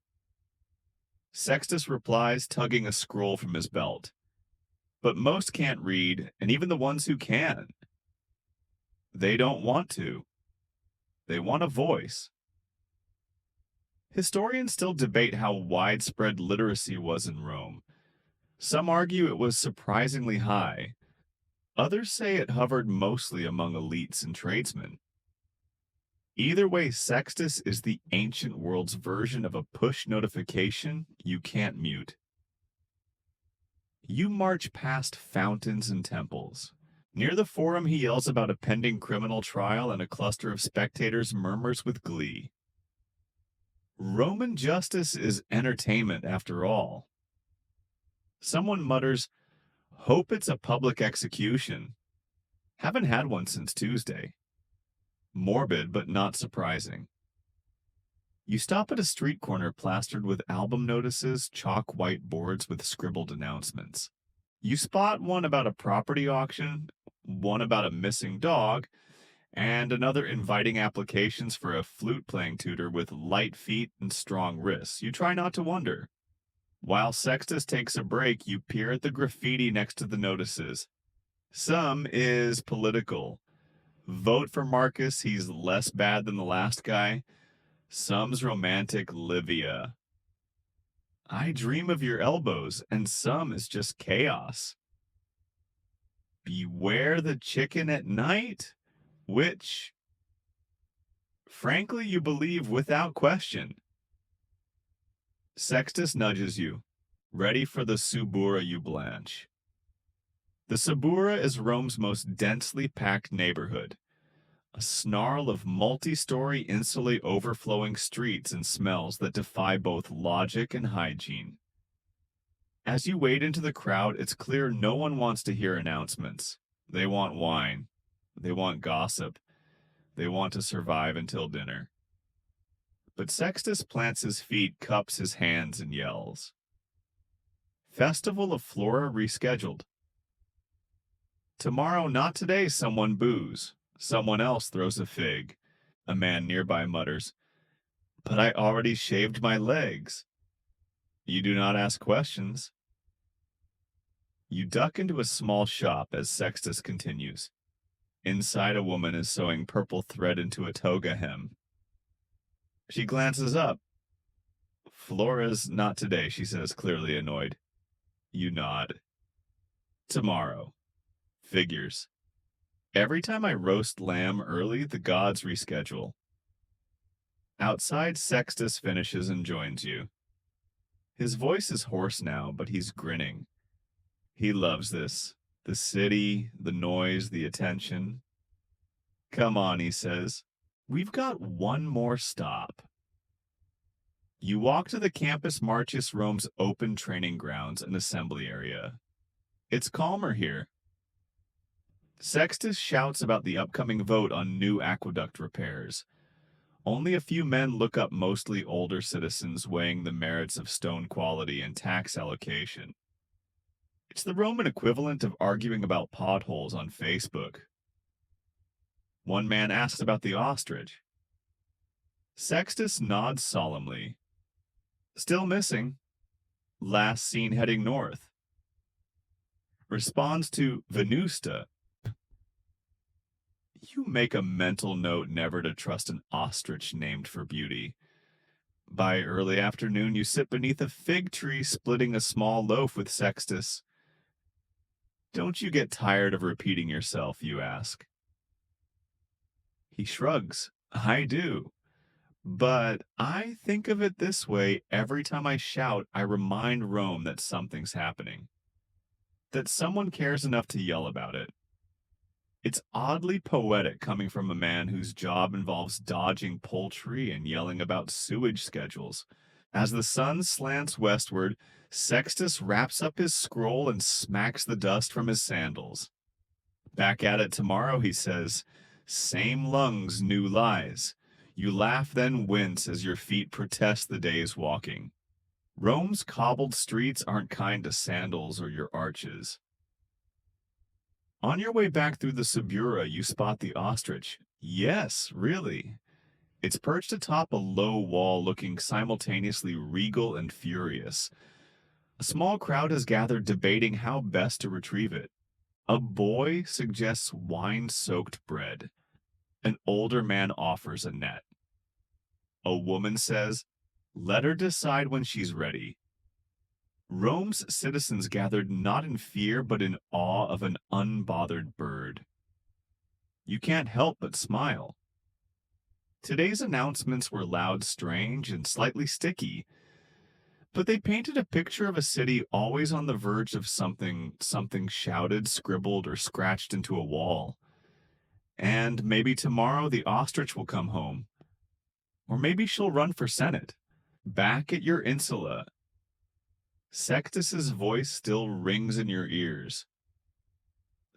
Sextus replies, tugging a scroll from his belt. But most can't read, and even the ones who can. They don't want to. They want a voice. Historians still debate how widespread literacy was in Rome. Some argue it was surprisingly high. Others say it hovered mostly among elites and tradesmen. Either way, Sextus is the ancient world's version of a push notification you can't mute. You march past fountains and temples. Near the forum, he yells about a pending criminal trial, and a cluster of spectators murmurs with glee. Roman justice is entertainment after all. Someone mutters, "Hope it's a public execution." Haven't had one since Tuesday. Morbid, but not surprising. You stop at a street corner plastered with album notices, chalk white boards with scribbled announcements. You spot one about a property auction, one about a missing dog, and another inviting applications for a flute-playing tutor with light feet and strong wrists. You try not to wonder. While Sextus takes a break, you peer at the graffiti next to the notices. Some is political. Vote for Marcus, he's less bad than the last guy. Some's romantic Livia. I dream of your elbows, and some is just chaos. Beware the chicken at night, which, frankly, you believe without question. Sextus nudges you, ready for the Subura you blanch. The Subura is Rome's most densely packed neighborhood, a snarl of multi-story insulate overflowing streets and smells that defy both logic and hygiene. As you wade into the crowd, it's clear no one wants to hear announcements. They want wine. They want gossip. They want to survive until dinner. But Sextus plants his feet, cups his hands, and yells. Festival of Flora rescheduled. Tomorrow, not today, someone boos. Someone else throws a fig. A man nearby mutters, "But I already shaved my legs." You do not ask questions. You duck into a small shop as Sextus continues. Inside, a woman is sewing purple thread into a toga hem. She glances up. "Flora's not today," she says, clearly annoyed. You nod. "Tomorrow." Figures. Every time I roast lamb early, the gods reschedule. Outside, Sextus finishes and joins you. His voice is hoarse now, but he's grinning. He loves this. The city, the noise, the attention. "Come on," he says. "We've got one more stop." You walk to the Campus Martius Rome's open training grounds and assembly area. It's calmer here. Sextus shouts about the upcoming vote on new aqueduct repairs. Only a few men look up, mostly older citizens weighing the merits of stone quality and tax allocation. It's the Roman equivalent of arguing about potholes on Facebook. One man asks about the ostrich. Sextus nods solemnly. "Still missing. Last seen heading north." Responds to Venusta. You make a mental note never to trust an ostrich named for beauty. By early afternoon, you sit beneath a fig tree splitting a small loaf with Sextus. "Don't you get tired of repeating yourself?" you ask. He shrugs. "I do. But I think of it this way: every time I shout, I remind Rome that something's happening. That someone cares enough to yell about it. It's oddly poetic coming from a man whose job involves dodging poultry and yelling about sewage schedules. As the sun slants westward, Sextus wraps up his scroll and smacks the dust from his sandals. "Back at it tomorrow," he says. "Same lungs, new lies." You laugh, then wince as your feet protest the day's walking. Rome's cobbled streets aren't kind to sandals or your arches. On your way back through the Subura, you spot the ostrich. Yes, really. It's perched atop a low wall, looking simultaneously regal and furious. A small crowd has gathered, debating how best to retrieve it. A boy suggests wine-soaked bread. An older man offers a net. A woman says, "Let her decide when she's ready." Rome's citizens gathered not in fear, but in awe of an unbothered bird. You can't help but smile. Today's announcements were loud, strange, and slightly sticky, but they painted a picture of a city always on the verge of something shouted, scribbled, or scratched into a wall. And maybe tomorrow the ostrich will come home. Or maybe she'll run for Senate. Back at your insula, Sextus's voice still rings in your ears.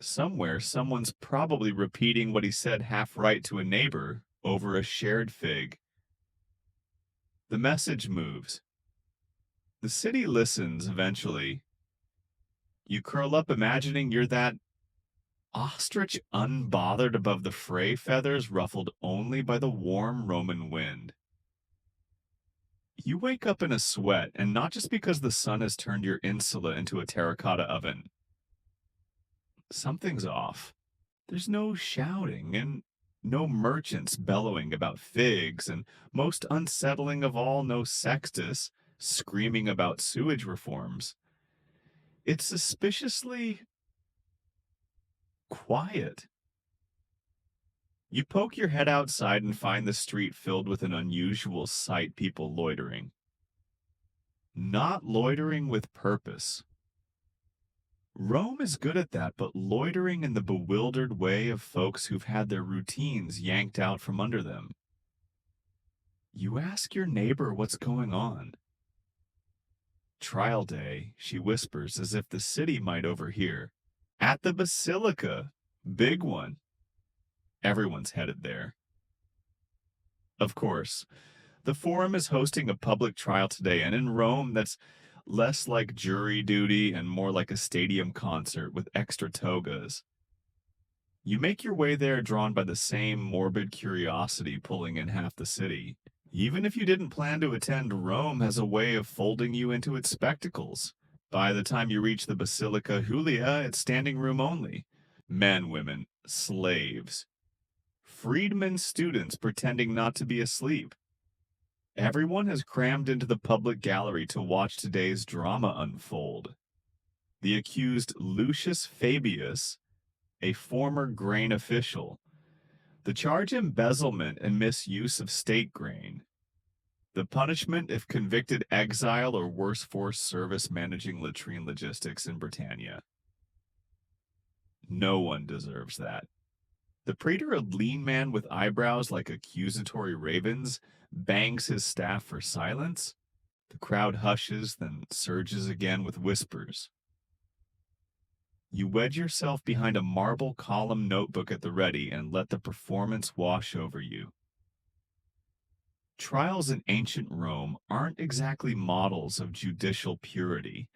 Somewhere, someone's probably repeating what he said half right to a neighbor over a shared fig. The message moves. The city listens eventually. You curl up imagining you're that ostrich unbothered above the fray, feathers ruffled only by the warm Roman wind. You wake up in a sweat, and not just because the sun has turned your insula into a terracotta oven. Something's off. There's no shouting and no merchants bellowing about figs, and most unsettling of all, no sextus screaming about sewage reforms. It's suspiciously quiet. You poke your head outside and find the street filled with an unusual sight: people loitering. Not loitering with purpose. Rome is good at that, but loitering in the bewildered way of folks who've had their routines yanked out from under them. You ask your neighbor what's going on. Trial day, she whispers as if the city might overhear. At the Basilica. Big one. Everyone's headed there. Of course, the Forum is hosting a public trial today, and in Rome, that's less like jury duty and more like a stadium concert with extra togas. You make your way there drawn by the same morbid curiosity pulling in half the city. Even if you didn't plan to attend, Rome has a way of folding you into its spectacles. By the time you reach the Basilica Julia, it's standing room only. Men, women, slaves, freedmen, students pretending not to be asleep. Everyone has crammed into the public gallery to watch today's drama unfold. The accused Lucius Fabius, a former grain official. The charge: embezzlement and misuse of state grain. The punishment: if convicted, exile or worse, forced service managing latrine logistics in Britannia. No one deserves that. The praetor, a lean man with eyebrows like accusatory ravens, bangs his staff for silence. The crowd hushes, then surges again with whispers. You wedge yourself behind a marble column notebook at the ready and let the performance wash over you. Trials in ancient Rome aren't exactly models of judicial purity.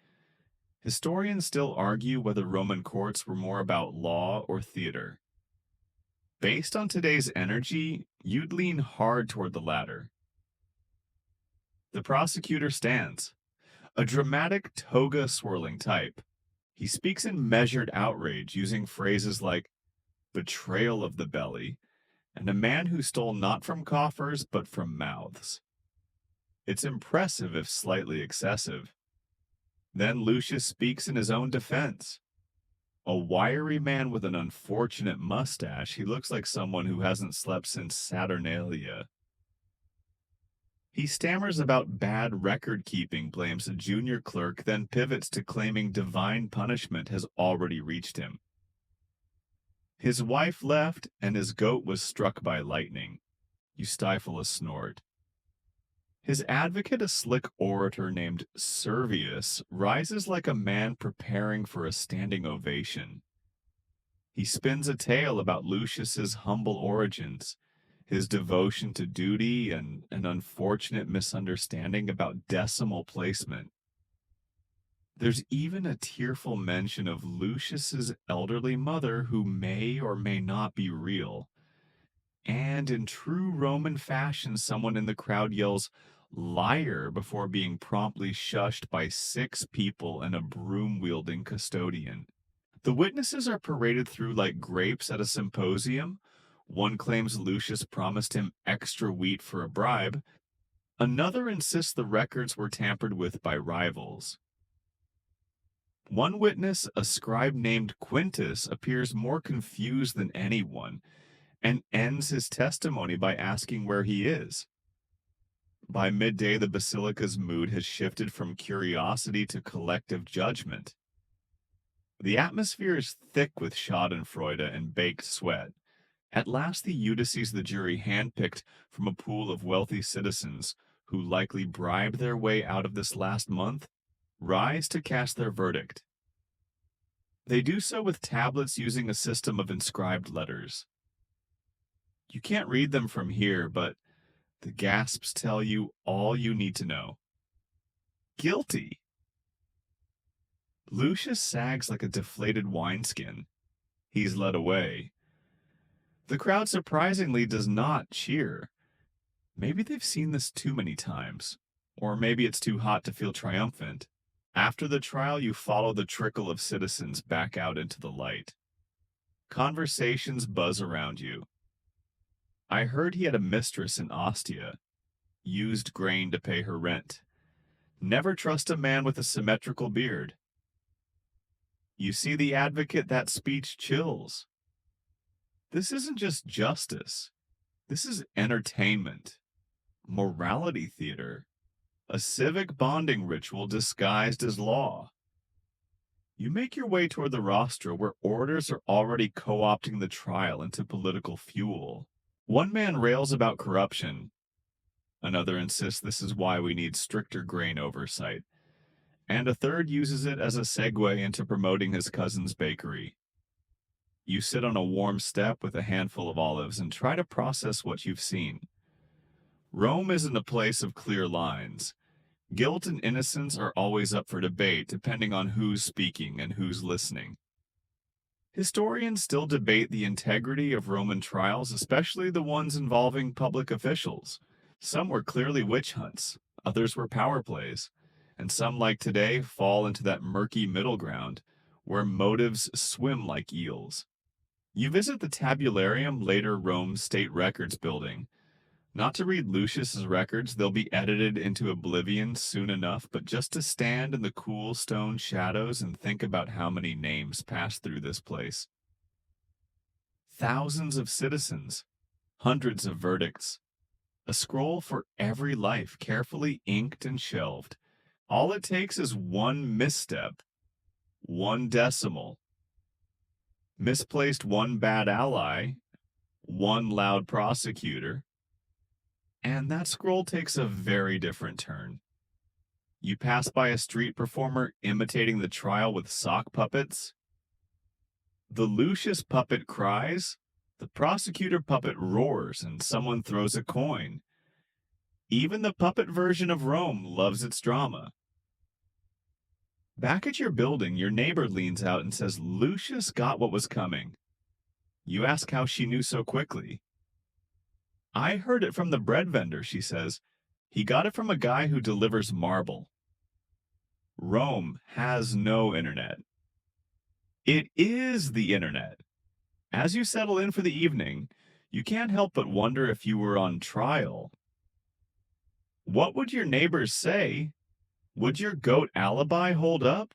Historians still argue whether Roman courts were more about law or theater. Based on today's energy, you'd lean hard toward the latter. The prosecutor stands, a dramatic toga-swirling type. He speaks in measured outrage, using phrases like betrayal of the belly and a man who stole not from coffers but from mouths. It's impressive if slightly excessive. Then Lucius speaks in his own defense. A wiry man with an unfortunate mustache, he looks like someone who hasn't slept since Saturnalia. He stammers about bad record keeping, blames a junior clerk, then pivots to claiming divine punishment has already reached him. His wife left, and his goat was struck by lightning. You stifle a snort. His advocate, a slick orator named Servius, rises like a man preparing for a standing ovation. He spins a tale about Lucius's humble origins, his devotion to duty, and an unfortunate misunderstanding about decimal placement. There's even a tearful mention of Lucius's elderly mother who may or may not be real. And in true Roman fashion, someone in the crowd yells, "Liar," before being promptly shushed by 6 people and a broom-wielding custodian. The witnesses are paraded through like grapes at a symposium. One claims Lucius promised him extra wheat for a bribe. Another insists the records were tampered with by rivals. One witness, a scribe named Quintus, appears more confused than anyone and ends his testimony by asking where he is. By midday, the basilica's mood has shifted from curiosity to collective judgment. The atmosphere is thick with schadenfreude and baked sweat. At last, the Ulysses, the jury, handpicked from a pool of wealthy citizens who likely bribed their way out of this last month, rise to cast their verdict. They do so with tablets using a system of inscribed letters. You can't read them from here, but the gasps tell you all you need to know. Guilty. Lucius sags like a deflated wineskin. He's led away. The crowd surprisingly does not cheer. Maybe they've seen this too many times. Or maybe it's too hot to feel triumphant. After the trial, you follow the trickle of citizens back out into the light. Conversations buzz around you. I heard he had a mistress in Ostia, used grain to pay her rent. Never trust a man with a symmetrical beard. You see the advocate, that speech chills. This isn't just justice. This is entertainment, morality theater, a civic bonding ritual disguised as law. You make your way toward the rostra where orators are already co-opting the trial into political fuel. One man rails about corruption. Another insists this is why we need stricter grain oversight. And a third uses it as a segue into promoting his cousin's bakery. You sit on a warm step with a handful of olives and try to process what you've seen. Rome isn't a place of clear lines. Guilt and innocence are always up for debate, depending on who's speaking and who's listening. Historians still debate the integrity of Roman trials, especially the ones involving public officials. Some were clearly witch hunts, others were power plays, and some, like today, fall into that murky middle ground where motives swim like eels. You visit the Tabularium, later Rome's State Records building, not to read Lucius's records, they'll be edited into oblivion soon enough, but just to stand in the cool stone shadows and think about how many names passed through this place. Thousands of citizens, hundreds of verdicts, a scroll for every life, carefully inked and shelved. All it takes is one misstep, one decimal, misplaced one bad ally, one loud prosecutor, and that scroll takes a very different turn. You pass by a street performer imitating the trial with sock puppets. The Lucius puppet cries, the prosecutor puppet roars, and someone throws a coin. Even the puppet version of Rome loves its drama. Back at your building, your neighbor leans out and says Lucius got what was coming. You ask how she knew so quickly. I heard it from the bread vendor, she says. He got it from a guy who delivers marble. Rome has no internet. It is the internet. As you settle in for the evening, you can't help but wonder if you were on trial. What would your neighbors say? Would your goat alibi hold up?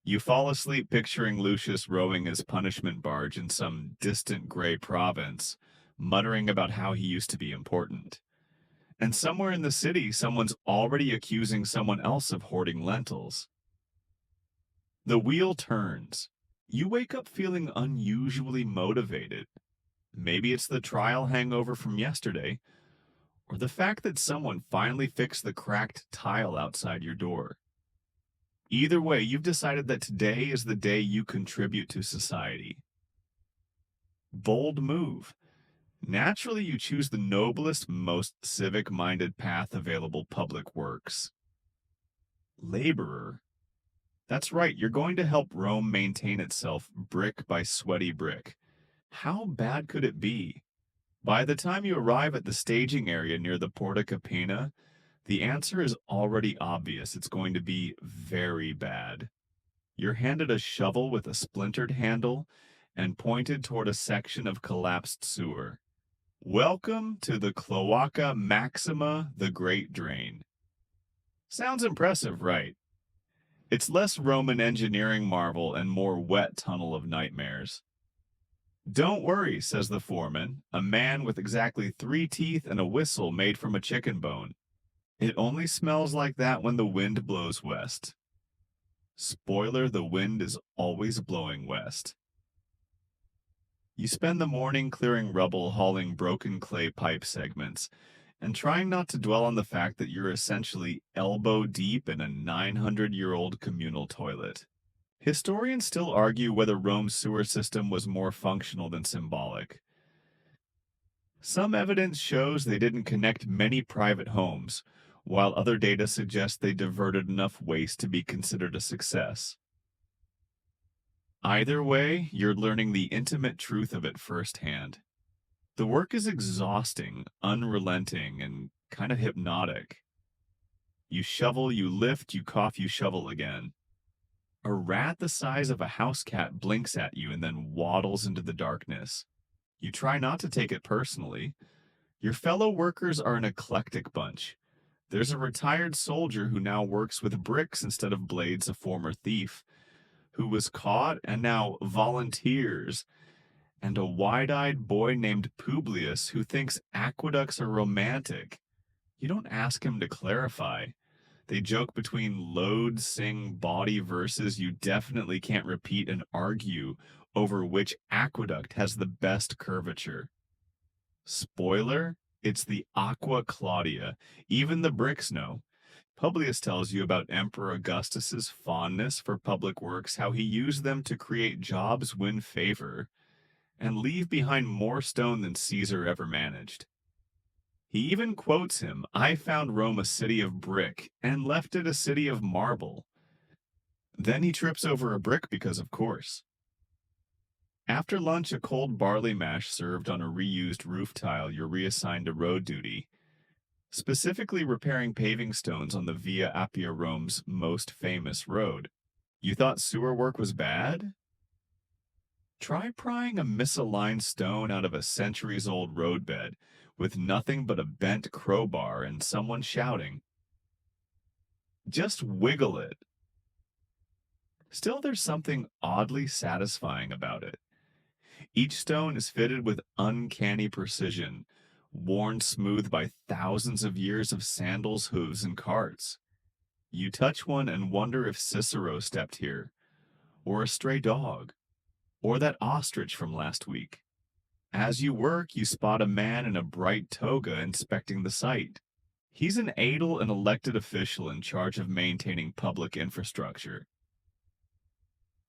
You fall asleep picturing Lucius rowing his punishment barge in some distant gray province, muttering about how he used to be important. And somewhere in the city, someone's already accusing someone else of hoarding lentils. The wheel turns. You wake up feeling unusually motivated. Maybe it's the trial hangover from yesterday, or the fact that someone finally fixed the cracked tile outside your door. Either way, you've decided that today is the day you contribute to society. Bold move. Naturally, you choose the noblest, most civic-minded path available: public works. Laborer. That's right, you're going to help Rome maintain itself brick by sweaty brick. How bad could it be? By the time you arrive at the staging area near the Porta Capena, the answer is already obvious. It's going to be very bad. You're handed a shovel with a splintered handle and pointed toward a section of collapsed sewer. Welcome to the Cloaca Maxima, the Great Drain. Sounds impressive, right? It's less Roman engineering marvel and more wet tunnel of nightmares. Don't worry, says the foreman, a man with exactly 3 teeth and a whistle made from a chicken bone. It only smells like that when the wind blows west. Spoiler, the wind is always blowing west. You spend the morning clearing rubble, hauling broken clay pipe segments, and trying not to dwell on the fact that you're essentially elbow deep in a 900-year-old communal toilet. Historians still argue whether Rome's sewer system was more functional than symbolic. Some evidence shows they didn't connect many private homes, while other data suggests they diverted enough waste to be considered a success. Either way, you're learning the intimate truth of it firsthand. The work is exhausting, unrelenting, and kind of hypnotic. You shovel, you lift, you cough, you shovel again. A rat the size of a house cat blinks at you and then waddles into the darkness. You try not to take it personally. Your fellow workers are an eclectic bunch. There's a retired soldier who now works with bricks instead of blades, a former thief, who was caught and now volunteers, and a wide-eyed boy named Publius who thinks aqueducts are romantic. You don't ask him to clarify. They joke between loads, sing bawdy verses you definitely can't repeat, and argue over which aqueduct has the best curvature. Spoiler, it's the Aqua Claudia. Even the bricks know. Publius tells you about Emperor Augustus's fondness for public works, how he used them to create jobs, win favor, and leave behind more stone than Caesar ever managed. He even quotes him, "I found Rome a city of brick and left it a city of marble." Then he trips over a brick because, of course. After lunch, a cold barley mash served on a reused roof tile, you're reassigned to road duty, specifically repairing paving stones on the Via Appia Rome's most famous road. You thought sewer work was bad? Try prying a misaligned stone out of a centuries-old roadbed with nothing but a bent crowbar and someone shouting. Just wiggle it. Still, there's something oddly satisfying about it. Each stone is fitted with uncanny precision, worn smooth by thousands of years of sandals, hooves, and carts. You touch one and wonder if Cicero stepped here, or a stray dog, or that ostrich from last week. As you work, you spot a man in a bright toga inspecting the site. He's an aedile and elected official in charge of maintaining public infrastructure.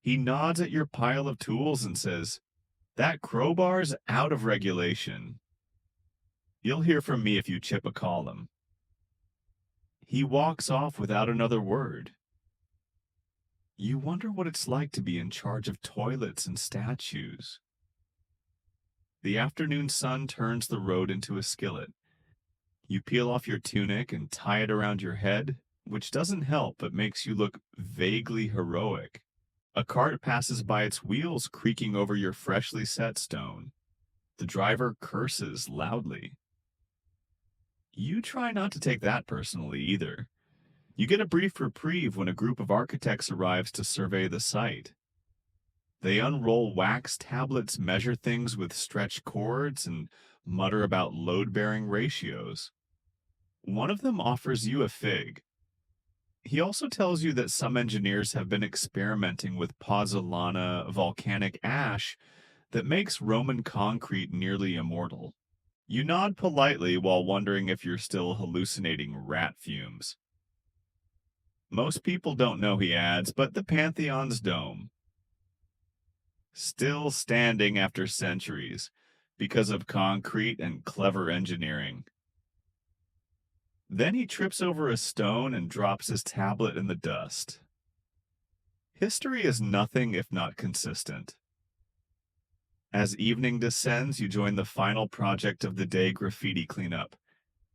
He nods at your pile of tools and says, "That crowbar's out of regulation. You'll hear from me if you chip a column." He walks off without another word. You wonder what it's like to be in charge of toilets and statues. The afternoon sun turns the road into a skillet. You peel off your tunic and tie it around your head, which doesn't help but makes you look vaguely heroic. A cart passes by, its wheels creaking over your freshly set stone. The driver curses loudly. You try not to take that personally either. You get a brief reprieve when a group of architects arrives to survey the site. They unroll wax tablets, measure things with stretched cords, and mutter about load-bearing ratios. One of them offers you a fig. He also tells you that some engineers have been experimenting with pozzolana volcanic ash that makes Roman concrete nearly immortal. You nod politely while wondering if you're still hallucinating rat fumes. Most people don't know, he adds, but the Pantheon's dome, still standing after centuries because of concrete and clever engineering. Then he trips over a stone and drops his tablet in the dust. History is nothing if not consistent. As evening descends, you join the final project of the day, graffiti cleanup.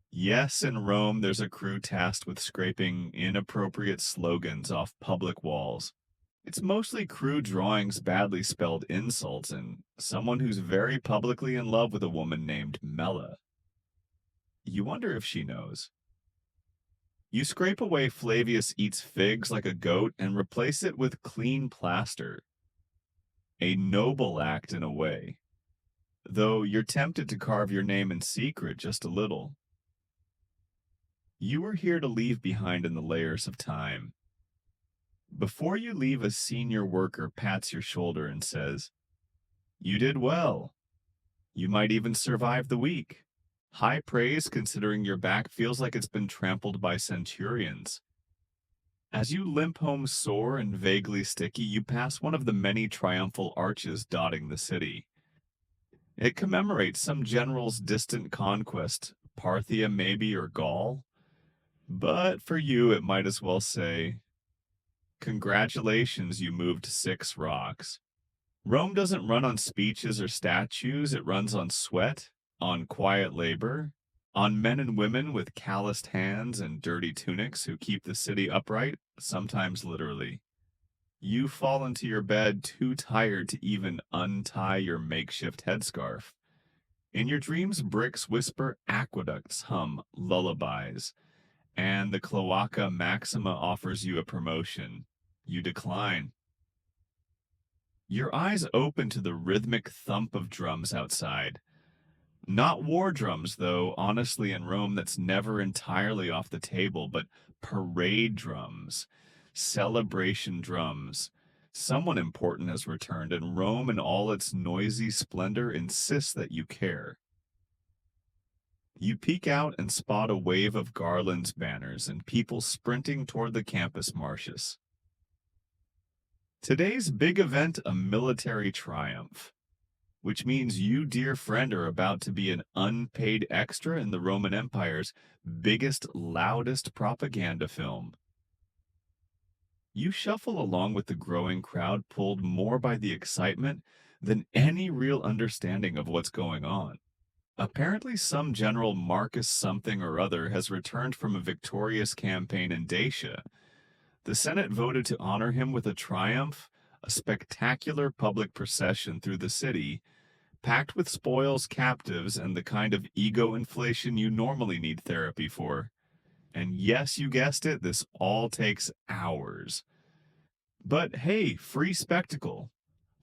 Yes, in Rome, there's a crew tasked with scraping inappropriate slogans off public walls. It's mostly crude drawings, badly spelled insults, and someone who's very publicly in love with a woman named Mela. You wonder if she knows. You scrape away Flavius eats figs like a goat and replace it with clean plaster. A noble act in a way, though you're tempted to carve your name in secret just a little. You are here to leave behind in the layers of time. Before you leave, a senior worker pats your shoulder and says, "You did well. You might even survive the week." High praise considering your back feels like it's been trampled by centurions. As you limp home sore and vaguely sticky, you pass one of the many triumphal arches dotting the city. It commemorates some general's distant conquest, Parthia maybe, or Gaul. But for you, it might as well say, "Congratulations, you moved 6 rocks." Rome doesn't run on speeches or statues, it runs on sweat, on quiet labor, On men and women with calloused hands and dirty tunics who keep the city upright, sometimes literally. You fall into your bed too tired to even untie your makeshift headscarf. In your dreams, bricks whisper, aqueducts hum lullabies, and the Cloaca Maxima offers you a promotion. You decline. Your eyes open to the rhythmic thump of drums outside. Not war drums, though, honestly, in Rome, that's never entirely off the table, but parade drums, celebration drums. Someone important has returned, and Rome, in all its noisy splendor, insists that you care. You peek out and spot a wave of garlands, banners, and people sprinting toward the campus martius. Today's big event, a military triumph, which means you, dear friend, are about to be an unpaid extra in the Roman Empire's biggest, loudest propaganda film. You shuffle along with the growing crowd, pulled more by the excitement than any real understanding of what's going on. Apparently, some General Marcus something or other has returned from a victorious campaign in Dacia. The Senate voted to honor him with a triumph, a spectacular public procession through the city, packed with spoils, captives, and the kind of ego inflation you normally need therapy for. And yes, you guessed it, this all takes hours. But hey, free spectacle.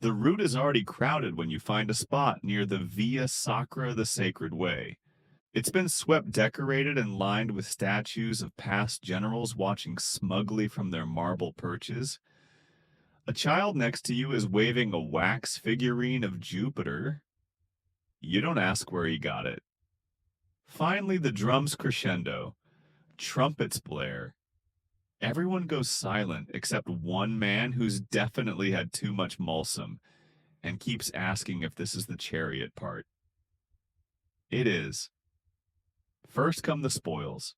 The route is already crowded when you find a spot near the Via Sacra, the Sacred Way. It's been swept, decorated, and lined with statues of past generals watching smugly from their marble perches. A child next to you is waving a wax figurine of Jupiter. You don't ask where he got it. Finally, the drums crescendo. Trumpets blare. Everyone goes silent except one man who's definitely had too much Mulsum and keeps asking if this is the chariot part. It is. First come the spoils.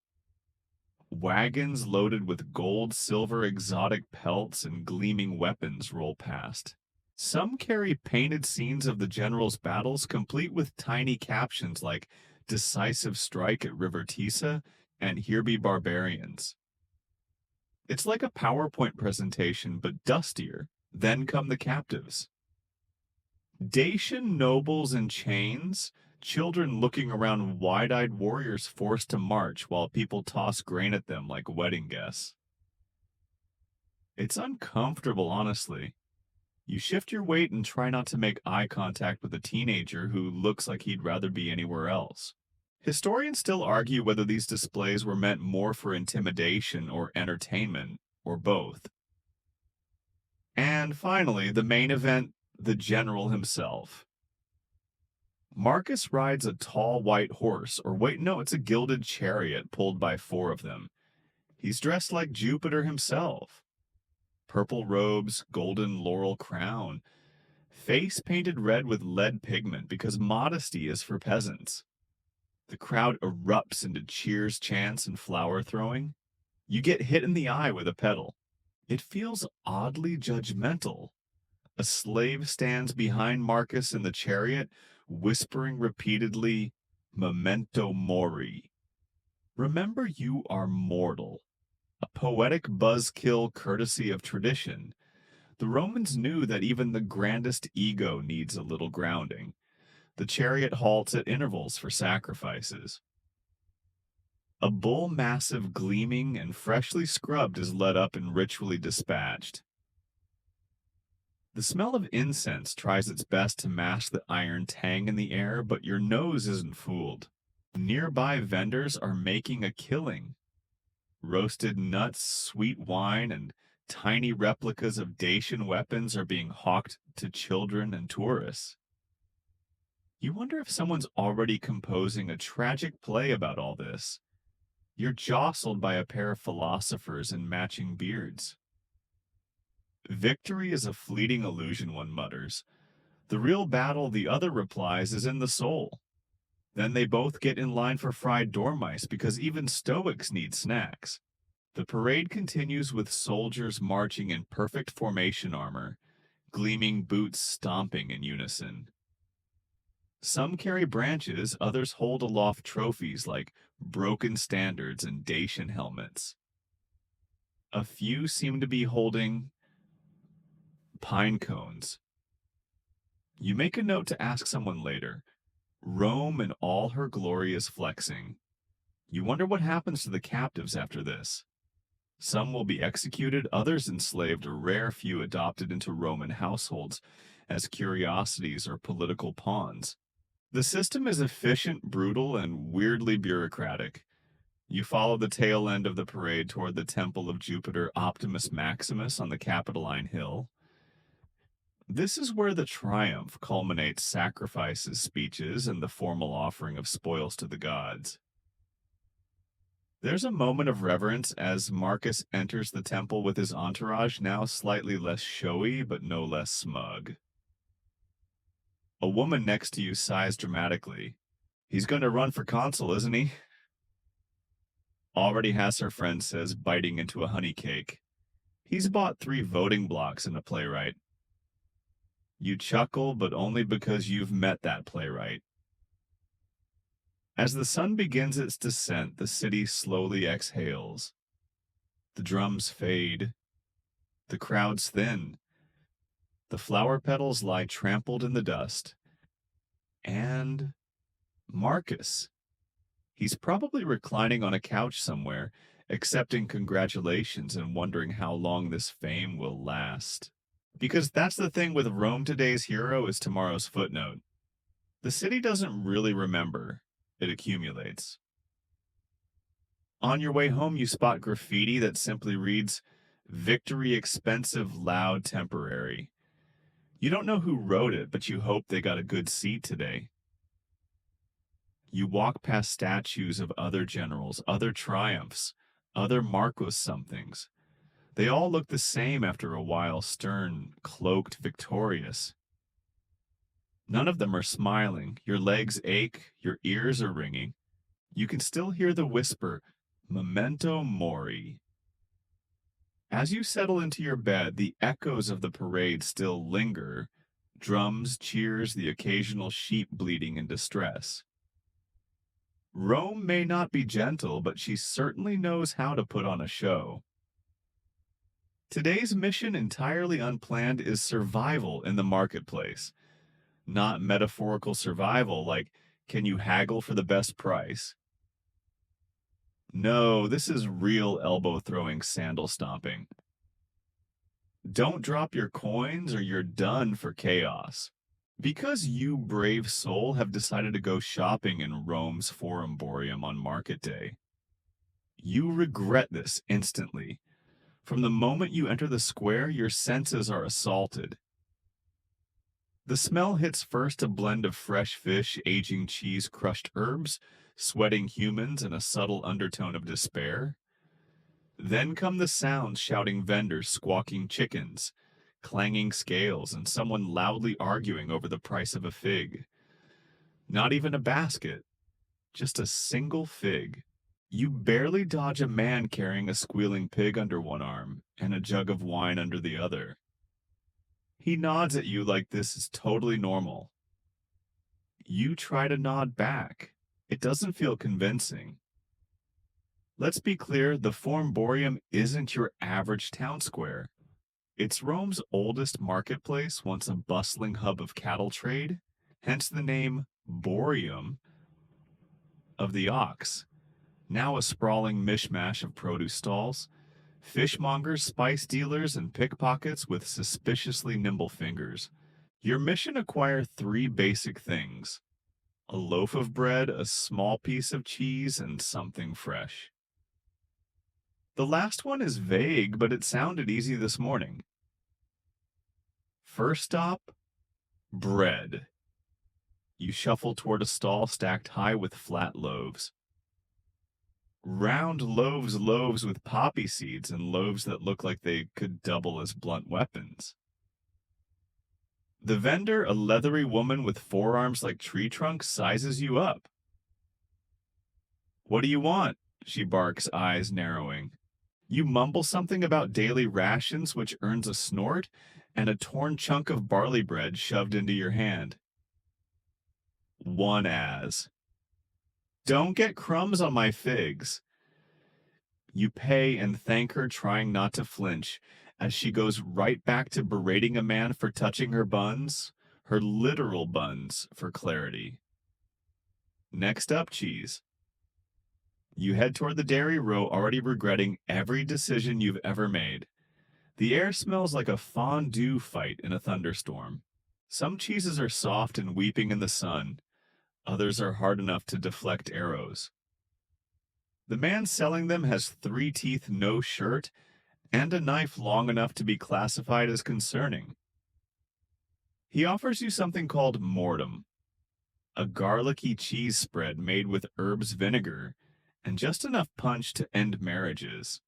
Wagons loaded with gold, silver, exotic pelts, and gleaming weapons roll past. Some carry painted scenes of the general's battles, complete with tiny captions like "Decisive Strike at River Tisa" and "Here be barbarians." It's like a PowerPoint presentation, but dustier. Then come the captives. Dacian nobles in chains, children looking around, wide-eyed warriors forced to march while people toss grain at them like wedding guests. It's uncomfortable, honestly. You shift your weight and try not to make eye contact with a teenager who looks like he'd rather be anywhere else. Historians still argue whether these displays were meant more for intimidation or entertainment, or both. And finally, the main event, the general himself. Marcus rides a tall white horse, or wait, no, it's a gilded chariot pulled by four of them. He's dressed like Jupiter himself. Purple robes, golden laurel crown, face painted red with lead pigment because modesty is for peasants. The crowd erupts into cheers, chants, and flower throwing. You get hit in the eye with a pedal. It feels oddly judgmental. A slave stands behind Marcus in the chariot, whispering repeatedly, "Memento mori." Remember, you are mortal. A poetic buzzkill courtesy of tradition. The Romans knew that even the grandest ego needs a little grounding. The chariot halts at intervals for sacrifices. A bull massive, gleaming, and freshly scrubbed is led up and ritually dispatched. The smell of incense tries its best to mask the iron tang in the air, but your nose isn't fooled. Nearby vendors are making a killing. Roasted nuts, sweet wine, and tiny replicas of Dacian weapons are being hawked to children and tourists. You wonder if someone's already composing a tragic play about all this. You're jostled by a pair of philosophers in matching beards. Victory is a fleeting illusion, one mutters. The real battle, the other replies, is in the soul. Then they both get in line for fried dormice because even Stoics need snacks. The parade continues with soldiers marching in perfect formation armor, gleaming boots stomping in unison. Some carry branches, others hold aloft trophies like broken standards and Dacian helmets. A few seem to be holding pine cones. You make a note to ask someone later. Rome in all her glory is flexing. You wonder what happens to the captives after this. Some will be executed, others enslaved, a rare few adopted into Roman households as curiosities or political pawns. The system is efficient, brutal, and weirdly bureaucratic. You follow the tail end of the parade toward the temple of Jupiter Optimus Maximus on the Capitoline Hill. This is where the triumph culminates sacrifices, speeches, and the formal offering of spoils to the gods. There's a moment of reverence as Marcus enters the temple with his entourage, now slightly less showy, but no less smug. A woman next to you sighs dramatically. He's going to run for consul, isn't he? Already has her friend says, biting into a honey cake. He's bought 3 voting blocks and a playwright. You chuckle, but only because you've met that playwright. As the sun begins its descent, the city slowly exhales. The drums fade. The crowds thin. The flower petals lie trampled in the dust. And Marcus. He's probably reclining on a couch somewhere, accepting congratulations and wondering how long this fame will last. Because that's the thing with Rome today's hero is tomorrow's footnote. The city doesn't really remember. It accumulates. On your way home, you spot graffiti that simply reads, "Victory expensive, loud, temporary." You don't know who wrote it, but you hope they got a good seat today. You walk past statues of other generals, other triumphs, other Marcos somethings. They all look the same after a while, stern, cloaked, victorious. None of them are smiling. Your legs ache, your ears are ringing. You can still hear the whisper, "Memento mori." As you settle into your bed, the echoes of the parade still linger. Drums, cheers, the occasional sheep bleating in distress. Rome may not be gentle, but she certainly knows how to put on a show. Today's mission, entirely unplanned, is survival in the marketplace. Not metaphorical survival like, can you haggle for the best price? No, this is real elbow-throwing, sandal-stomping. Don't drop your coins or you're done for chaos. Because you, brave soul, have decided to go shopping in Rome's Forum Boreum on market day, you regret this instantly. From the moment you enter the square, your senses are assaulted. The smell hits first, a blend of fresh fish, aging cheese, crushed herbs, sweating humans, and a subtle undertone of despair. Then come the sounds, shouting vendors, squawking chickens, clanging scales, and someone loudly arguing over the price of a fig. Not even a basket, just a single fig. You barely dodge a man carrying a squealing pig under one arm and a jug of wine under the other. He nods at you like this is totally normal. You try to nod back. It doesn't feel convincing. Let's be clear, the Forum Boreum isn't your average town square. It's Rome's oldest marketplace, once a bustling hub of cattle trade, hence the name Boreum of the ox. Now a sprawling mishmash of produce stalls, fishmongers, spice dealers, and pickpockets with suspiciously nimble fingers. Your mission: acquire 3 basic things: a loaf of bread, a small piece of cheese, and something fresh. The last one is vague, but it sounded easy this morning. First stop, bread. You shuffle toward a stall stacked high with flat loaves. Round loaves with poppy seeds and loaves that look like they could double as blunt weapons. The vendor, a leathery woman with forearms like tree trunks, sizes you up. "What do you want?" she barks, eyes narrowing. You mumble something about daily rations, which earns a snort, and a torn chunk of barley bread shoved into your hand. one as, "Don't get crumbs on my figs." You pay and thank her, trying not to flinch, as she goes right back to berating a man for touching her buns, her literal buns, for clarity. Next up, cheese. You head toward the dairy row, already regretting every decision you've ever made. The air smells like a fondue fight in a thunderstorm. Some cheeses are soft and weeping in the sun. Others are hard enough to deflect arrows. The man selling them has 3 teeth, no shirt, and a knife long enough to be classified as concerning. He offers you something called mortem, a garlicky cheese spread made with herbs vinegar and just enough punch to end marriages.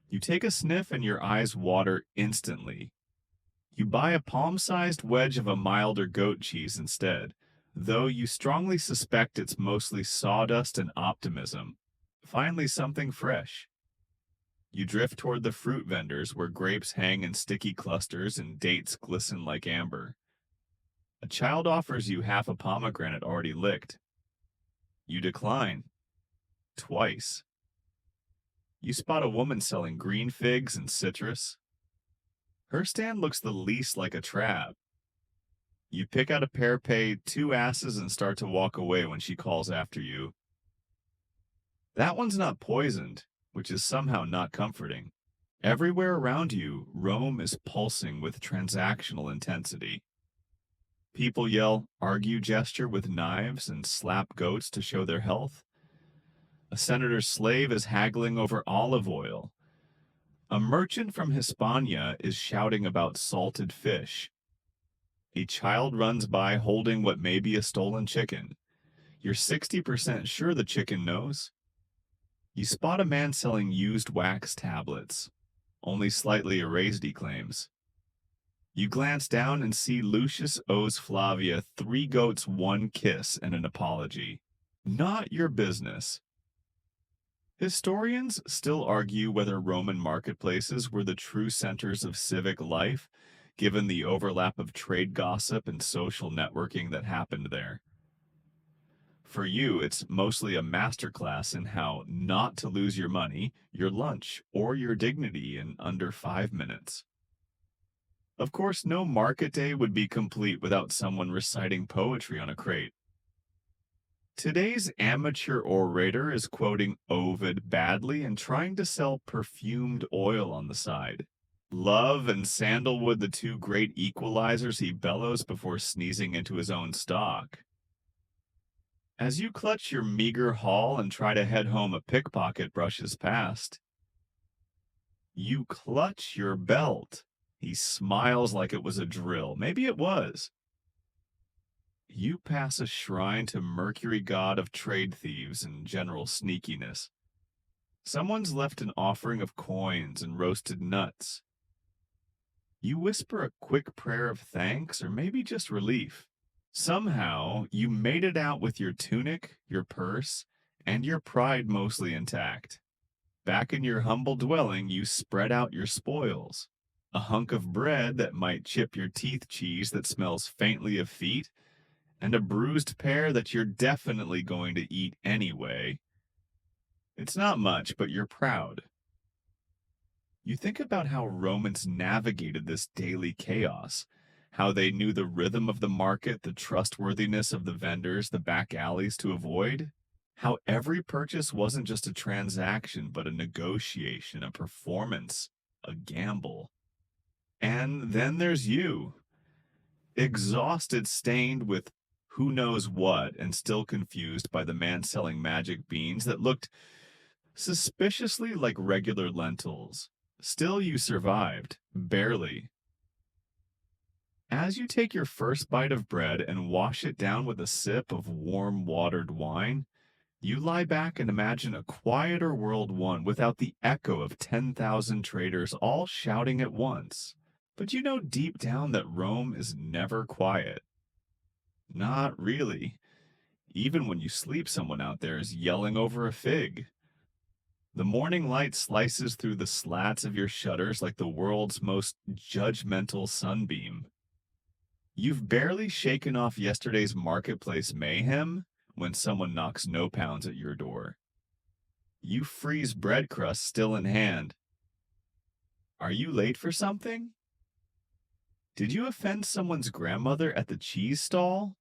You take a sniff and your eyes water instantly. You buy a palm-sized wedge of a milder goat cheese instead, though you strongly suspect it's mostly sawdust and optimism. Finally, something fresh. You drift toward the fruit vendors where grapes hang in sticky clusters and dates glisten like amber. A child offers you half a pomegranate already licked. You decline. Twice. You spot a woman selling green figs and citrus. Her stand looks the least like a trap. You pick out a pair, pay 2 asses, and start to walk away when she calls after you. That one's not poisoned, which is somehow not comforting. Everywhere around you, Rome is pulsing with transactional intensity. People yell, argue, gesture with knives, and slap goats to show their health. A senator's slave is haggling over olive oil. A merchant from Hispania is shouting about salted fish. A child runs by holding what may be a stolen chicken. You're 60% sure the chicken knows. You spot a man selling used wax tablets. Only slightly erased, he claims. You glance down and see Lucius owes Flavia 3 goats, 1 kiss, and an apology. Not your business. Historians still argue whether Roman marketplaces were the true centers of civic life, given the overlap of trade gossip and social networking that happened there. For you, it's mostly a masterclass in how not to lose your money, your lunch, or your dignity in under 5 minutes. Of course, no market day would be complete without someone reciting poetry on a crate. Today's amateur orator is quoting Ovid badly and trying to sell perfumed oil on the side. Love and sandalwood, the 2 great equalizers, he bellows before sneezing into his own stock. As you clutch your meager haul and try to head home, a pickpocket brushes past. You clutch your belt. He smiles like it was a drill. Maybe it was. You pass a shrine to Mercury, god of trade thieves and general sneakiness. Someone's left an offering of coins and roasted nuts. You whisper a quick prayer of thanks or maybe just relief. Somehow, you made it out with your tunic, your purse, and your pride mostly intact. Back in your humble dwelling, you spread out your spoils. A hunk of bread that might chip your teeth, cheese that smells faintly of feet, and a bruised pear that you're definitely going to eat anyway. It's not much, but you're proud. You think about how Romans navigated this daily chaos, how they knew the rhythm of the market, the trustworthiness of the vendors, the back alleys to avoid, how every purchase wasn't just a transaction, but a negotiation, a performance, a gamble. And then there's you, exhausted, stained with who knows what, and still confused by the man selling magic beans that looked suspiciously like regular lentils. Still, you survived, barely. As you take your first bite of bread and wash it down with a sip of warm watered wine, you lie back and imagine a quieter world, one without the echo of 10,000 traders all shouting at once. But you know deep down that Rome is never quiet. Not really. Even when you sleep, someone out there is yelling over a fig. The morning light slices through the slats of your shutters like the world's most judgmental sunbeam. You've barely shaken off yesterday's marketplace mayhem when someone knocks no pounds at your door. You freeze bread crust still in hand. Are you late for something? Did you offend someone's grandmother at the cheese stall?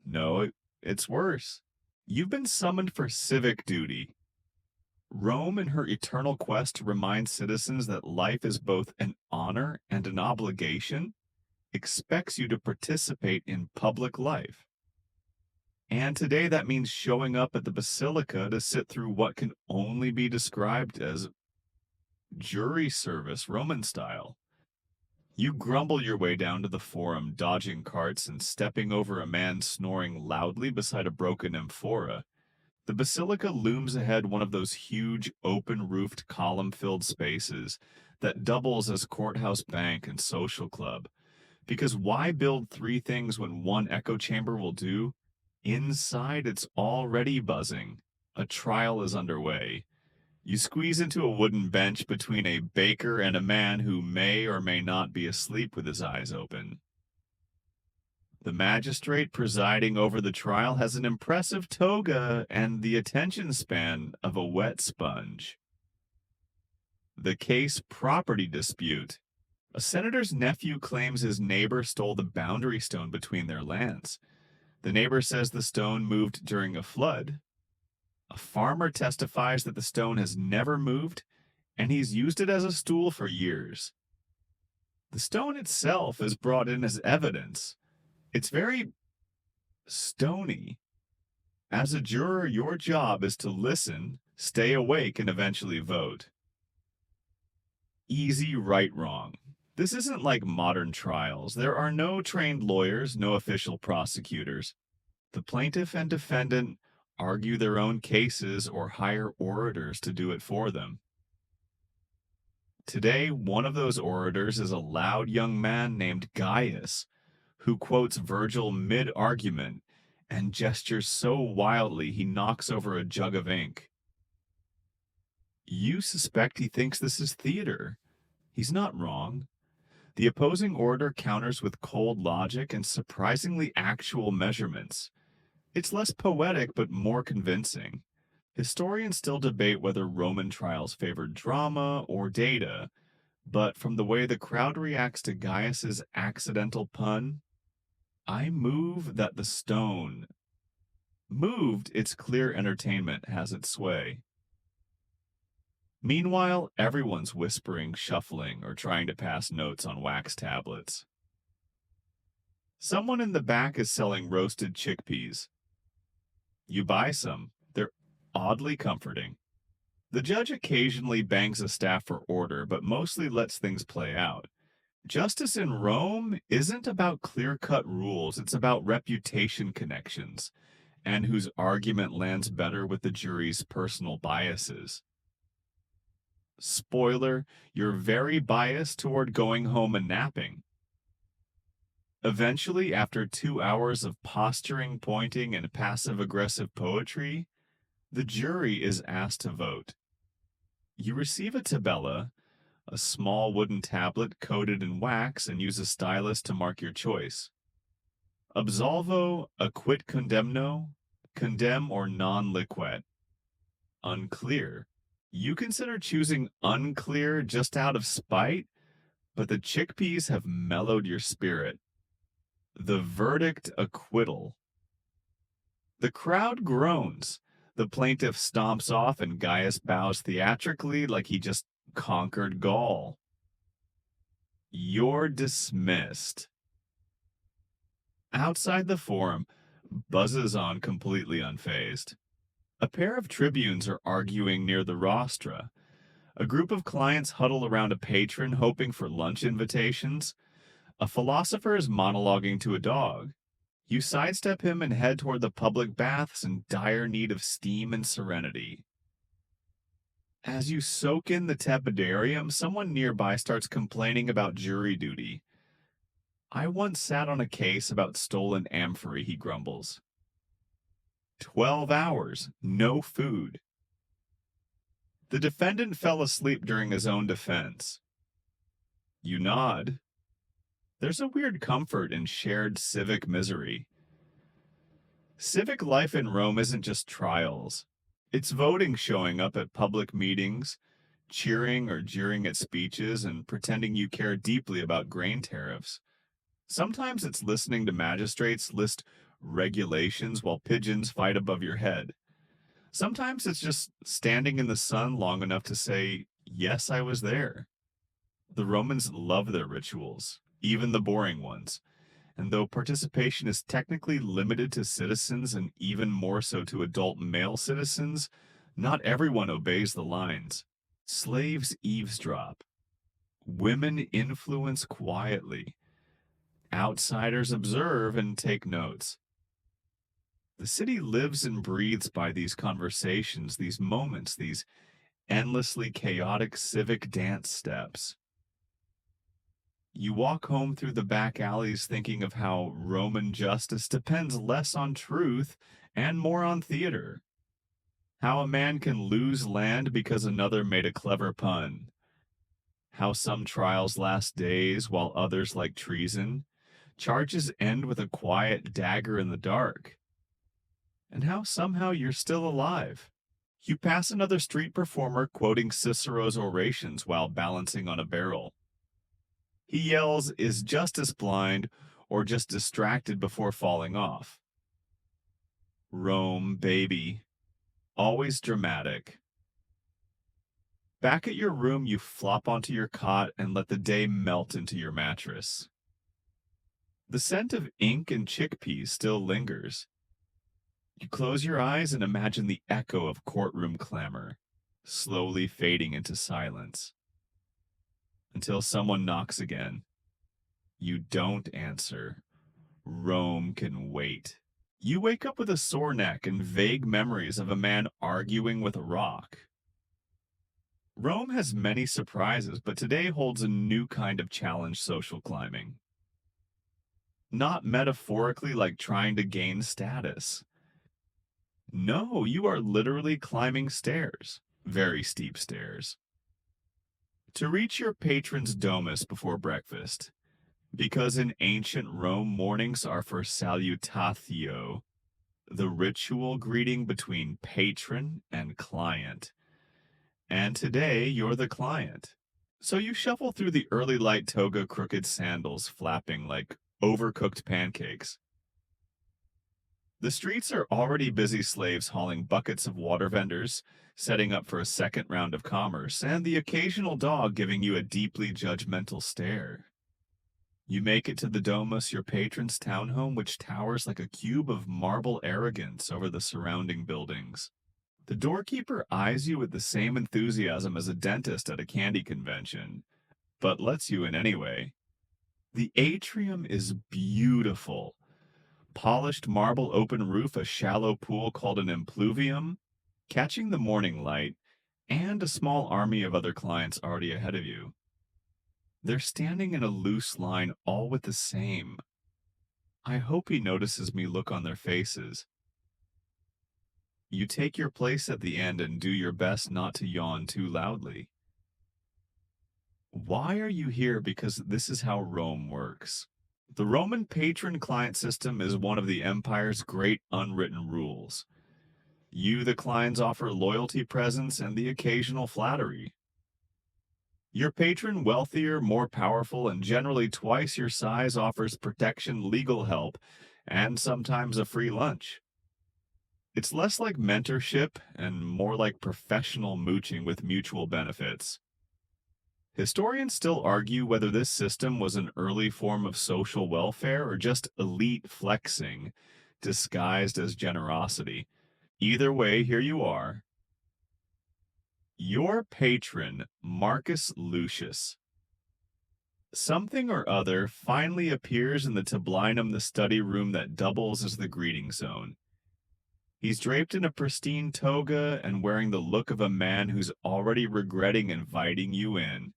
No, it's worse. You've been summoned for civic duty. Rome, in her eternal quest to remind citizens that life is both an honor and an obligation, expects you to participate in public life. And today that means showing up at the basilica to sit through what can only be described as jury service, Roman style. You grumble your way down to the forum, dodging carts and stepping over a man snoring loudly beside a broken amphora. The basilica looms ahead, one of those huge, open-roofed, column-filled spaces that doubles as courthouse, bank, and social club. Because why build three things when one echo chamber will do? Inside, it's already buzzing. A trial is underway. You squeeze into a wooden bench between a baker and a man who may or may not be asleep with his eyes open. The magistrate presiding over the trial has an impressive toga and the attention span of a wet sponge. The case: property dispute. A senator's nephew claims his neighbor stole the boundary stone between their lands. The neighbor says the stone moved during a flood. A farmer testifies that the stone has never moved, and he's used it as a stool for years. The stone itself is brought in as evidence. It's very stony. As a juror, your job is to listen, stay awake, and eventually vote. Easy, right, wrong. This isn't like modern trials. There are no trained lawyers, no official prosecutors. The plaintiff and defendant argue their own cases or hire orators to do it for them. Today, one of those orators is a loud young man named Gaius, who quotes Virgil mid-argument and gestures so wildly he knocks over a jug of ink. You suspect he thinks this is theater. He's not wrong. The opposing orator counters with cold logic and surprisingly actual measurements. It's less poetic, but more convincing. Historians still debate whether Roman trials favored drama or data, but from the way the crowd reacts to Gaius's accidental pun, I move that the stone. Moved, its clear entertainment has its sway. Meanwhile, everyone's whispering, shuffling, or trying to pass notes on wax tablets. Someone in the back is selling roasted chickpeas. You buy some. They're oddly comforting. The judge occasionally bangs a staff for order, but mostly lets things play out. Justice in Rome isn't about clear-cut rules. It's about reputation connections, and whose argument lands better with the jury's personal biases. Spoiler, you're very biased toward going home and napping. Eventually, after 2 hours of posturing, pointing, and passive-aggressive poetry, the jury is asked to vote. You receive a tabella, a small wooden tablet coated in wax, and use a stylus to mark your choice. Absolvo, acquit condemno, condemn or non liquet. Unclear. You consider choosing unclear just out of spite, but the chickpeas have mellowed your spirit. The verdict: acquittal. The crowd groans. The plaintiff stomps off and Gaius bows theatrically like he just conquered Gaul. You're dismissed. Outside the forum, buzzes on completely unfazed. A pair of tribunes are arguing near the rostra. A group of clients huddle around a patron hoping for lunch invitations. A philosopher is monologuing to a dog. You sidestep him and head toward the public baths in dire need of steam and serenity. As you soak in the tepidarium, someone nearby starts complaining about jury duty. I once sat on a case about stolen amphory, he grumbles. 12 hours, no food. The defendant fell asleep during his own defense. You nod. There's a weird comfort in shared civic misery. Civic life in Rome isn't just trials. It's voting, showing up at public meetings, cheering or jeering at speeches, and pretending you care deeply about grain tariffs. Sometimes it's listening to magistrates list regulations while pigeons fight above your head. Sometimes it's just standing in the sun long enough to say, "Yes, I was there." The Romans love their rituals, even the boring ones. And though participation is technically limited to citizens and even more so to adult male citizens, not everyone obeys the lines. Slaves eavesdrop. Women influence quietly. Outsiders observe and take notes. The city lives and breathes by these conversations, these moments, these endlessly chaotic civic dance steps. You walk home through the back alleys thinking of how Roman justice depends less on truth and more on theater. How a man can lose land because another made a clever pun. How some trials last days while others, like treason, charges end with a quiet dagger in the dark. And how somehow you're still alive. You pass another street performer quoting Cicero's orations while balancing on a barrel. He yells, "Is justice blind or just distracted before falling off?" Rome, baby. Always dramatic. Back at your room, you flop onto your cot and let the day melt into your mattress. The scent of ink and chickpeas still lingers. You close your eyes and imagine the echo of courtroom clamor, slowly fading into silence. Until someone knocks again. You don't answer. Rome can wait. You wake up with a sore neck and vague memories of a man arguing with a rock. Rome has many surprises, but today holds a new kind of challenge social climbing. Not metaphorically like trying to gain status. No, you are literally climbing stairs, very steep stairs, to reach your patron's domus before breakfast. Because in ancient Rome, mornings are for salutatio, the ritual greeting between patron and client. And today, you're the client. So you shuffle through the early light toga crooked sandals flapping like overcooked pancakes. The streets are already busy slaves hauling buckets of water vendors, setting up for a second round of commerce, and the occasional dog giving you a deeply judgmental stare. You make it to the domus, your patron's townhome, which towers like a cube of marble arrogance over the surrounding buildings. The doorkeeper eyes you with the same enthusiasm as a dentist at a candy convention, but lets you in anyway. The atrium is beautiful. Polished marble open roof, a shallow pool called an impluvium, catching the morning light, and a small army of other clients already ahead of you. They're standing in a loose line, all with the same. I hope he notices me look on their faces. You take your place at the end and do your best not to yawn too loudly. Why are you here? Because this is how Rome works. The Roman patron-client system is one of the empire's great unwritten rules. You, the clients, offer loyalty presents and the occasional flattery. Your patron, wealthier, more powerful, and generally twice your size, offers protection, legal help, and sometimes a free lunch. It's less like mentorship and more like professional mooching with mutual benefits. Historians still argue whether this system was an early form of social welfare or just elite flexing, disguised as generosity. Either way, here you are. Your patron, Marcus Lucius. Something or other finally appears in the tablinum, the study room that doubles as the greeting zone. He's draped in a pristine toga and wearing the look of a man who's already regretting inviting you in.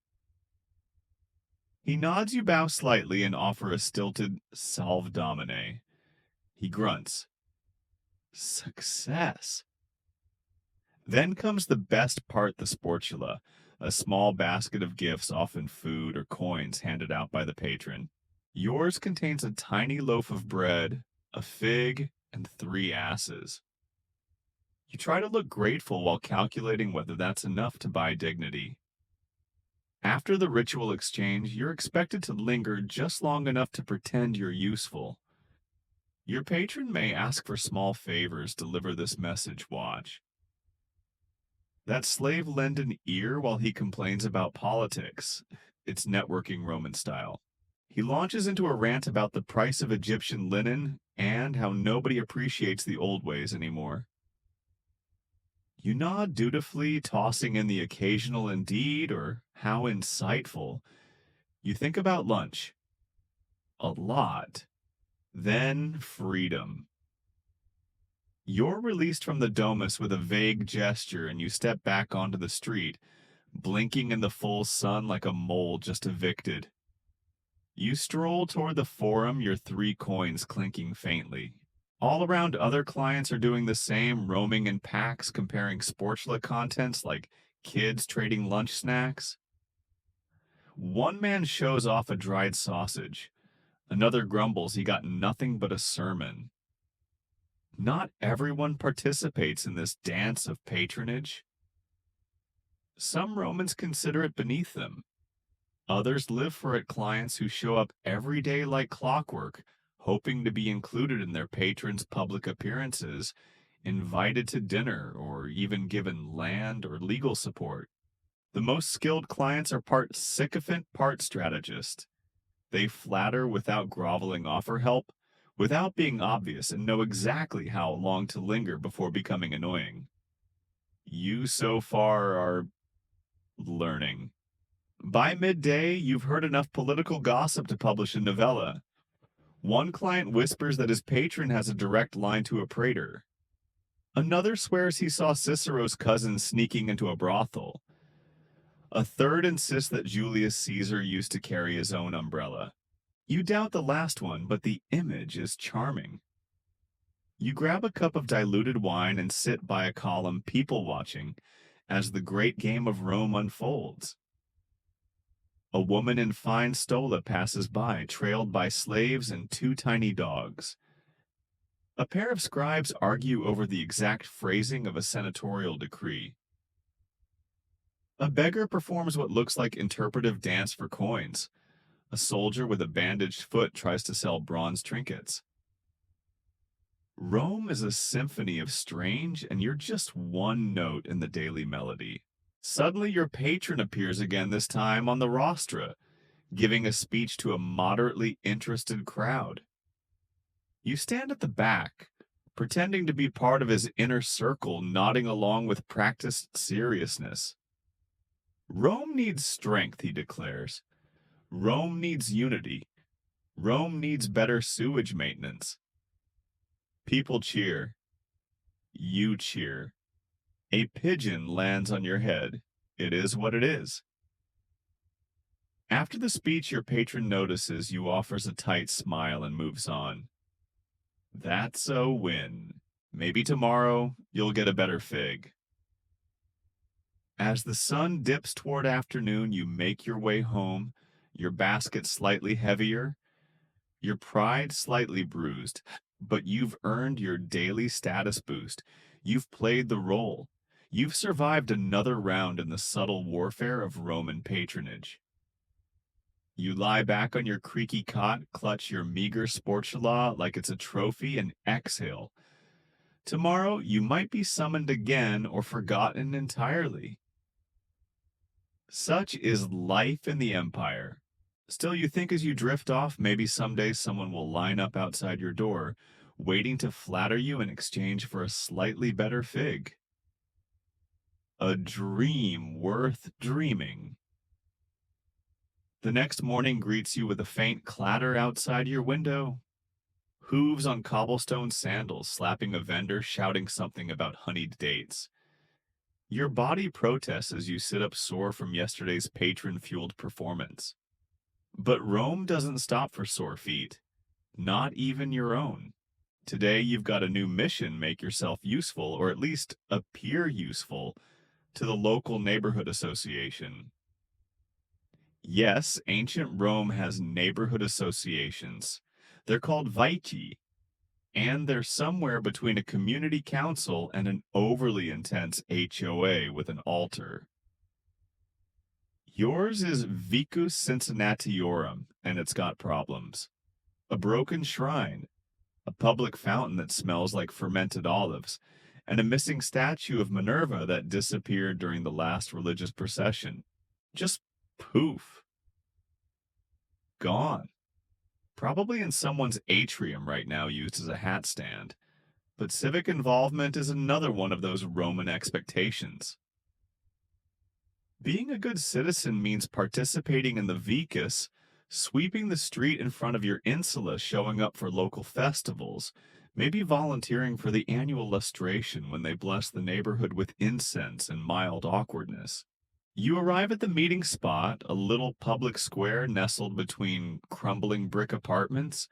He nods, you bow slightly and offer a stilted salve domine. He grunts. Success. Then comes the best part, the sportula, a small basket of gifts, often food or coins handed out by the patron. Yours contains a tiny loaf of bread, a fig, and 3 asses. You try to look grateful while calculating whether that's enough to buy dignity. After the ritual exchange, you're expected to linger just long enough to pretend you're useful. Your patron may ask for small favors. Deliver this message. Watch. That slave lend an ear while he complains about politics. It's networking Roman style. He launches into a rant about the price of Egyptian linen and how nobody appreciates the old ways anymore. You nod dutifully, tossing in the occasional indeed or how insightful. You think about lunch. A lot. Then freedom. You're released from the domus with a vague gesture and you step back onto the street, blinking in the full sun like a mole just evicted. You stroll toward the forum, your 3 coins clinking faintly. All around, other clients are doing the same, roaming in packs, comparing sportsla contents like kids trading lunch snacks. One man shows off a dried sausage. Another grumbles he got nothing but a sermon. Not everyone participates in this dance of patronage. Some Romans consider it beneath them. Others live for it, clients who show up every day like clockwork, hoping to be included in their patrons' public appearances, invited to dinner, or even given land or legal support. The most skilled clients are part sycophant, part strategist. They flatter without groveling, offer help without being obvious, and know exactly how long to linger before becoming annoying. You so far are learning. By midday, you've heard enough political gossip to publish a novella. One client whispers that his patron has a direct line to a praetor. Another swears he saw Cicero's cousin sneaking into a brothel. A third insists that Julius Caesar used to carry his own umbrella. You doubt the last one, but the image is charming. You grab a cup of diluted wine and sit by a column, people watching, as the great game of Rome unfolds. A woman in fine stola passes by, trailed by slaves and 2 tiny dogs. A pair of scribes argue over the exact phrasing of a senatorial decree. A beggar performs what looks like interpretive dance for coins. A soldier with a bandaged foot tries to sell bronze trinkets. Rome is a symphony of strange, and you're just one note in the daily melody. Suddenly your patron appears again, this time on the rostra, giving a speech to a moderately interested crowd. You stand at the back, pretending to be part of his inner circle, nodding along with practiced seriousness. Rome needs strength, he declares. Rome needs unity. Rome needs better sewage maintenance. People cheer. You cheer. A pigeon lands on your head. It is what it is. After the speech, your patron notices you, offers a tight smile, and moves on. That's a win. Maybe tomorrow you'll get a better fig. As the sun dips toward afternoon, you make your way home, your basket slightly heavier, your pride slightly bruised, but you've earned your daily status boost. You've played the role. You've survived another round in the subtle warfare of Roman patronage. You lie back on your creaky cot, clutch your meager sportula like it's a trophy, and exhale. Tomorrow you might be summoned again or forgotten entirely. Such is life in the empire. Still, you think as you drift off, maybe someday someone will line up outside your door, waiting to flatter you in exchange for a slightly better fig. A dream worth dreaming. The next morning greets you with a faint clatter outside your window. Hooves on cobblestone sandals, slapping a vendor, shouting something about honeyed dates. Your body protests as you sit up sore from yesterday's patron-fueled performance. But Rome doesn't stop for sore feet. Not even your own. Today you've got a new mission: make yourself useful, or at least appear useful, to the local neighborhood association. Yes, ancient Rome has neighborhood associations. They're called vici, and they're somewhere between a community council and an overly intense HOA with an altar. Yours is Vicus Cincinnatiorum, and it's got problems. A broken shrine, a public fountain that smells like fermented olives, and a missing statue of Minerva that disappeared during the last religious procession. Just poof, gone. Probably in someone's atrium right now used as a hat stand. But civic involvement is another one of those Roman expectations. Being a good citizen means participating in the vicus, sweeping the street in front of your insula, showing up for local festivals, maybe volunteering for the annual lustration when they bless the neighborhood with incense and mild awkwardness. You arrive at the meeting spot, a little public square nestled between crumbling brick apartments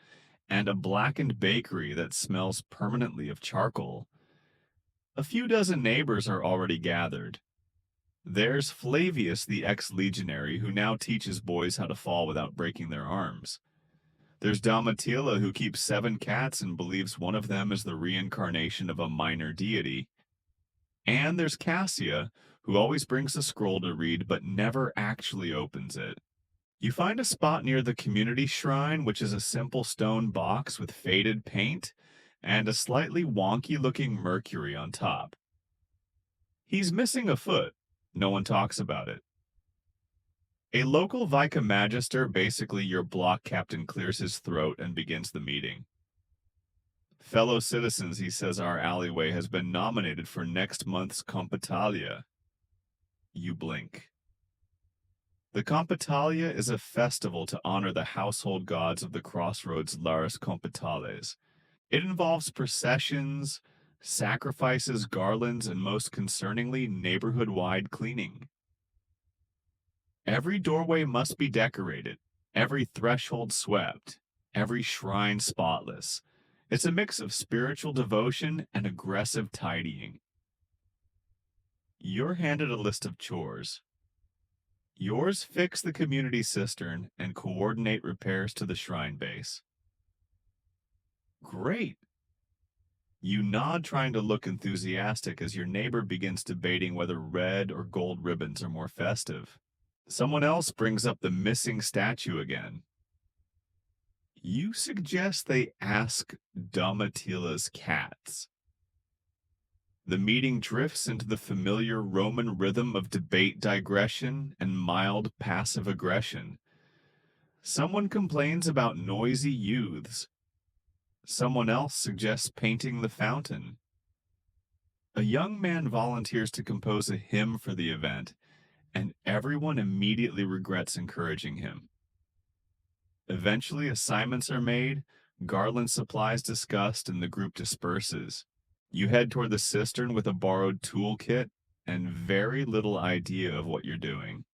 and a blackened bakery that smells permanently of charcoal. A few dozen neighbors are already gathered. There's Flavius, the ex-legionary, who now teaches boys how to fall without breaking their arms. There's Domitilla, who keeps 7 cats and believes one of them is the reincarnation of a minor deity. And there's Cassia, who always brings a scroll to read but never actually opens it. You find a spot near the community shrine, which is a simple stone box with faded paint and a slightly wonky-looking Mercury on top. He's missing a foot. No one talks about it. A local Vica Magister, basically your block captain, clears his throat and begins the meeting. Fellow citizens, he says our alleyway has been nominated for next month's Compitalia. You blink. The Compitalia is a festival to honor the household gods of the crossroads Lares Compitales. It involves processions, sacrifices, garlands, and most concerningly, neighborhood-wide cleaning. Every doorway must be decorated, every threshold swept, every shrine spotless. It's a mix of spiritual devotion and aggressive tidying. You're handed a list of chores. Yours: fix the community cistern and coordinate repairs to the shrine base. Great. You nod, trying to look enthusiastic as your neighbor begins debating whether red or gold ribbons are more festive. Someone else brings up the missing statue again. You suggest they ask Domitilla's cats. The meeting drifts into the familiar Roman rhythm of debate digression and mild passive aggression. Someone complains about noisy youths. Someone else suggests painting the fountain. A young man volunteers to compose a hymn for the event, and everyone immediately regrets encouraging him. Eventually, assignments are made, garland supplies discussed, and the group disperses. You head toward the cistern with a borrowed toolkit and very little idea of what you're doing.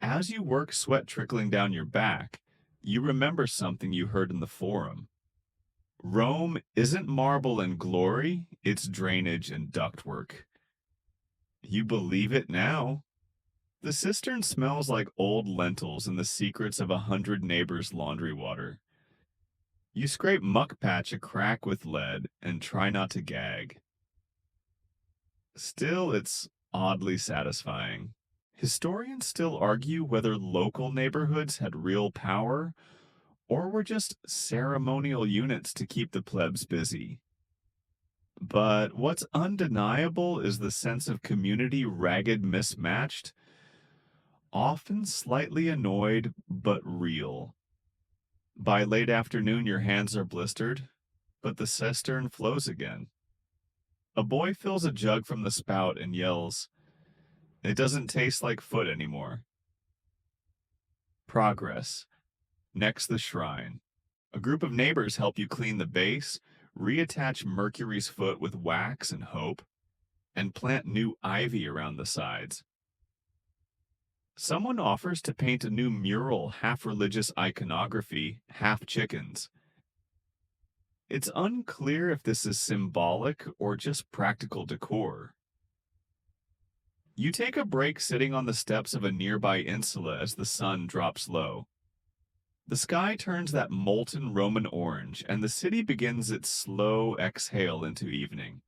As you work, sweat trickling down your back, you remember something you heard in the forum. Rome isn't marble and glory, it's drainage and ductwork. You believe it now. The cistern smells like old lentils and the secrets of 100 neighbors' laundry water. You scrape muck patch a crack with lead and try not to gag. Still, it's oddly satisfying. Historians still argue whether local neighborhoods had real power or were just ceremonial units to keep the plebs busy. But what's undeniable is the sense of community, ragged, mismatched, often slightly annoyed, but real. By late afternoon, your hands are blistered, but the cistern flows again. A boy fills a jug from the spout and yells, "It doesn't taste like foot anymore." Progress. Next, the shrine. A group of neighbors help you clean the base, reattach Mercury's foot with wax and hope, and plant new ivy around the sides. Someone offers to paint a new mural, half religious iconography, half chickens. It's unclear if this is symbolic or just practical decor. You take a break sitting on the steps of a nearby insula as the sun drops low. The sky turns that molten Roman orange, and the city begins its slow exhale into evening.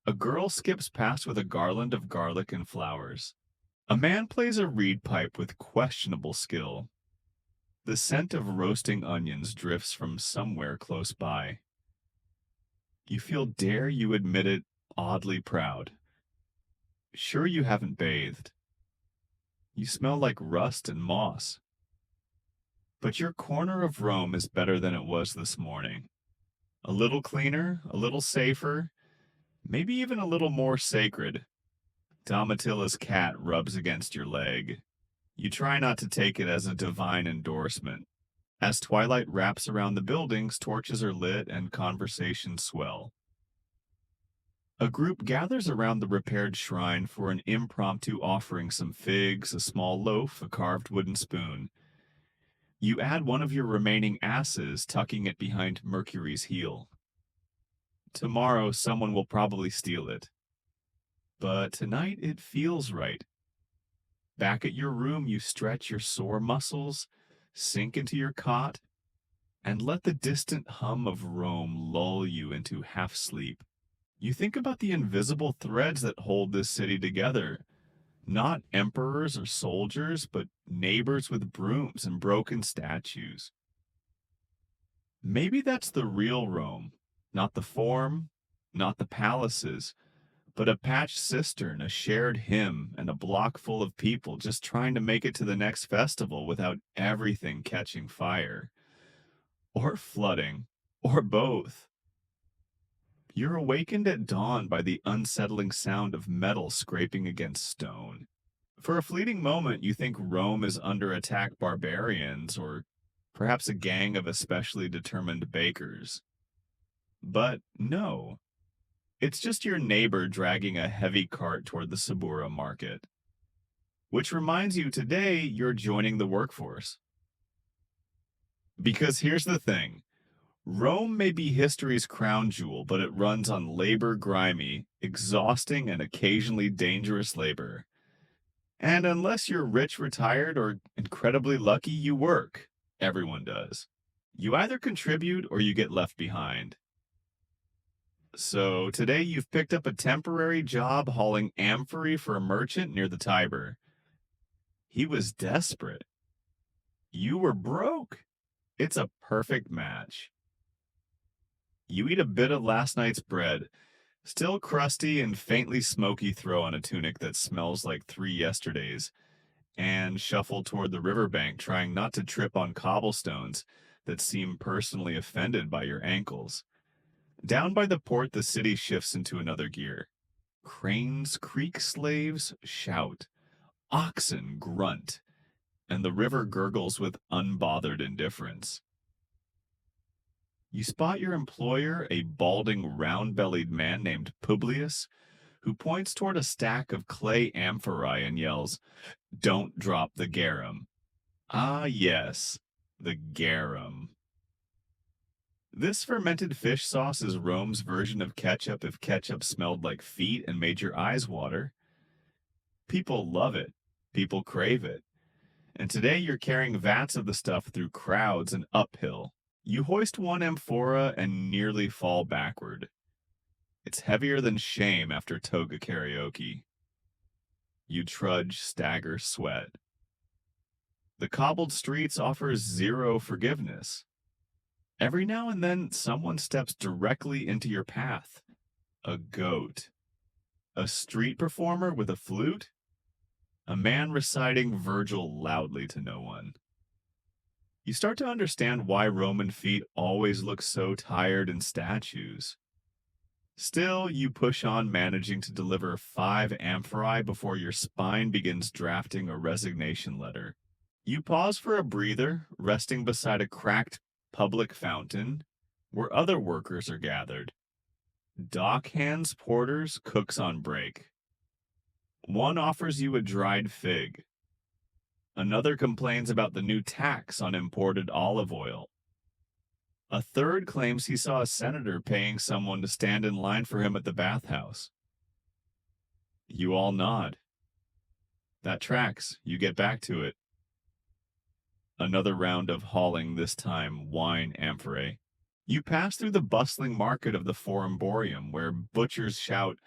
A girl skips past with a garland of garlic and flowers. A man plays a reed pipe with questionable skill. The scent of roasting onions drifts from somewhere close by. You feel, dare you admit it, oddly proud. Sure, you haven't bathed. You smell like rust and moss. But your corner of Rome is better than it was this morning. A little cleaner, a little safer, maybe even a little more sacred. Domitilla's cat rubs against your leg. You try not to take it as a divine endorsement. As twilight wraps around the buildings, torches are lit and conversations swell. A group gathers around the repaired shrine for an impromptu offering: some figs, a small loaf, a carved wooden spoon. You add one of your remaining asses, tucking it behind Mercury's heel. Tomorrow, someone will probably steal it. But tonight, it feels right. Back at your room, you stretch your sore muscles, sink into your cot, and let the distant hum of Rome lull you into half sleep. You think about the invisible threads that hold this city together. Not emperors or soldiers, but neighbors with brooms and broken statues. Maybe that's the real Rome. Not the form, not the palaces, but a patched cistern, a shared hymn, and a block full of people just trying to make it to the next festival without everything catching fire. Or flooding. Or both. You're awakened at dawn by the unsettling sound of metal scraping against stone. For a fleeting moment, you think Rome is under attack barbarians, or perhaps a gang of especially determined bakers. But no, it's just your neighbor dragging a heavy cart toward the Sabura market. Which reminds you, today you're joining the workforce. Because here's the thing. Rome may be history's crown jewel, but it runs on labor-grimy, exhausting, and occasionally dangerous labor. And unless you're rich, retired, or incredibly lucky, you work. Everyone does. You either contribute or you get left behind. So today you've picked up a temporary job hauling amphory for a merchant near the Tiber. He was desperate. You were broke. It's a perfect match. You eat a bit of last night's bread, still crusty and faintly smoky throw on a tunic that smells like 3 yesterdays, and shuffle toward the riverbank, trying not to trip on cobblestones that seem personally offended by your ankles. Down by the port, the city shifts into another gear. Cranes creak, slaves shout, oxen grunt, and the river gurgles with unbothered indifference. You spot your employer, a balding, round-bellied man named Publius, who points toward a stack of clay amphorae and yells, "Don't drop the garum." Ah, yes, the garum. This fermented fish sauce is Rome's version of ketchup if ketchup smelled like feet and made your eyes water. People love it. People crave it. And today you're carrying vats of the stuff through crowds and uphill. You hoist one amphora and nearly fall backward. It's heavier than shame after toga karaoke. You trudge, stagger, sweat. The cobbled streets offer zero forgiveness. Every now and then, someone steps directly into your path. A goat. A street performer with a flute. A man reciting Virgil loudly to no one. You start to understand why Roman feet always look so tired in statues. Still, you push on, managing to deliver 5 amphorae before your spine begins drafting a resignation letter. You pause for a breather, resting beside a cracked public fountain where other workers are gathered. Dock hands, porters, cooks on break. One offers you a dried fig. Another complains about the new tax on imported olive oil. A third claims he saw a senator paying someone to stand in line for him at the bathhouse. You all nod. That tracks. You get back to it. Another round of hauling, this time wine amphorae. You pass through the bustling market of the Foremborium, where butchers shout,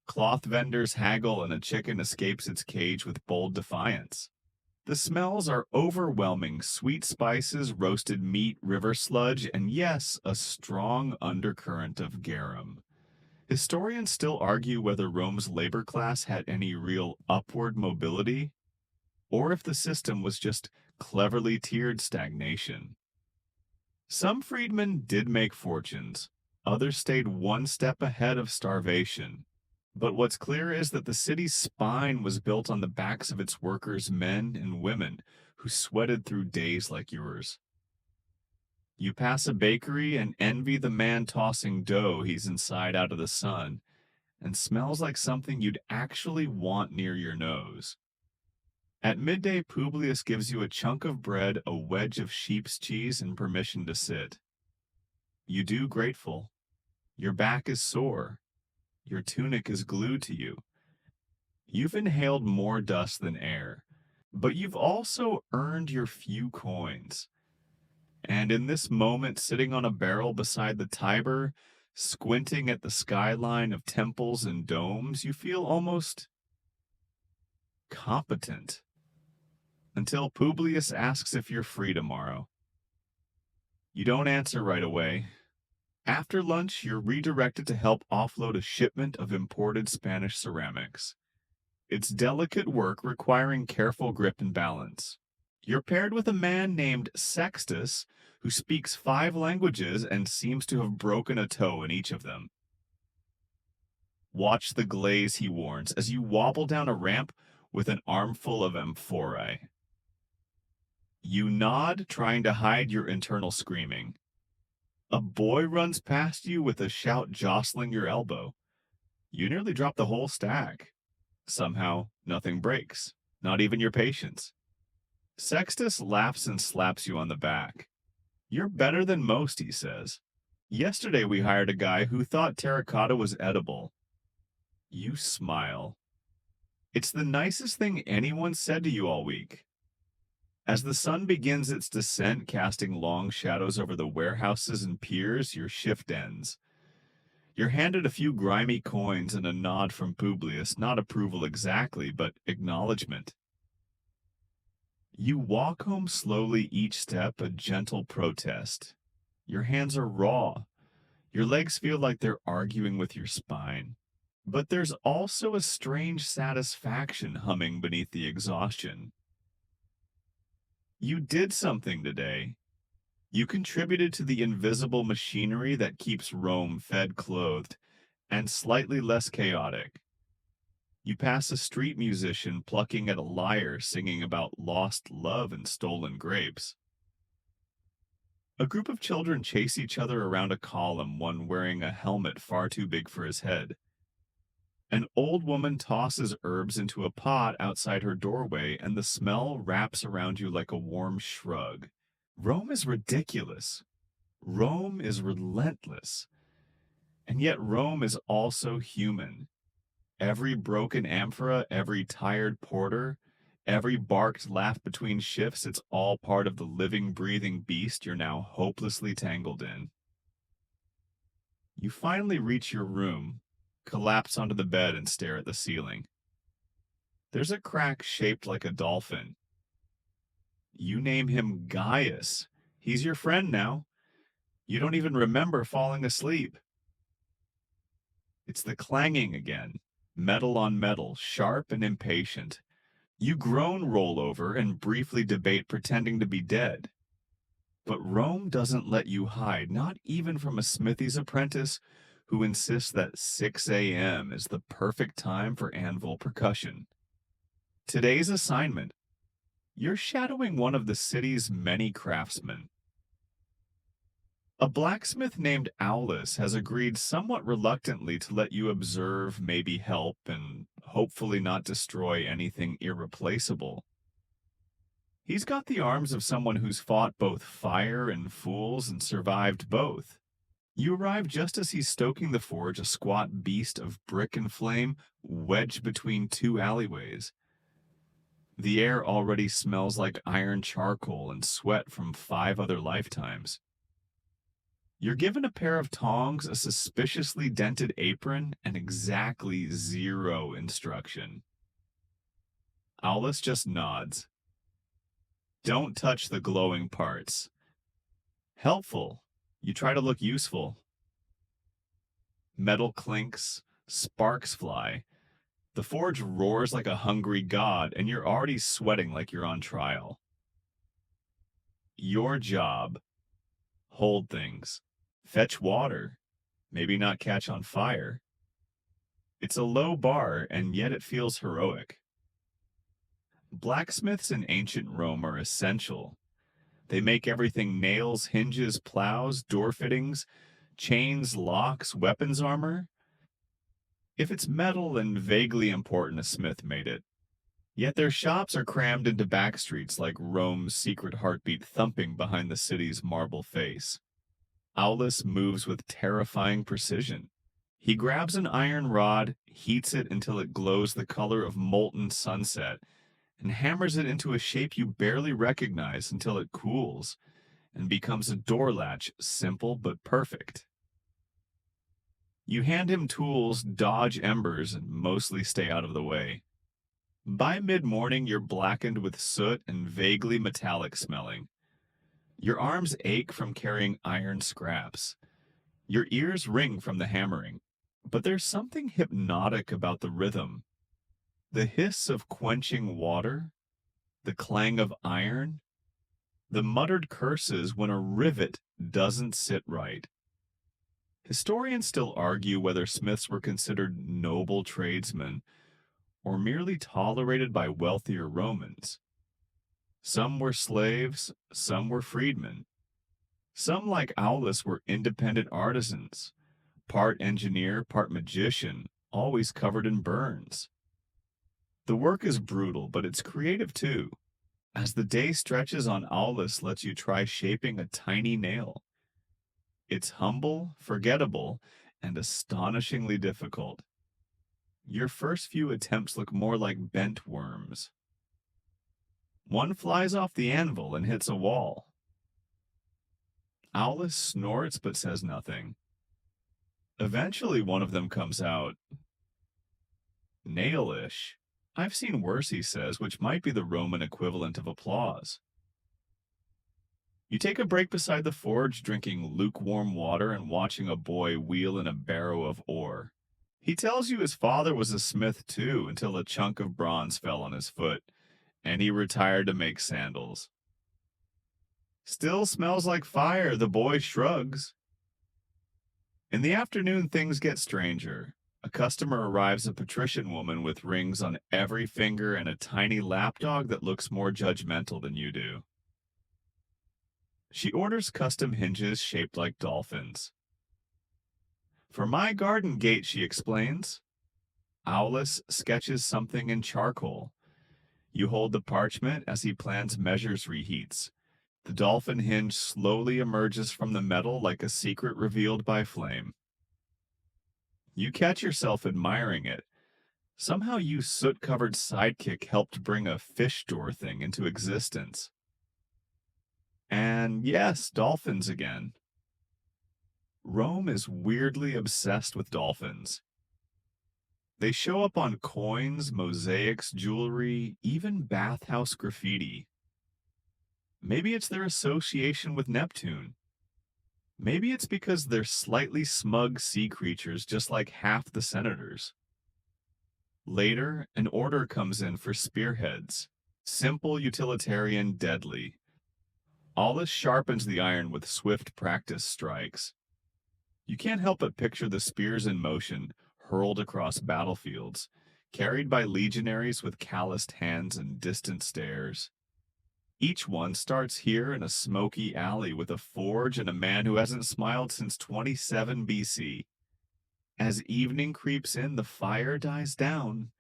cloth vendors haggle, and a chicken escapes its cage with bold defiance. The smells are overwhelming: sweet spices, roasted meat, river sludge, and yes, a strong undercurrent of garum. Historians still argue whether Rome's labor class had any real upward mobility, or if the system was just cleverly tiered stagnation. Some freedmen did make fortunes, others stayed one step ahead of starvation. But what's clear is that the city's spine was built on the backs of its workers, men and women, who sweated through days like yours. You pass a bakery and envy the man tossing dough. He's inside out of the sun and smells like something you'd actually want near your nose. At midday, Publius gives you a chunk of bread, a wedge of sheep's cheese, and permission to sit. You do, grateful. Your back is sore. Your tunic is glued to you. You've inhaled more dust than air, but you've also earned your few coins. And in this moment, sitting on a barrel beside the Tiber, squinting at the skyline of temples and domes, you feel almost competent. Until Publius asks if you're free tomorrow. You don't answer right away. After lunch, you're redirected to help offload a shipment of imported Spanish ceramics. It's delicate work requiring careful grip and balance. You're paired with a man named Sextus, who speaks 5 languages and seems to have broken a toe in each of them. Watch the glaze, he warns, as you wobble down a ramp with an armful of amphorae. You nod, trying to hide your internal screaming. A boy runs past you with a shout jostling your elbow. You nearly drop the whole stack. Somehow, nothing breaks, not even your patience. Sextus laughs and slaps you on the back. You're better than most, he says. Yesterday we hired a guy who thought terracotta was edible. You smile. It's the nicest thing anyone said to you all week. As the sun begins its descent, casting long shadows over the warehouses and piers, your shift ends. You're handed a few grimy coins and a nod from Publius, not approval exactly, but acknowledgement. You walk home slowly, each step a gentle protest. Your hands are raw. Your legs feel like they're arguing with your spine. But there's also a strange satisfaction humming beneath the exhaustion. You did something today. You contributed to the invisible machinery that keeps Rome fed, clothed, and slightly less chaotic. You pass a street musician plucking at a lyre, singing about lost love and stolen grapes. A group of children chase each other around a column, one wearing a helmet far too big for his head. An old woman tosses herbs into a pot outside her doorway, and the smell wraps around you like a warm shrug. Rome is ridiculous. Rome is relentless. And yet Rome is also human. Every broken amphora, every tired porter, every barked laugh between shifts, it's all part of the living, breathing beast you're now hopelessly tangled in. You finally reach your room, collapse onto the bed, and stare at the ceiling. There's a crack shaped like a dolphin. You name him Gaius. He's your friend now. You don't even remember falling asleep. It's the clanging again, metal on metal, sharp and impatient. You groan, roll over, and briefly debate pretending to be dead. But Rome doesn't let you hide, not even from a smithy's apprentice who insists that 6 a.m. is the perfect time for anvil percussion. Today's assignment: you're shadowing one of the city's many craftsmen. A blacksmith named Aulus has agreed somewhat reluctantly to let you observe, maybe help, and hopefully not destroy anything irreplaceable. He's got the arms of someone who's fought both fire and fools and survived both. You arrive just as he's stoking the forge, a squat beast of brick and flame wedged between two alleyways. The air already smells like iron charcoal and sweat from 5 other lifetimes. You're given a pair of tongs, a suspiciously dented apron, and exactly 0 instruction. Owlus just nods. Don't touch the glowing parts. Helpful. You try to look useful. Metal clinks, sparks fly. The forge roars like a hungry god, and you're already sweating like you're on trial. Your job: hold things, fetch water, maybe not catch on fire. It's a low bar, and yet it feels heroic. Blacksmiths in ancient Rome are essential. They make everything: nails, hinges, plows, door fittings, chains, locks, weapons armor. If it's metal, then vaguely important a smith made it. Yet their shops are crammed into back streets like Rome's secret heartbeat thumping behind the city's marble face. Aulus moves with terrifying precision. He grabs an iron rod, heats it until it glows the color of molten sunset, and hammers it into a shape you barely recognize until it cools and becomes a door latch, simple but perfect. You hand him tools, dodge embers, and mostly stay out of the way. By mid-morning, you're blackened with soot and vaguely metallic smelling. Your arms ache from carrying iron scraps. Your ears ring from the hammering. But there's something hypnotic about the rhythm. The hiss of quenching water, the clang of iron, the muttered curses when a rivet doesn't sit right. Historians still argue whether smiths were considered noble tradesmen or merely tolerated by wealthier Romans. Some were slaves, some were freedmen. Some, like Aulus, were independent artisans, part engineer, part magician, always covered in burns. The work is brutal, but it's creative too. As the day stretches on, Aulus lets you try shaping a tiny nail. It's humble, forgettable, and astonishingly difficult. Your first few attempts look more like bent worms. One flies off the anvil and hits a wall. Aulus snorts but says nothing. Eventually, one of them comes out nailish. I've seen worse, he says, which might be the Roman equivalent of applause. You take a break beside the forge, drinking lukewarm water and watching a boy wheel in a barrow of ore. He tells you his father was a smith too, until a chunk of bronze fell on his foot, and he retired to make sandals. Still smells like fire, the boy shrugs. In the afternoon, things get stranger. A customer arrives, a patrician woman with rings on every finger and a tiny lapdog that looks more judgmental than you do. She orders custom hinges shaped like dolphins. For my garden gate, she explains. Aulus sketches something in charcoal. You hold the parchment as he plans measures reheats. The dolphin hinge slowly emerges from the metal like a secret revealed by flame. You catch yourself admiring it. Somehow you soot-covered sidekick helped bring a fish door thing into existence. And yes, dolphins again. Rome is weirdly obsessed with dolphins. They show up on coins, mosaics, jewelry, even bathhouse graffiti. Maybe it's their association with Neptune. Maybe it's because they're slightly smug sea creatures just like half the senators. Later, an order comes in for spearheads. Simple, utilitarian, deadly. Aulus sharpens the iron with swift practice strikes. You can't help but picture the spears in motion, hurled across battlefields, carried by legionaries with calloused hands and distant stares. Each one starts here in a smoky alley with a forge and a man who hasn't smiled since 27 BC. As evening creeps in, the fire dies down.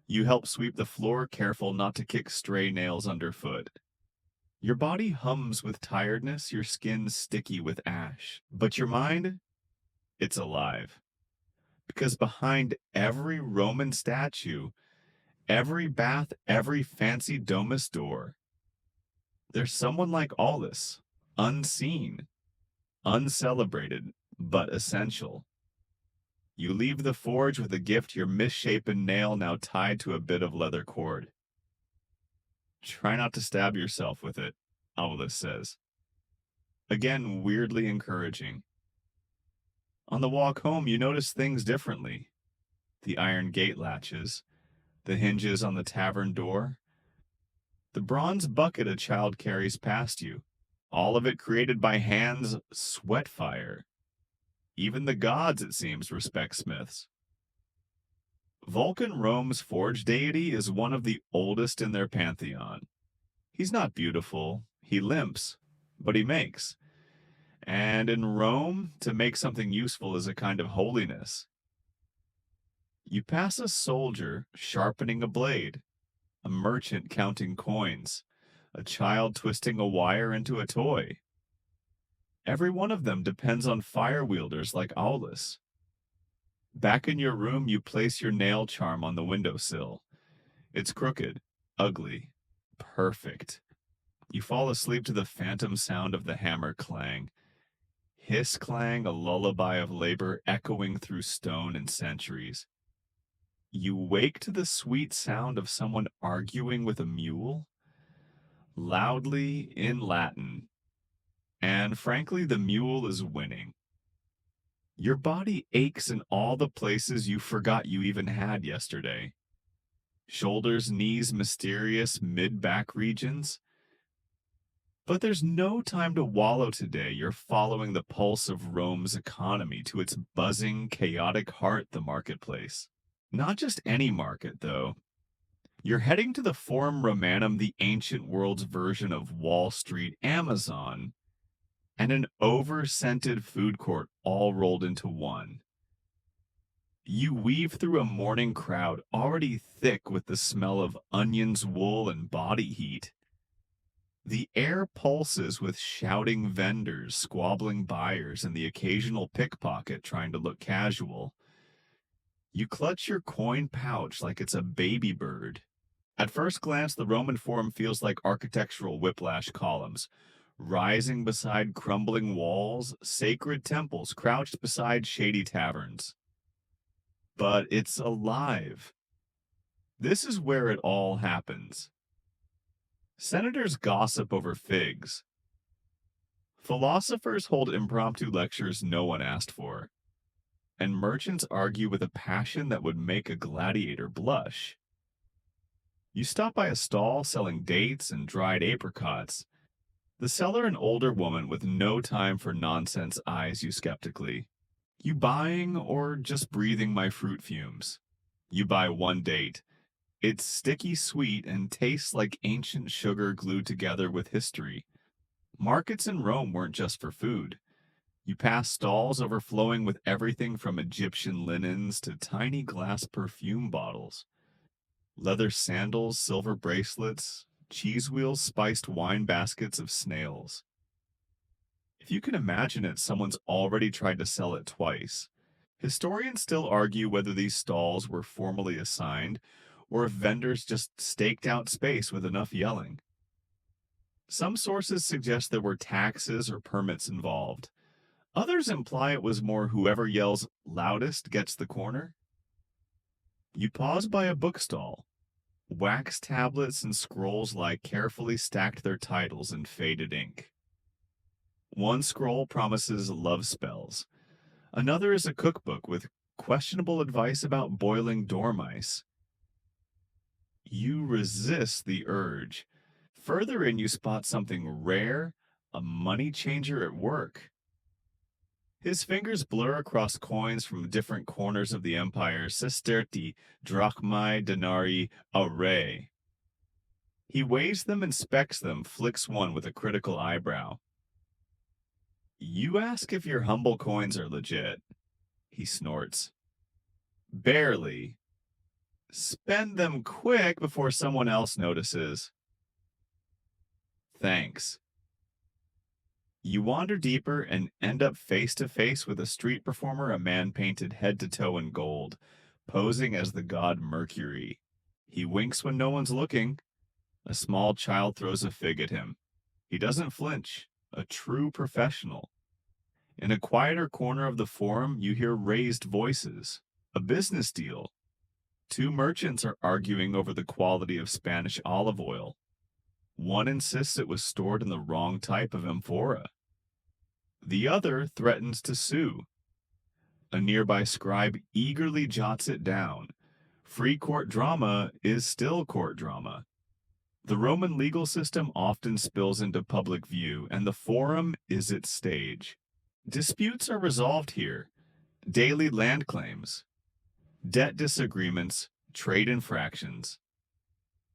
You help sweep the floor, careful not to kick stray nails underfoot. Your body hums with tiredness, your skin sticky with ash. But your mind, it's alive. Because behind every Roman statue, every bath, every fancy domus door, there's someone like Aulus, unseen, uncelebrated, but essential. You leave the forge with a gift, your misshapen nail now tied to a bit of leather cord. Try not to stab yourself with it, Aulus says. Again, weirdly encouraging. On the walk home, you notice things differently. The iron gate latches, the hinges on the tavern door, the bronze bucket a child carries past you, all of it created by hands sweat fire. Even the gods, it seems, respect smiths. Vulcan, Rome's forge deity, is one of the oldest in their pantheon. He's not beautiful, he limps, but he makes. And in Rome, to make something useful is a kind of holiness. You pass a soldier sharpening a blade, a merchant counting coins, a child twisting a wire into a toy. Every one of them depends on fire wielders like Aulus. Back in your room, you place your nail charm on the windowsill. It's crooked, ugly, perfect. You fall asleep to the phantom sound of the hammer clang. Hiss clang, a lullaby of labor echoing through stone and centuries. You wake to the sweet sound of someone arguing with a mule, loudly in Latin, and frankly, the mule is winning. Your body aches in all the places you forgot you even had yesterday. Shoulders, knees, mysterious mid-back regions. But there's no time to wallow today. You're following the pulse of Rome's economy to its buzzing, chaotic heart, the marketplace. Not just any market, though. You're heading to the Forum Romanum, the ancient world's version of Wall Street Amazon, and an over-scented food court all rolled into one. You weave through a morning crowd already thick with the smell of onions, wool, and body heat. The air pulses with shouting vendors, squabbling buyers, and the occasional pickpocket trying to look casual. You clutch your coin pouch like it's a baby bird. At first glance, the Roman Forum feels like architectural whiplash columns, rising beside crumbling walls, sacred temples crouched beside shady taverns. But it's alive. This is where it all happens. Senators gossip over figs. Philosophers hold impromptu lectures no one asked for. And merchants argue with a passion that would make a gladiator blush. You stop by a stall selling dates and dried apricots. The seller, an older woman with no time for nonsense, eyes you skeptically. You buying or just breathing my fruit fumes? You buy one date. It's sticky sweet and tastes like ancient sugar glued together with history. Markets in Rome weren't just for food. You pass stalls overflowing with everything from Egyptian linens to tiny glass perfume bottles. Leather sandals, silver bracelets, cheese wheels, spiced wine baskets of snails. If you can imagine it, someone's already tried to sell it twice. Historians still argue whether these stalls were formally assigned or if vendors just staked out space with enough yelling. Some sources suggest there were taxes or permits involved. Others imply it was more whoever yells loudest gets the corner. You pause by a bookstall. Wax tablets and scrolls lie carefully stacked their titles in faded ink. One scroll promises love spells. Another is a cookbook with questionable advice about boiling dormice. You resist the urge. Further in, you spot something rare, a money changer at work. His fingers blur across coins from different corners of the empire, sesterti, drachmae, denarii, aurei. He weighs them, inspects them, flicks one with a critical eyebrow. You ask if your humble coins are legit. He snorts. Barely. Spend them quick before someone else notices. Thanks. You wander deeper and end up face to face with a street performer, a man painted head to toe in gold, posing as the god Mercury. He winks when no one's looking. A small child throws a fig at him. He doesn't flinch, a true professional. In a quieter corner of the forum, you hear raised voices. A business deal. Two merchants are arguing over the quality of Spanish olive oil. One insists it was stored in the wrong type of amphora. The other threatens to sue. A nearby scribe eagerly jots it down. Free court drama is still court drama. The Roman legal system often spills into public view, and the forum is its stage. Disputes are resolved here. Daily land claims, debt disagreements, trade infractions.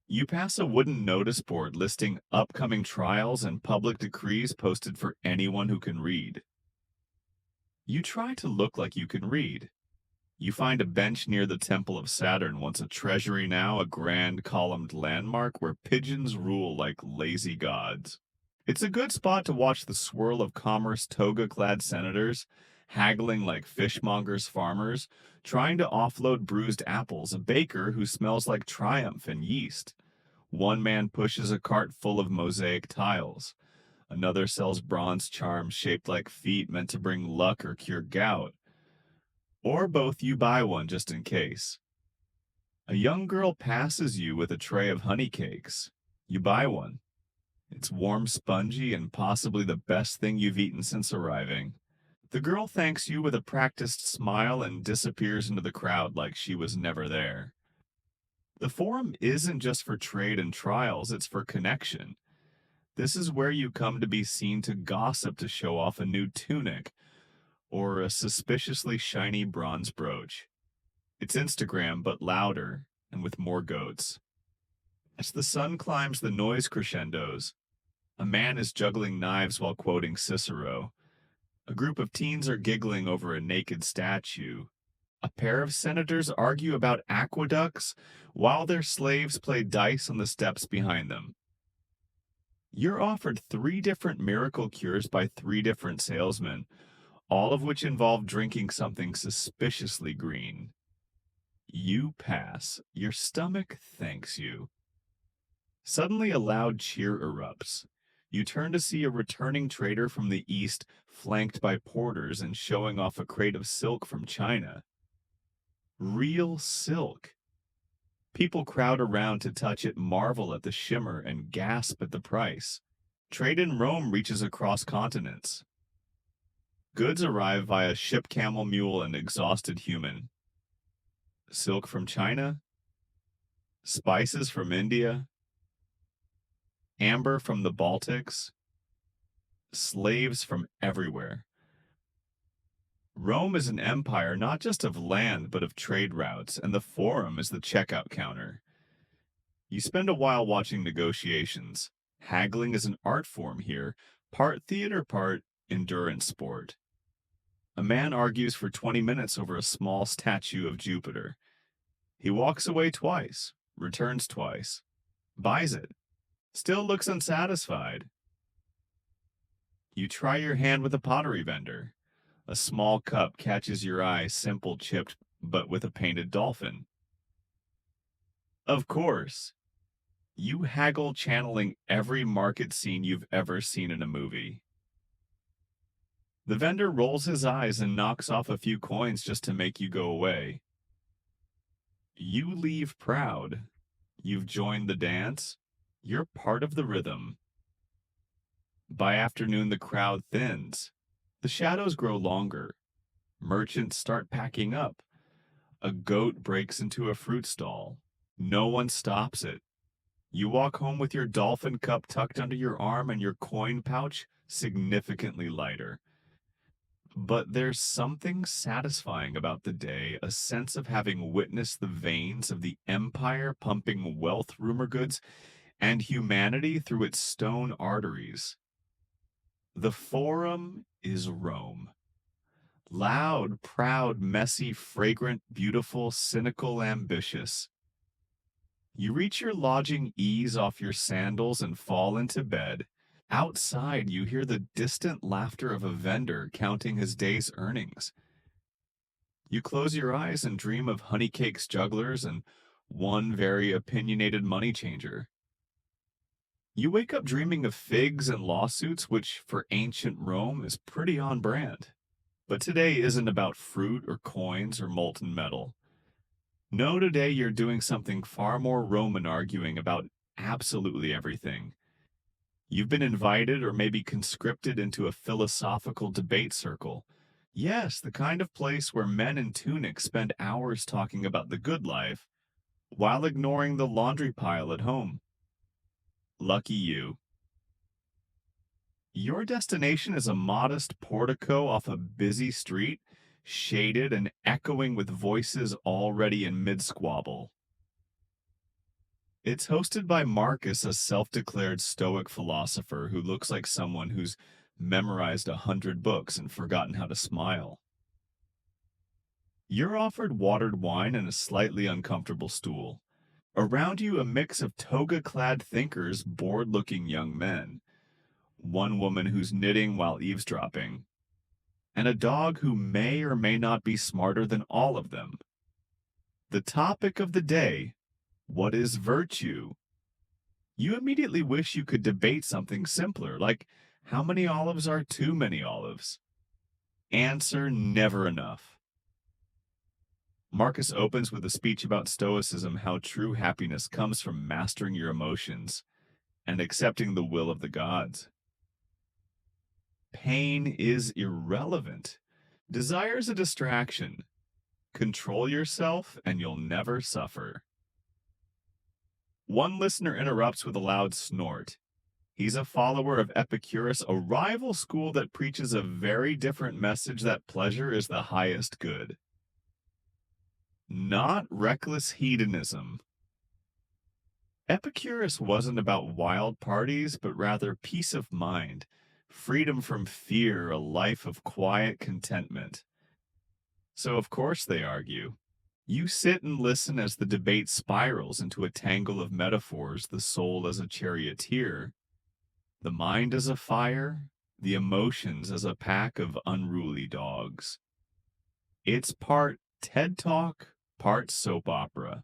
You pass a wooden notice board listing upcoming trials and public decrees posted for anyone who can read. You try to look like you can read. You find a bench near the Temple of Saturn, once a treasury, now a grand columned landmark where pigeons rule like lazy gods. It's a good spot to watch the swirl of commerce toga-clad senators, haggling like fishmongers farmers, trying to offload bruised apples, a baker who smells like triumph and yeast. One man pushes a cart full of mosaic tiles. Another sells bronze charms shaped like feet meant to bring luck or cure gout. Or both, you buy one just in case. A young girl passes you with a tray of honey cakes. You buy one. It's warm, spongy, and possibly the best thing you've eaten since arriving. The girl thanks you with a practiced smile and disappears into the crowd like she was never there. The forum isn't just for trade and trials, it's for connection. This is where you come to be seen, to gossip, to show off a new tunic or a suspiciously shiny bronze brooch. It's Instagram, but louder and with more goats. As the sun climbs, the noise crescendos. A man is juggling knives while quoting Cicero. A group of teens are giggling over a naked statue. A pair of senators argue about aqueducts while their slaves play dice on the steps behind them. You're offered 3 different miracle cures by 3 different salesmen, all of which involve drinking something suspiciously green. You pass. Your stomach thanks you. Suddenly a loud cheer erupts. You turn to see a returning trader from the east, flanked by porters and showing off a crate of silk from China. Real silk. People crowd around to touch it, marvel at the shimmer, and gasp at the price. Trade in Rome reaches across continents. Goods arrive via ship, camel, mule, and exhausted human. Silk from China, spices from India, amber from the Baltics, slaves from everywhere. Rome is an empire not just of land, but of trade routes, and the forum is the checkout counter. You spend a while watching negotiations. Haggling is an art form here, part theater, part endurance sport. A man argues for 20 minutes over a small statue of Jupiter. He walks away twice, returns twice, buys it, still looks unsatisfied. You try your hand with a pottery vendor. A small cup catches your eye, simple, chipped, but with a painted dolphin. Of course, you haggle, channeling every market scene you've ever seen in a movie. The vendor rolls his eyes and knocks off a few coins just to make you go away. You leave proud. You've joined the dance. You're part of the rhythm. By afternoon, the crowd thins. The shadows grow longer. Merchants start packing up. A goat breaks into a fruit stall. No one stops it. You walk home with your dolphin cup tucked under your arm and your coin pouch significantly lighter. But there's something satisfying about the day, a sense of having witnessed the veins of the empire pumping wealth, rumor goods, and humanity through its stone arteries. The forum is Rome. Loud, proud, messy, fragrant, beautiful, cynical, ambitious. You reach your lodging, ease off your sandals, and fall into bed. Outside, you hear the distant laughter of a vendor counting his day's earnings. You close your eyes and dream of honey cakes jugglers and one very opinionated money changer. You wake up dreaming of figs and lawsuits, which for ancient Rome is pretty on brand. But today isn't about fruit or coins or molten metal. No, today you're doing something far more Roman, arguing about absolutely everything. You've been invited or maybe conscripted into a philosophical debate circle. Yes, the kind of place where men in tunics spend hours talking about the good life while ignoring the laundry pile at home. Lucky you. Your destination is a modest portico off a busy street, shaded and echoing with voices already in mid-squabble. It's hosted by Marcus, a self-declared Stoic philosopher who looks like someone who's memorized 100 books and forgotten how to smile. You're offered watered wine and a slightly uncomfortable stool. Around you, a mix of toga-clad thinkers, bored-looking young men. One woman who's knitting while eavesdropping, and a dog who may or may not be smarter than all of them. The topic of the day: what is virtue? You immediately wish you could debate something simpler, like how many olives are too many olives? Answer: never enough. Marcus opens with a speech about Stoicism, how true happiness comes from mastering your emotions and accepting the will of the gods. Pain is irrelevant. Desire's a distraction. Control yourself and you'll never suffer. One listener interrupts with a loud snort. He's a follower of Epicurus, a rival school that preaches a very different message: that pleasure is the highest good. Not reckless hedonism. Epicurus wasn't about wild parties, but rather peace of mind, freedom from fear, a life of quiet contentment. So, of course, they argue. You sit and listen as the debate spirals into a tangle of metaphors: the soul as a charioteer, the mind as a fire, the emotions as a pack of unruly dogs. It's part TED Talk, part soap opera.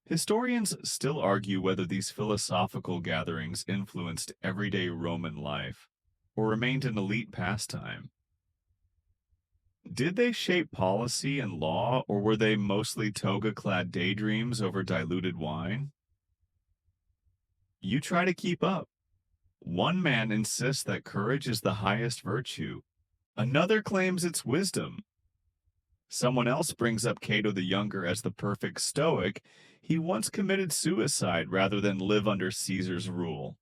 Historians still argue whether these philosophical gatherings influenced everyday Roman life or remained an elite pastime. Did they shape policy and law, or were they mostly toga-clad daydreams over diluted wine? You try to keep up. One man insists that courage is the highest virtue. Another claims it's wisdom. Someone else brings up Cato the Younger as the perfect Stoic. He once committed suicide rather than live under Caesar's rule.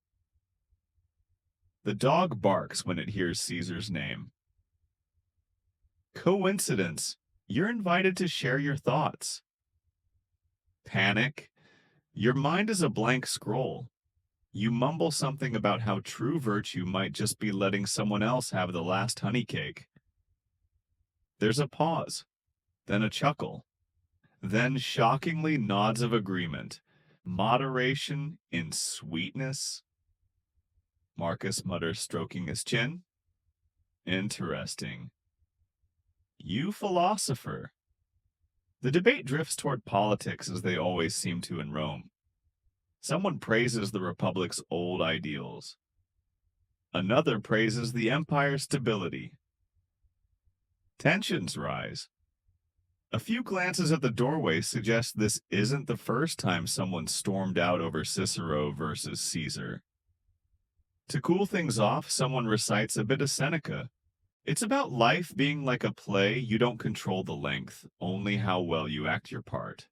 The dog barks when it hears Caesar's name. Coincidence. You're invited to share your thoughts. Panic. Your mind is a blank scroll. You mumble something about how true virtue might just be letting someone else have the last honey cake. There's a pause, then a chuckle, then shockingly nods of agreement. Moderation in sweetness. Marcus mutters, stroking his chin. Interesting. You philosopher. The debate drifts toward politics, as they always seem to in Rome. Someone praises the Republic's old ideals. Another praises the empire's stability. Tensions rise. A few glances at the doorway suggest this isn't the first time someone stormed out over Cicero versus Caesar. To cool things off, someone recites a bit of Seneca. It's about life being like a play. You don't control the length, only how well you act your part.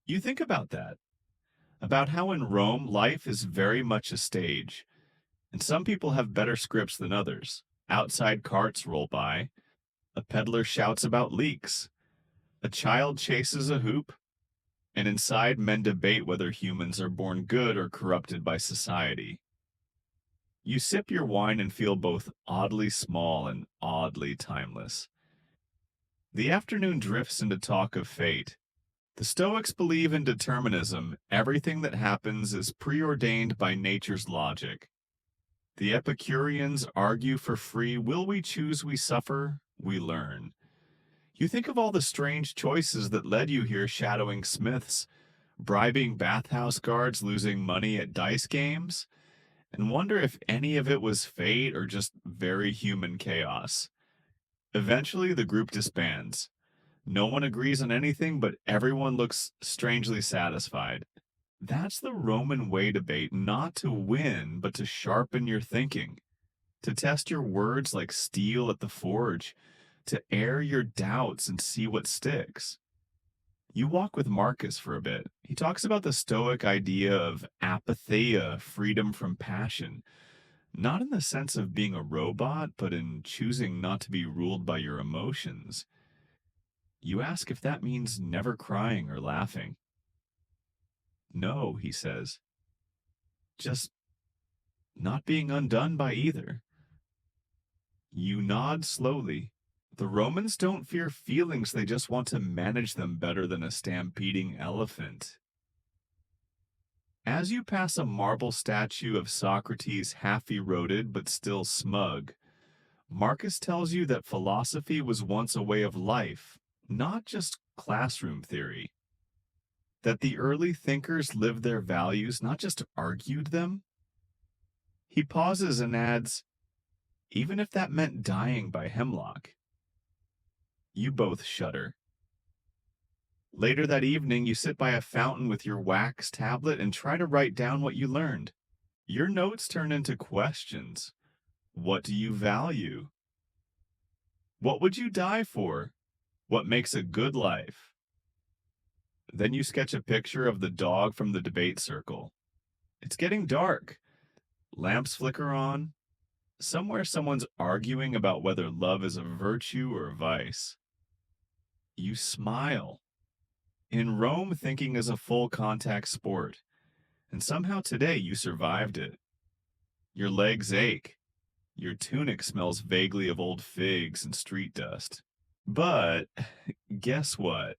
You think about that, about how in Rome life is very much a stage, and some people have better scripts than others. Outside carts roll by, a peddler shouts about leeks, a child chases a hoop, and inside men debate whether humans are born good or corrupted by society. You sip your wine and feel both oddly small and oddly timeless. The afternoon drifts into talk of fate. The Stoics believe in determinism. Everything that happens is preordained by nature's logic. The Epicureans argue for free will. We choose, we suffer, we learn. You think of all the strange choices that led you here, shadowing smiths, bribing bathhouse guards, losing money at dice games, and wonder if any of it was fate or just very human chaos. Eventually, the group disbands. No one agrees on anything, but everyone looks strangely satisfied. That's the Roman way debate, not to win, but to sharpen your thinking, to test your words like steel at the forge, to air your doubts and see what sticks. You walk with Marcus for a bit. He talks about the Stoic idea of apatheia, freedom from passion, not in the sense of being a robot, but in choosing not to be ruled by your emotions. You ask if that means never crying or laughing. No, he says, just not being undone by either. You nod slowly. The Romans don't fear feelings, they just want to manage them better than a stampeding elephant. As you pass a marble statue of Socrates, half eroded but still smug, Marcus tells you that philosophy was once a way of life, not just classroom theory. That the early thinkers lived their values, not just argued them. He pauses and adds, even if that meant dying by hemlock. You both shudder. Later that evening, you sit by a fountain with your wax tablet and try to write down what you learned. Your notes turn into questions. What do you value? What would you die for? What makes a good life? Then you sketch a picture of the dog from the debate circle. It's getting dark. Lamps flicker on. Somewhere someone's arguing about whether love is a virtue or a vice. You smile. In Rome, thinking is a full contact sport, and somehow today you survived it. Your legs ache. Your tunic smells vaguely of old figs and street dust. But guess what?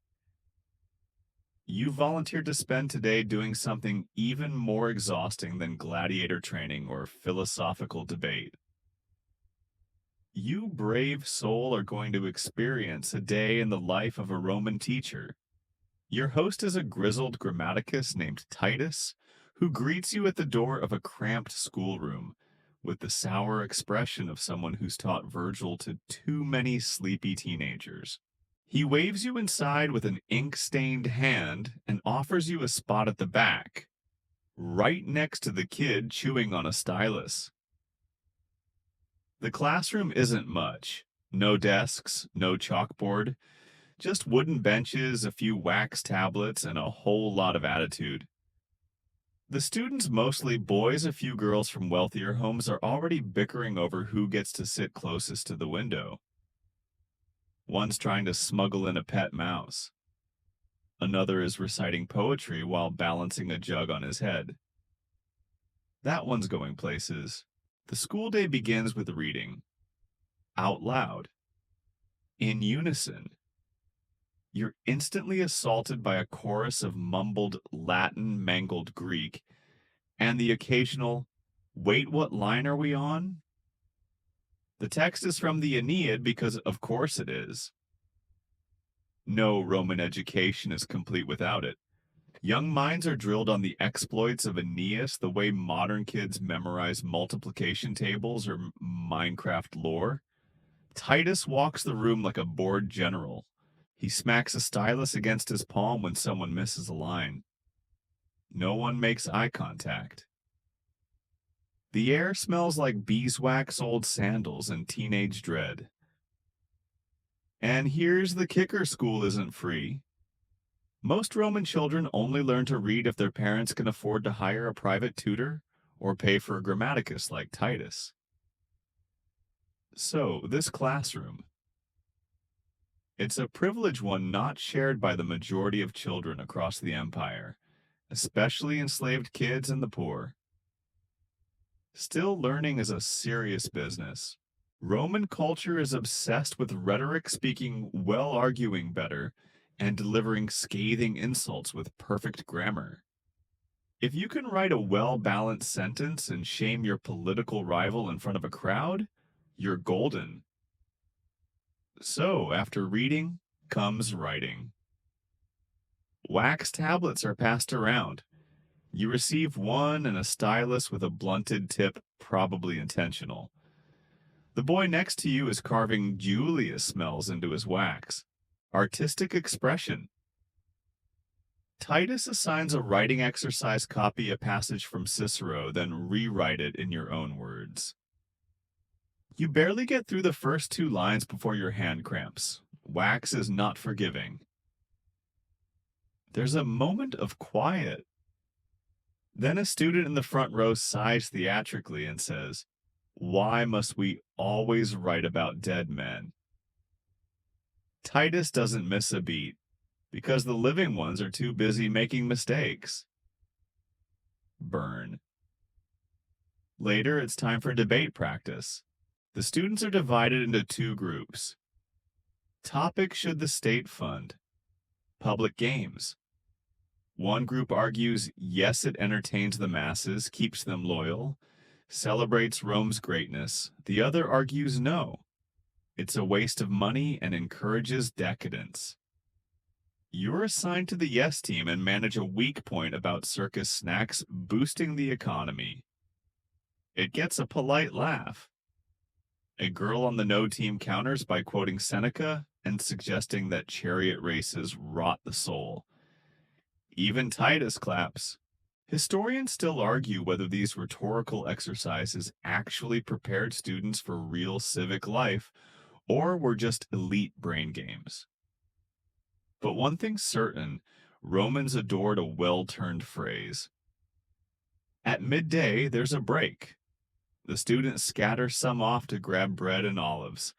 You volunteered to spend today doing something even more exhausting than gladiator training or philosophical debate. You, brave soul, are going to experience a day in the life of a Roman teacher. Your host is a grizzled grammaticus named Titus, who greets you at the door of a cramped schoolroom with the sour expression of someone who's taught Virgil to too many sleepy teenagers. He waves you inside with an ink-stained hand and offers you a spot at the back, right next to the kid chewing on a stylus. The classroom isn't much. No desks, no chalkboard, just wooden benches, a few wax tablets, and a whole lot of attitude. The students, mostly boys, a few girls from wealthier homes, are already bickering over who gets to sit closest to the window. One's trying to smuggle in a pet mouse. Another is reciting poetry while balancing a jug on his head. That one's going places. The school day begins with reading. Out loud. In unison. You're instantly assaulted by a chorus of mumbled Latin, mangled Greek, and the occasional, wait, what line are we on? The text is from the Aeneid because of course it is. No Roman education is complete without it. Young minds are drilled on the exploits of Aeneas the way modern kids memorize multiplication tables or Minecraft lore. Titus walks the room like a bored general. He smacks a stylus against his palm when someone misses a line. No one makes eye contact. The air smells like beeswax, old sandals, and teenage dread. And here's the kicker: school isn't free. Most Roman children only learn to read if their parents can afford to hire a private tutor or pay for a grammaticus like Titus. So, this classroom, it's a privileged one not shared by the majority of children across the empire, especially enslaved kids and the poor. Still, learning is a serious business. Roman culture is obsessed with rhetoric, speaking well, arguing better, and delivering scathing insults with perfect grammar. If you can write a well-balanced sentence and shame your political rival in front of a crowd, you're golden. So, after reading comes writing. Wax tablets are passed around. You receive one and a stylus with a blunted tip, probably intentional. The boy next to you is carving Julius smells into his wax. Artistic expression. Titus assigns a writing exercise, copy a passage from Cicero, then rewrite it in your own words. You barely get through the first 2 lines before your hand cramps. Wax is not forgiving. There's a moment of quiet. Then a student in the front row sighs theatrically and says, "Why must we always write about dead men?" Titus doesn't miss a beat, because the living ones are too busy making mistakes. Burn. Later, it's time for debate practice. The students are divided into 2 groups. Topic: should the state fund public games? One group argues, yes, it entertains the masses, keeps them loyal, celebrates Rome's greatness. The other argues, no, it's a waste of money and encourages decadence. You're assigned to the yes team and manage a weak point about circus snacks boosting the economy. It gets a polite laugh. A girl on the no team counters by quoting Seneca and suggesting that chariot races rot the soul. Even Titus claps. Historians still argue whether these rhetorical exercises actually prepared students for real civic life or were just elite brain games. But one thing's certain, Romans adored a well-turned phrase. At midday, there's a break. The students scatter, some off to grab bread and olives,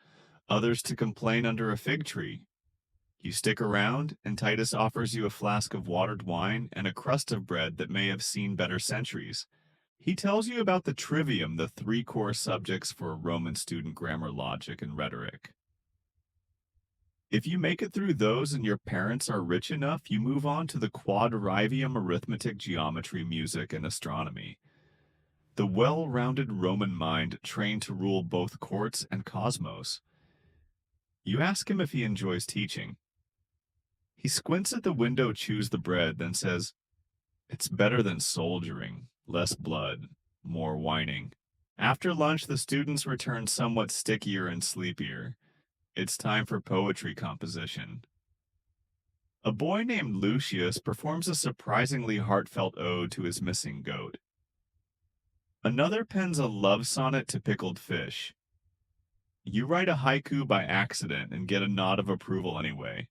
others to complain under a fig tree. You stick around, and Titus offers you a flask of watered wine and a crust of bread that may have seen better centuries. He tells you about the trivium, the 3 core subjects for a Roman student: grammar, logic, and rhetoric. If you make it through those and your parents are rich enough, you move on to the quadrivium: arithmetic, geometry, music, and astronomy. The well-rounded Roman mind trained to rule both courts and cosmos. You ask him if he enjoys teaching. He squints at the window, chews the bread, then says, "It's better than soldiering. Less blood, more whining." After lunch, the students return somewhat stickier and sleepier. It's time for poetry composition. A boy named Lucius performs a surprisingly heartfelt ode to his missing goat. Another pens a love sonnet to pickled fish. You write a haiku by accident and get a nod of approval anyway.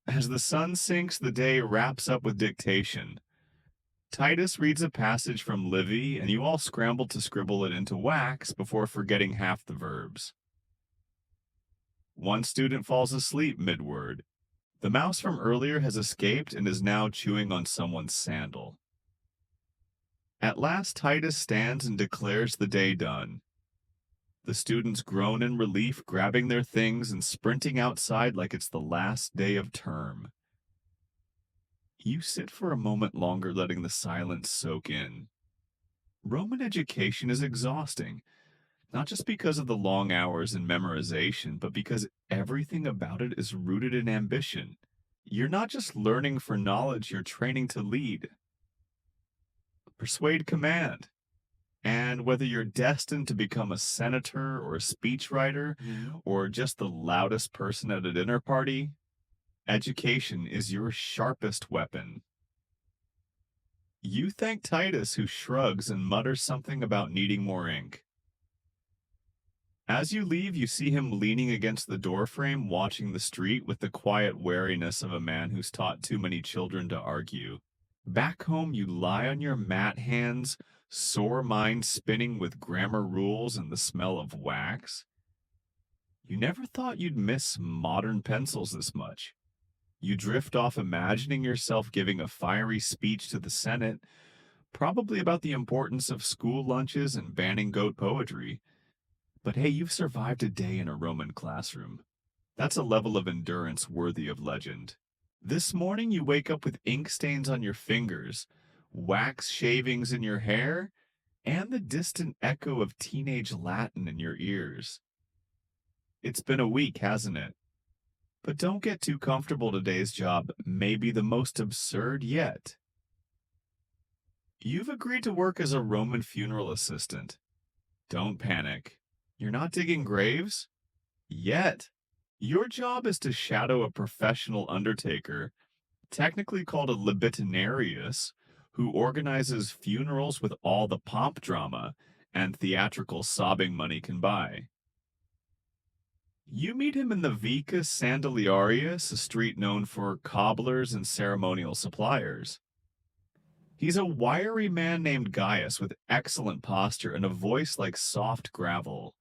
As the sun sinks, the day wraps up with dictation. Titus reads a passage from Livy, and you all scramble to scribble it into wax before forgetting half the verbs. One student falls asleep mid-word. The mouse from earlier has escaped and is now chewing on someone's sandal. At last, Titus stands and declares the day done. The students groan in relief, grabbing their things and sprinting outside like it's the last day of term. You sit for a moment longer, letting the silence soak in. Roman education is exhausting, not just because of the long hours and memorization, but because everything about it is rooted in ambition. You're not just learning for knowledge, you're training to lead. Persuade, command. And whether you're destined to become a senator or a speechwriter or just the loudest person at a dinner party, education is your sharpest weapon. You thank Titus, who shrugs and mutters something about needing more ink. As you leave, you see him leaning against the doorframe, watching the street with the quiet wariness of a man who's taught too many children to argue. Back home, you lie on your mat hands, sore mind spinning with grammar rules and the smell of wax. You never thought you'd miss modern pencils this much. You drift off imagining yourself giving a fiery speech to the Senate, probably about the importance of school lunches and banning goat poetry. But hey, you've survived a day in a Roman classroom. That's a level of endurance worthy of legend. This morning you wake up with ink stains on your fingers, wax shavings in your hair, and the distant echo of teenage Latin in your ears. It's been a week, hasn't it? But don't get too comfortable. Today's job may be the most absurd yet. You've agreed to work as a Roman funeral assistant. Don't panic. You're not digging graves? Yet. Your job is to shadow a professional undertaker, technically called a libidinarius, who organizes funerals with all the pomp drama and theatrical sobbing money can buy. You meet him in the Vicus Sandaliarius, a street known for cobblers and ceremonial suppliers. He's a wiry man named Gaius with excellent posture and a voice like soft gravel.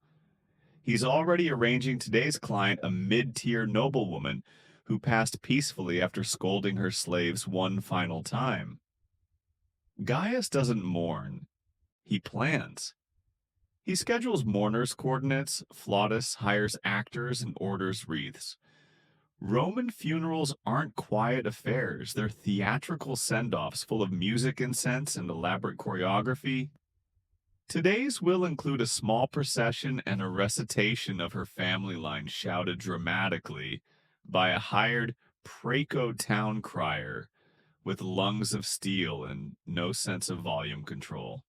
He's already arranging today's client, a mid-tier noblewoman who passed peacefully after scolding her slaves one final time. Gaius doesn't mourn. He plans. He schedules mourners' coordinates, Flautus hires actors, and orders wreaths. Roman funerals aren't quiet affairs. They're theatrical send-offs full of music, incense, and elaborate choreography. Today's will include a small procession and a recitation of her family line shouted dramatically by a hired Praco town crier with lungs of steel and no sense of volume control.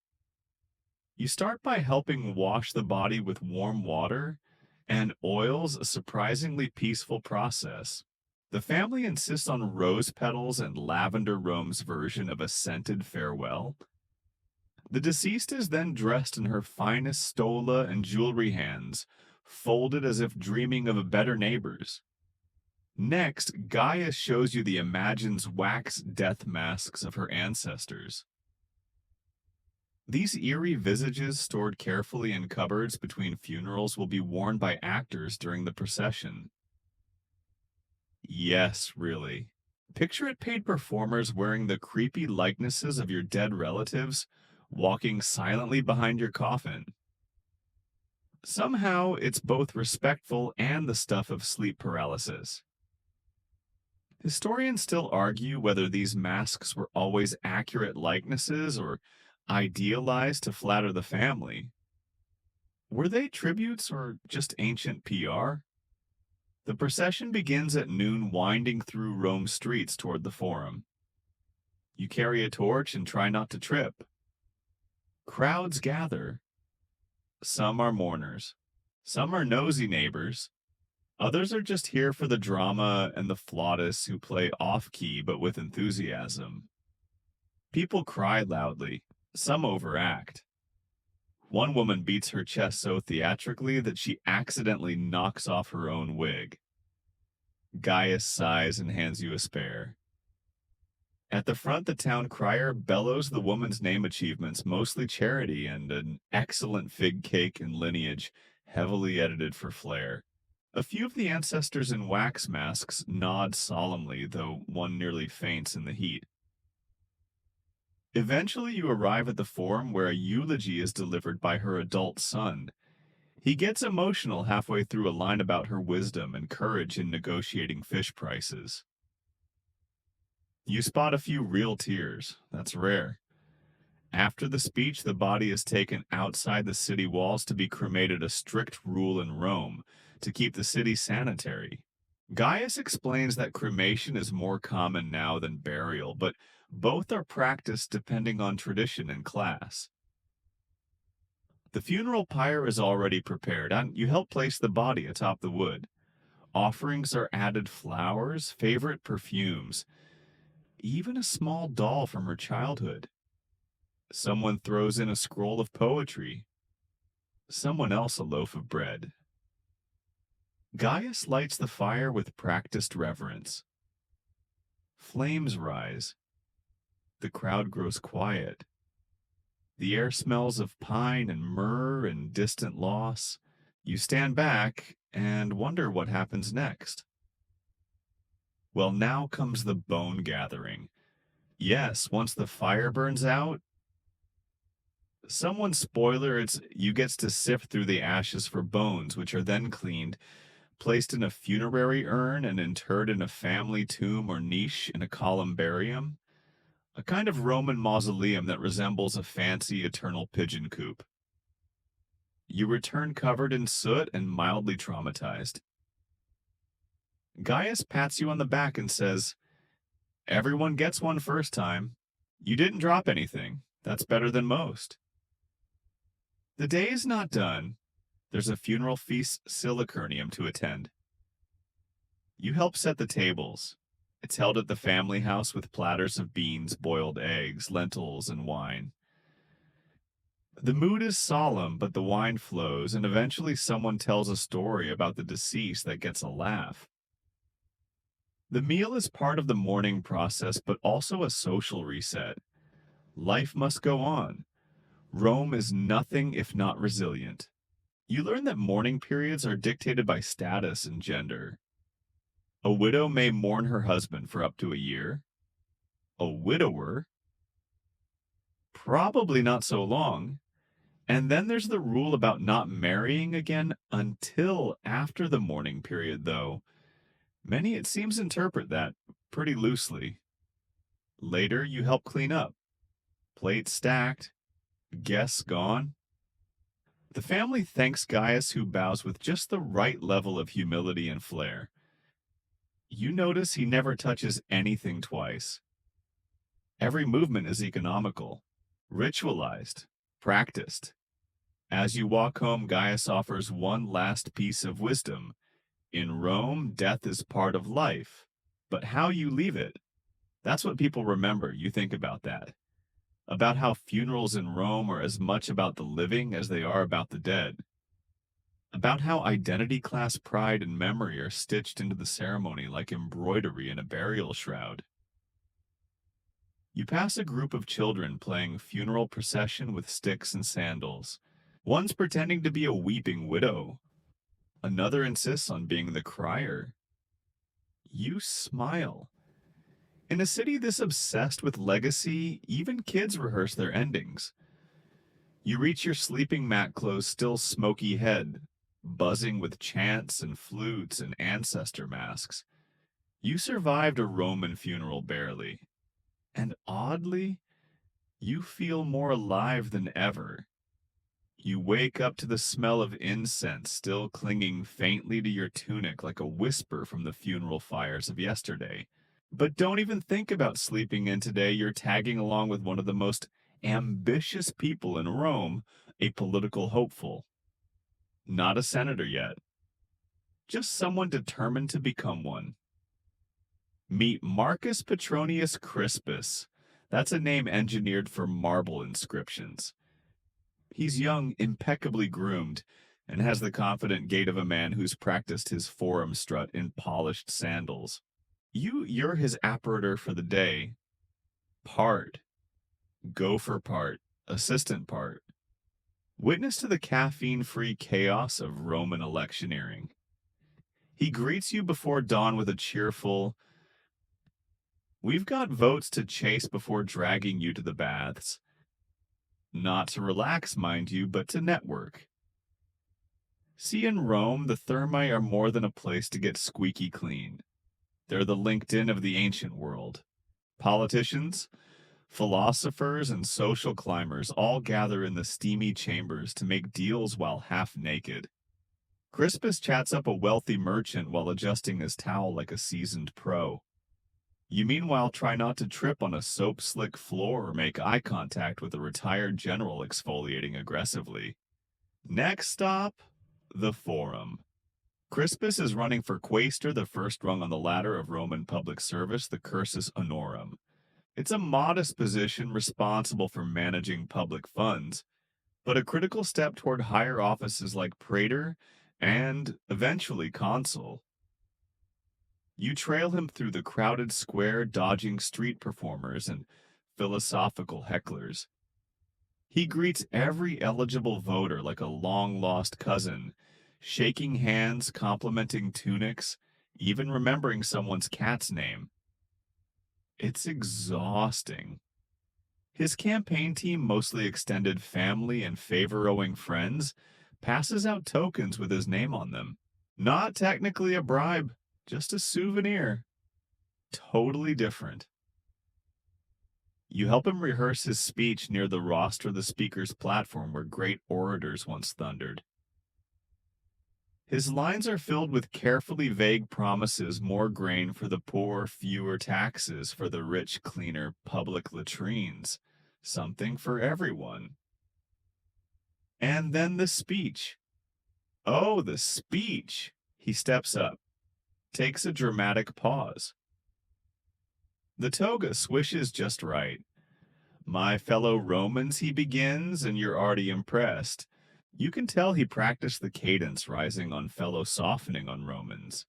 You start by helping wash the body with warm water and oils, a surprisingly peaceful process. The family insists on rose petals and lavender Rome's version of a scented farewell. The deceased is then dressed in her finest stola and jewelry hands, folded as if dreaming of better neighbors. Next, Gaius shows you the imagine's wax death masks of her ancestors. These eerie visages, stored carefully in cupboards between funerals, will be worn by actors during the procession. Yes, really. Picture it, paid performers wearing the creepy likenesses of your dead relatives, walking silently behind your coffin. Somehow, it's both respectful and the stuff of sleep paralysis. Historians still argue whether these masks were always accurate likenesses or idealized to flatter the family. Were they tributes or just ancient PR? The procession begins at noon, winding through Rome streets toward the Forum. You carry a torch and try not to trip. Crowds gather. Some are mourners. Some are nosy neighbors. Others are just here for the drama and the flautists who play off-key but with enthusiasm. People cry loudly. Some overact. One woman beats her chest so theatrically that she accidentally knocks off her own wig. Gaius sighs and hands you a spare. At the front, the town crier bellows the woman's name achievements, mostly charity, and an excellent fig cake and lineage, heavily edited for flair. A few of the ancestors in wax masks nod solemnly, though one nearly faints in the heat. Eventually, you arrive at the Forum where a eulogy is delivered by her adult son. He gets emotional halfway through a line about her wisdom and courage in negotiating fish prices. You spot a few real tears. That's rare. After the speech, the body is taken outside the city walls to be cremated, a strict rule in Rome to keep the city sanitary. Gaius explains that cremation is more common now than burial, but both are practiced depending on tradition and class. The funeral pyre is already prepared, and you help place the body atop the wood. Offerings are added: flowers, favorite perfumes, even a small doll from her childhood. Someone throws in a scroll of poetry. Someone else a loaf of bread. Gaius lights the fire with practiced reverence. Flames rise. The crowd grows quiet. The air smells of pine and myrrh and distant loss. You stand back and wonder what happens next. Well, now comes the bone gathering. Yes, once the fire burns out, someone spoiler, you gets to sift through the ashes for bones, which are then cleaned, placed in a funerary urn and interred in a family tomb or niche in a columbarium, a kind of Roman mausoleum that resembles a fancy eternal pigeon coop. You return covered in soot and mildly traumatized. Gaius pats you on the back and says, "Everyone gets one first time. You didn't drop anything. That's better than most." The day is not done. There's a funeral feast silicernium to attend. You help set the tables. It's held at the family house with platters of beans, boiled eggs, lentils, and wine. The mood is solemn, but the wine flows, and eventually someone tells a story about the deceased that gets a laugh. The meal is part of the mourning process, but also a social reset. Life must go on. Rome is nothing if not resilient. You learn that mourning periods are dictated by status and gender. A widow may mourn her husband for up to a year. A widower, probably not so long. And then there's the rule about not marrying again until after the mourning period, though. Many, it seems, interpret that pretty loosely. Later, you help clean up. Plates stacked, guests gone. The family thanks Gaius, who bows with just the right level of humility and flair. You notice he never touches anything twice. Every movement is economical, ritualized, practiced. As you walk home, Gaius offers one last piece of wisdom. In Rome, death is part of life, but how you leave it, that's what people remember. You think about that. About how funerals in Rome are as much about the living as they are about the dead. About how identity, class, pride, and memory are stitched into the ceremony like embroidery in a burial shroud. You pass a group of children playing funeral procession with sticks and sandals. One's pretending to be a weeping widow. Another insists on being the crier. You smile. In a city this obsessed with legacy, even kids rehearse their endings. You reach your sleeping mat clothes still smoky head, buzzing with chants and flutes and ancestor masks. You survived a Roman funeral barely. And oddly, you feel more alive than ever. You wake up to the smell of incense still clinging faintly to your tunic like a whisper from the funeral fires of yesterday. But don't even think about sleeping in today. You're tagging along with one of the most ambitious people in Rome, a political hopeful. Not a senator yet. Just someone determined to become one. Meet Marcus Petronius Crispus. That's a name engineered for marble inscriptions. He's young, impeccably groomed, and has the confident gait of a man who's practiced his forum strut in polished sandals. You're his apparator for the day. Part. Gopher part. Assistant part. Witness to the caffeine-free chaos of Roman electioneering. He greets you before dawn with a cheerful, "We've got votes to chase before dragging you to the baths." Not to relax, mind you, but to network. See, in Rome, the thermae are more than a place to get squeaky clean. They're the LinkedIn of the ancient world. Politicians, philosophers, and social climbers all gather in the steamy chambers to make deals while half naked. Crispus chats up a wealthy merchant while adjusting his towel like a seasoned pro. You meanwhile try not to trip on a soap-slick floor or make eye contact with a retired general exfoliating aggressively. Next stop, the Forum. Crispus is running for quaestor, the first rung on the ladder of Roman public service, the cursus honorum. It's a modest position responsible for managing public funds, but a critical step toward higher offices like praetor and, eventually, consul. You trail him through the crowded square, dodging street performers and philosophical hecklers. He greets every eligible voter like a long-lost cousin, shaking hands, complimenting tunics, even remembering someone's cat's name. It's exhausting. His campaign team, mostly extended family and favor-owing friends, passes out tokens with his name on them. Not technically a bribe, just a souvenir. Totally different. You help him rehearse his speech near the rostra the speaker's platform where great orators once thundered. His lines are filled with carefully vague promises: more grain for the poor, fewer taxes for the rich, cleaner public latrines, something for everyone. And then the speech. Oh, the speech! He steps up, takes a dramatic pause. The toga swishes just right. My fellow Romans, he begins, and you're already impressed. You can tell he practiced the cadence rising on fellow softening on Romans.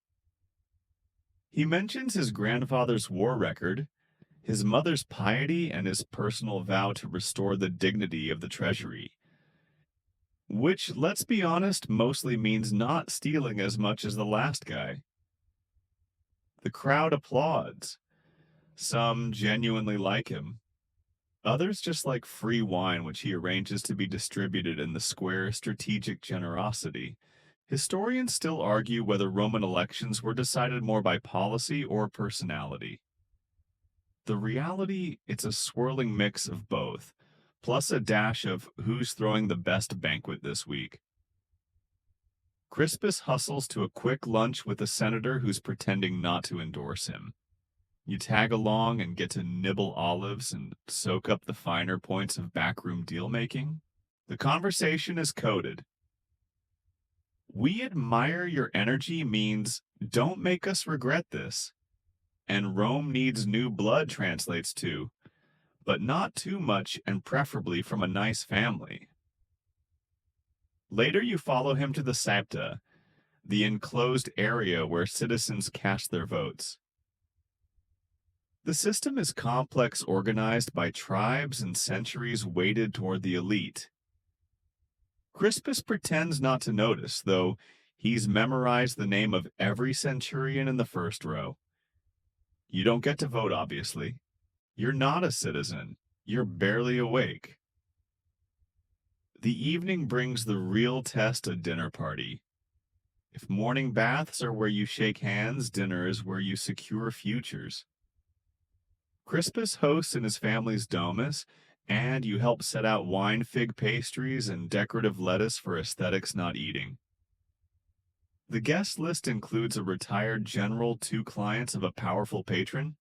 He mentions his grandfather's war record, his mother's piety, and his personal vow to restore the dignity of the treasury, which, let's be honest, mostly means not stealing as much as the last guy. The crowd applauds. Some genuinely like him. Others just like free wine, which he arranges to be distributed in the square strategic generosity. Historians still argue whether Roman elections were decided more by policy or personality. The reality, it's a swirling mix of both, plus a dash of who's throwing the best banquet this week. Crispus hustles to a quick lunch with a senator who's pretending not to endorse him. You tag along and get to nibble olives and soak up the finer points of backroom deal-making. The conversation is coded. We admire your energy means don't make us regret this. And Rome needs new blood translates to, but not too much and preferably from a nice family. Later you follow him to the Saepta, the enclosed area where citizens cast their votes. The system is complex, organized by tribes and centuries weighted toward the elite. Crispus pretends not to notice, though he's memorized the name of every centurion in the first row. You don't get to vote, obviously. You're not a citizen. You're barely awake. The evening brings the real test: a dinner party. If morning baths are where you shake hands, dinner is where you secure futures. Crispus hosts in his family's domus, and you help set out wine fig pastries and decorative lettuce for aesthetics not eating. The guest list includes a retired general, 2 clients of a powerful patron,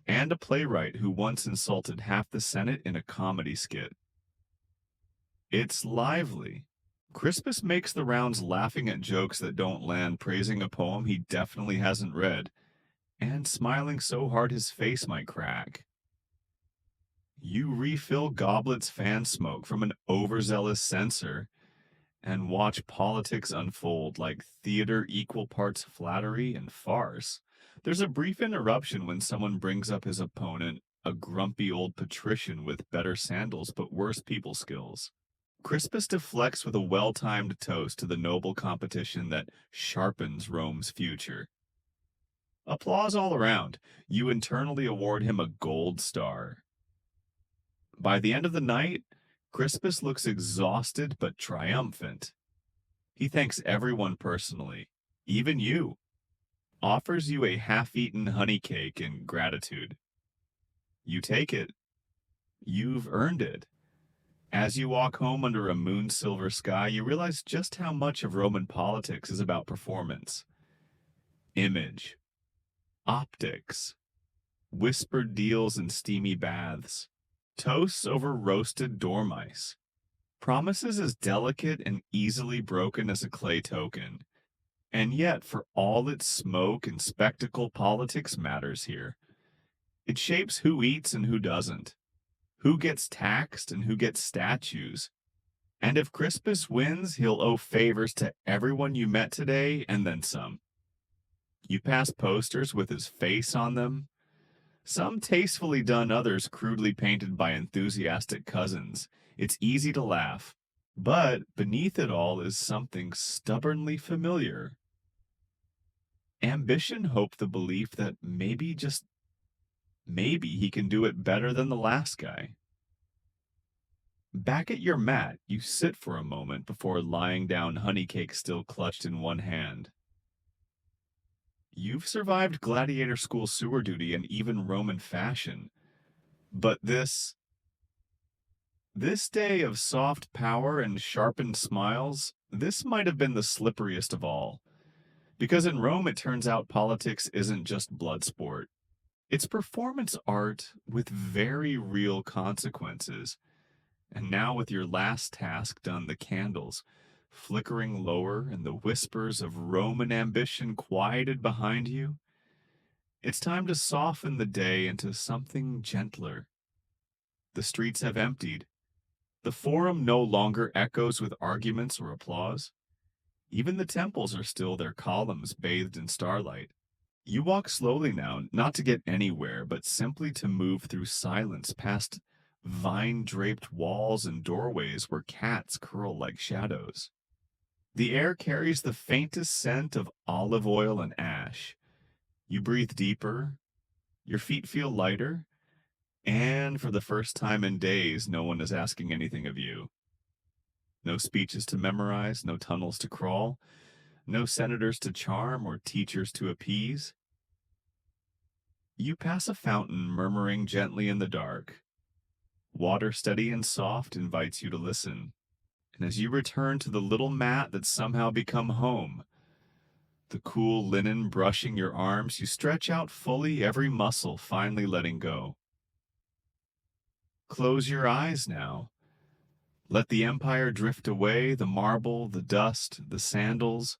and a playwright who once insulted half the Senate in a comedy skit. It's lively. Crispus makes the rounds laughing at jokes that don't land, praising a poem he definitely hasn't read, and smiling so hard his face might crack. You refill goblets fan smoke from an overzealous censor and watch politics unfold like theater, equal parts flattery and farce. There's a brief interruption when someone brings up his opponent, a grumpy old patrician with better sandals but worse people skills. Crispus deflects with a well-timed toast to the noble competition that sharpens Rome's future. Applause all around. You internally award him a gold star. By the end of the night, Crispus looks exhausted but triumphant. He thanks everyone personally, even you, offers you a half-eaten honey cake in gratitude. You take it. You've earned it. As you walk home under a moon-silver sky, you realize just how much of Roman politics is about performance. Image. Optics. Whispered deals and steamy baths. Toasts over roasted dormice. Promises as delicate and easily broken as a clay token. And yet, for all its smoke and spectacle, politics matters here. It shapes who eats and who doesn't, who gets taxed and who gets statues. And if Crispus wins, he'll owe favors to everyone you met today and then some. You pass posters with his face on them, some tastefully done, others crudely painted by enthusiastic cousins. It's easy to laugh, but beneath it all is something stubbornly familiar. Ambition, hope, the belief that maybe, just maybe, he can do it better than the last guy. Back at your mat, you sit for a moment before lying down, honey cake still clutched in one hand. You've survived gladiator school sewer duty and even Roman fashion. But this day of soft power and sharpened smiles, this might have been the slipperiest of all. Because in Rome, it turns out politics isn't just blood sport. It's performance art with very real consequences. And now, with your last task done, the candles flickering lower and the whispers of Roman ambition quieted behind you, it's time to soften the day into something gentler. The streets have emptied. The forum no longer echoes with arguments or applause. Even the temples are still their columns bathed in starlight. You walk slowly now, not to get anywhere, but simply to move through silence past vine-draped walls and doorways where cats curl like shadows. The air carries the faintest scent of olive oil and ash. You breathe deeper, your feet feel lighter, and for the first time in days, no one is asking anything of you. No speeches to memorize, no tunnels to crawl, no senators to charm or teachers to appease. You pass a fountain murmuring gently in the dark. Water steady and soft invites you to listen. And as you return to the little mat that's somehow become home, the cool linen brushing your arms, you stretch out fully, every muscle finally letting go. Close your eyes now. Let the empire drift away, the marble, the dust, the sandals.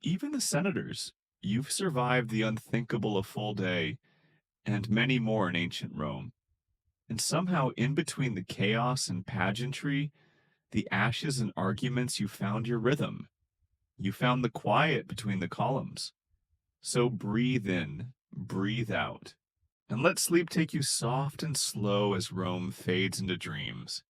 Even the senators, you've survived the unthinkable a full day, and many more in ancient Rome. And somehow in between the chaos and pageantry, the ashes and arguments, you found your rhythm. You found the quiet between the columns. So breathe in, breathe out, and let sleep take you soft and slow as Rome fades into dreams.